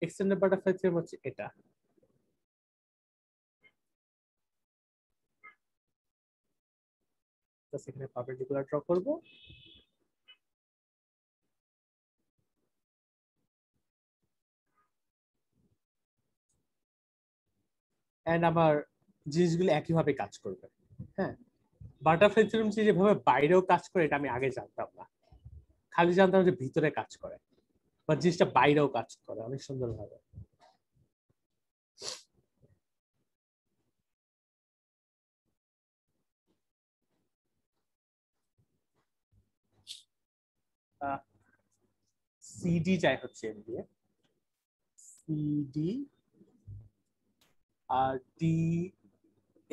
এক্সটেন্ডেড বাটারফ্লাই থিওরেম হচ্ছে এটা। তো সেখানে পারপেন্ডিকুলার ড্র করব, এন্ড আমার জিনিসগুলো একইভাবে কাজ করবে। হ্যাঁ, বাটারফ্লাই থিওরেম যেভাবে বাইরেও কাজ করে এটা আমি আগে জানতাম না, খালি জানতাম যে ভিতরে কাজ করে, বা জিনিসটা বাইরেও কাজ করে অনেক সুন্দরভাবে। সিডি যাই হচ্ছে এম দিয়ে, সিডি আর ডি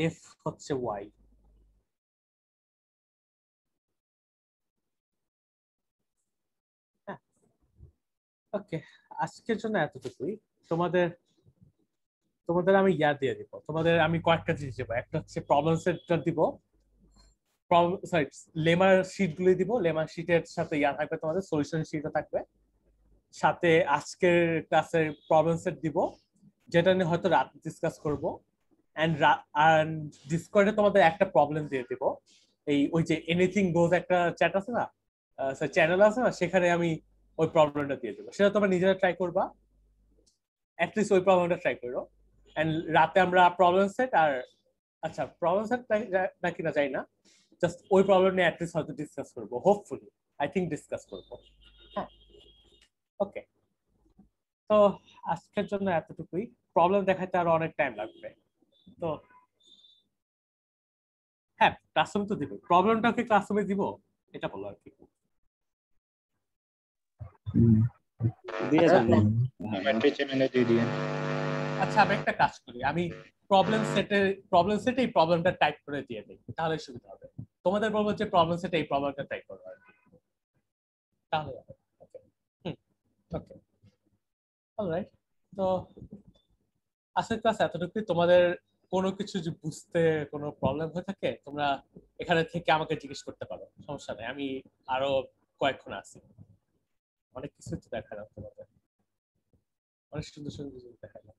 এফ হচ্ছে ওয়াই। ওকে, আজকের জন্য এতটুকুই। তোমাদের তোমাদের আমি ইয়া দিয়ে দিব, তোমাদের আমি কয়েকটা জিনিস দেবো। একটা হচ্ছে প্রবলেম সেটটা দিব, সরি লেমার শিট গুলি দিব। লেমার শিটের সাথে ইয়া থাকবে, তোমাদের সলিউশন শিটও থাকবে। সাথে আজকের ক্লাসের প্রবলেম সেট দিব, যেটা নিয়ে হয়তো রাত ডিসকাস করব। এন্ড ডিসকর্ডে তোমাদের একটা প্রবলেম দিয়ে দিব। ওই যে এনিথিং গোজ একটা চ্যাট আছে না, চ্যানেল আছে না, সেখানে আমি ওই প্রবলেমটা দিয়ে দেবো। সেটা তোমরা নিজেরা ট্রাই করবা, অ্যাটলিস্ট ওই প্রবলেমটা ট্রাই করো। এন্ড রাতে আমরা প্রবলেম সেট আর, আচ্ছা প্রবলেম সেট নাকি না যাই না, জাস্ট ওই প্রবলেম নিয়ে অ্যাটলিস্ট হয়তো ডিসকাস করবো, হোপফুলি আই থিঙ্ক ডিসকাস করবো। হ্যাঁ, ওকে, তো আজকের জন্য এতটুকুই। প্রবলেম দেখাতে আরো অনেক টাইম লাগবে। তো হ্যাঁ, ক্লাসরুম তো দিব, প্রবলেমটাকে ক্লাসরুমে দিব, এটা বলো আর কি। দিয়ে যান। ম্যাট্রিক্স চ্যানেলে দিয়ে দিবেন। আচ্ছা, আমি একটা কাজ করি, আমি প্রবলেম সেটে এই প্রবলেমটা টাইপ করে দিয়ে দিই, তাহলে সুবিধা হবে। তোমাদের বলবো যে প্রবলেম সেটে এই প্রবলেমটা টাইপ করো আর কি, তাহলে হবে। ওকে, ওকে, অলরাইট। তো আজকের ক্লাস এতটুকুই। তোমাদের কোনো কিছু যে বুঝতে কোনো প্রবলেম হয়ে থাকে তোমরা এখানে থেকে আমাকে জিজ্ঞেস করতে পারো, সমস্যা নেই। আমি আরো কয়েকক্ষণ আছি, অনেক কিছু তো দেখালাম তোমাদের, অনেক সুন্দর সুন্দর জিনিস দেখালাম।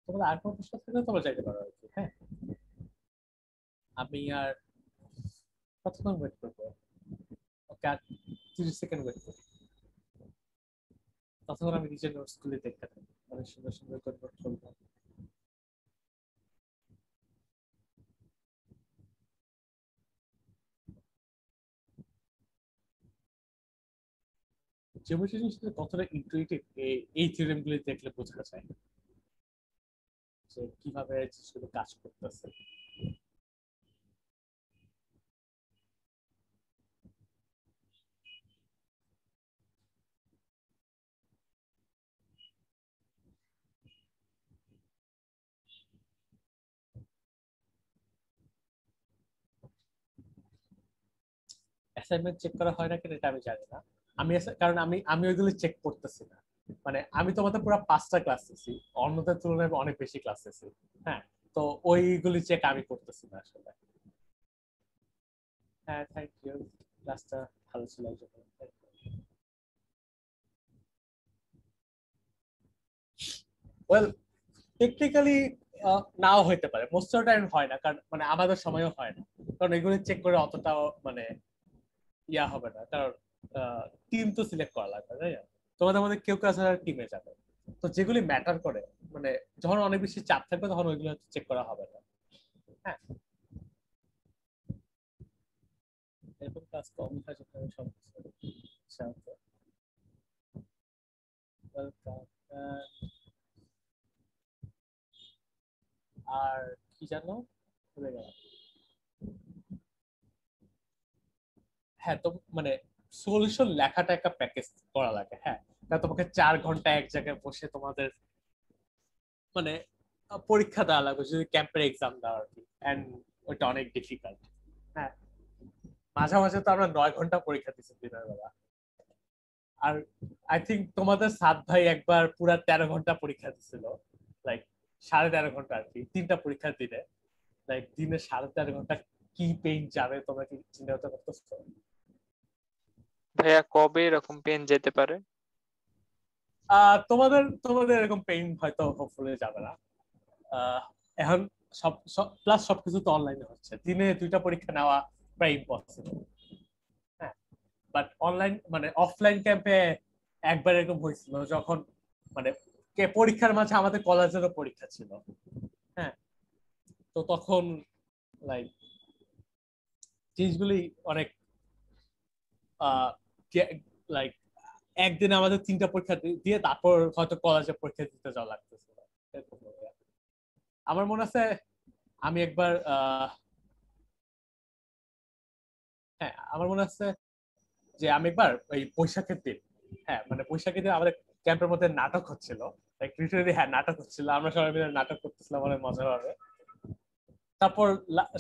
তোমরা আর কোনো প্রশ্ন থাকলে তোমরা চাইতে পারো আর কি। হ্যাঁ, আমি আর কতক্ষণ ওয়েট করবো? ওকে, আর 30 সেকেন্ড ওয়েট করি, ততক্ষণ আমি নিজের নোটস গুলি দেখতে থাকি, অনেক সুন্দর সুন্দর করে নোট করবো। জিওমেট্রি জিনিসটা কতটা ইনটুইটিভ এই থিওরেম গুলি দেখলে বোঝা যায় যে কিভাবে জিনিসগুলো কাজ করতেছে। অ্যাসাইনমেন্ট চেক করা হয় না কিনা এটা আমি জানি না। কারণ আমি ওইগুলো চেক করতেছি না। মানে আমি তোমাদের পুরো 5টা ক্লাস দিছি, অন্যদের তুলনায় অনেক বেশি ক্লাস দিছি। হ্যাঁ, তো ওইগুলি চেক আমি করতেছি না আসলে। হ্যাঁ, থ্যাংক ইউ, ক্লাসটা ভালো ছিল। ওয়েল, টেকনিক্যালি নাও হইতে পারে, মোস্ট অফ টাইম হয় না, কারণ মানে আমাদের সময়ও হয় না, কারণ এগুলো চেক করে অতটাও মানে ইয়া হবে না, কারণ টিম তো সিলেক্ট করা লাগবে, তাই না? তোমাদের মধ্যে কেউ কেউ আসলে টিমে যাবে, তো যেগুলি ম্যাটার করে মানে যখন অনেক বেশি চাপ থাকবে তখন ওইগুলো চেক করা হবে না। হ্যাঁ, এরকম ক্লাস কম হয় যখন সব আর কি জানো ভুলে গেলাম। হ্যাঁ, তো মানে সলিউশন লেখাটা একটা প্যাকেজ করা লাগে। হ্যাঁ, তা তোমাকে 4 ঘন্টা এক জায়গায় বসে তোমাদের মানে পরীক্ষা দেওয়া লাগবে যদি ক্যাম্পের এক্সাম দেওয়া আর কি, এন্ড ওইটা অনেক ডিফিকাল্ট। হ্যাঁ, মাঝে মাঝে তো আমরা 9 ঘন্টা পরীক্ষা দিচ্ছি দিনের বেলা। আর আই থিঙ্ক তোমাদের সাত ভাই একবার পুরা 13 ঘন্টা পরীক্ষা দিছিল, লাইক 13.5 ঘন্টা আর কি, 3টা পরীক্ষার দিনে, লাইক দিনে 13.5 ঘন্টা কি পেইন যাবে তোমরা কি চিন্তা করতেছো? ভাইয়া কবে এরকম পেন যেতে পারে? তোমাদের তোমাদের এরকম পেইন হয়তো হোপফুলি যাবে না। এখন প্লাস সবকিছু তো অনলাইনে হচ্ছে, দিনে 2টা পরীক্ষা নেওয়া প্রায় ইম্পসিবল। হ্যাঁ, বাট অনলাইন মানে অফলাইন ক্যাম্পে একবার এরকম হয়েছিল, যখন মানে পরীক্ষার মাঝে আমাদের কলেজেরও পরীক্ষা ছিল। হ্যাঁ, তো তখন লাইক জিনিসগুলি অনেক লাইক একদিনে আমাদের 3টা পরীক্ষা দিয়ে তারপর হয়তো কলেজে পরীক্ষা দিতে যাওয়া লাগতেছিল। আমার মনে আছে আমি একবার হ্যাঁ, আমার মনে আছে যে আমি একবার ওই বৈশাখের দিন, হ্যাঁ মানে বৈশাখের দিন আমাদের ক্যাম্পের মধ্যে নাটক হচ্ছিল, হ্যাঁ নাটক হচ্ছিল, আমরা সবাই মিলে নাটক করতেছিলাম অনেক মজা হবে। তারপর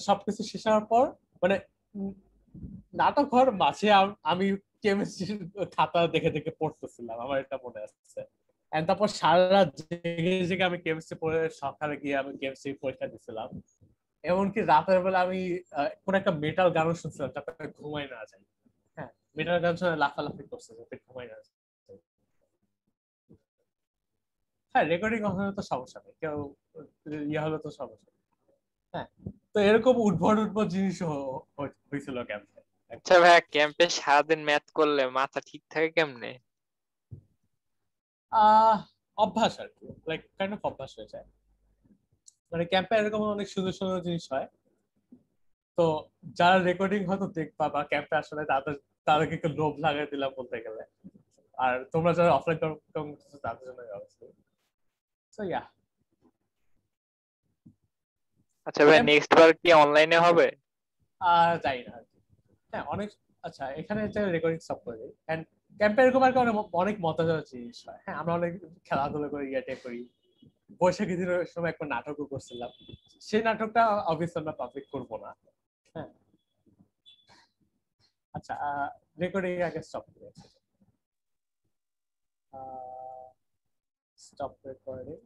সবকিছু শেষ হওয়ার পর মানে নাটক হওয়ার মাঝে আমি কেমিস্ট্রির খাতা দেখে দেখে পড়তেছিলাম, আমার এটা মনে আছে। তারপর সারা রাত জেগে জেগে আমি কেমিস্ট্রি পড়ে সকালে গিয়ে আমি কেমিস্ট্রি পরীক্ষা দিছিলাম। এমনকি রাতের বেলা আমি কোন একটা মেটাল গান শুনছিলাম যাতে ঘুমাই না যায়। হ্যাঁ, মেটাল গান শুনে লাফালাফি করছে যাতে ঘুমাই না যায়। হ্যাঁ, রেকর্ডিং হলে তো সমস্যা নেই, কেউ ইয়ে হলে তো সমস্যা নেই। হ্যাঁ, তো এরকম উদ্ভট উদ্ভট জিনিস হয়েছিল ক্যাম্পে। আচ্ছা ভাইয়া, ক্যাম্পে সারাদিন ম্যাথ করলে মাথা ঠিক থাকে কেমনে? অভ্যাস আর কি, লাইক কাইন্ড অফ অভ্যাস হয়ে যায়। মানে ক্যাম্পে এরকম অনেক সুন্দর সুন্দর জিনিস হয়, তো যারা রেকর্ডিং হয়তো দেখবা বা ক্যাম্পে আসলে তাদেরকে একটু লোভ লাগাই দিলাম বলতে গেলে। আর তোমরা যারা অফলাইন তাদের জন্য ব্যবস্থা। So yeah. আচ্ছা ভাই, নেক্সট বার কি অনলাইনে হবে? যাই না আর কি। হ্যাঁ, অনেক আচ্ছা এখানে রেকর্ডিং স্টপ করে দিই। এন্ড ক্যাম্পে এরকম আর কি অনেক মজার জিনিস হয়। হ্যাঁ, আমরা অনেক খেলাধুলা করি, ইয়ে করি। বৈশাখী দিনের সময় একটা নাটকও করছিলাম, সেই নাটকটা অবভিয়াসলি আমরা পাবলিক করবো না। হ্যাঁ, আচ্ছা রেকর্ডিং আগে স্টপ করে স্টপ রেকর্ডিং।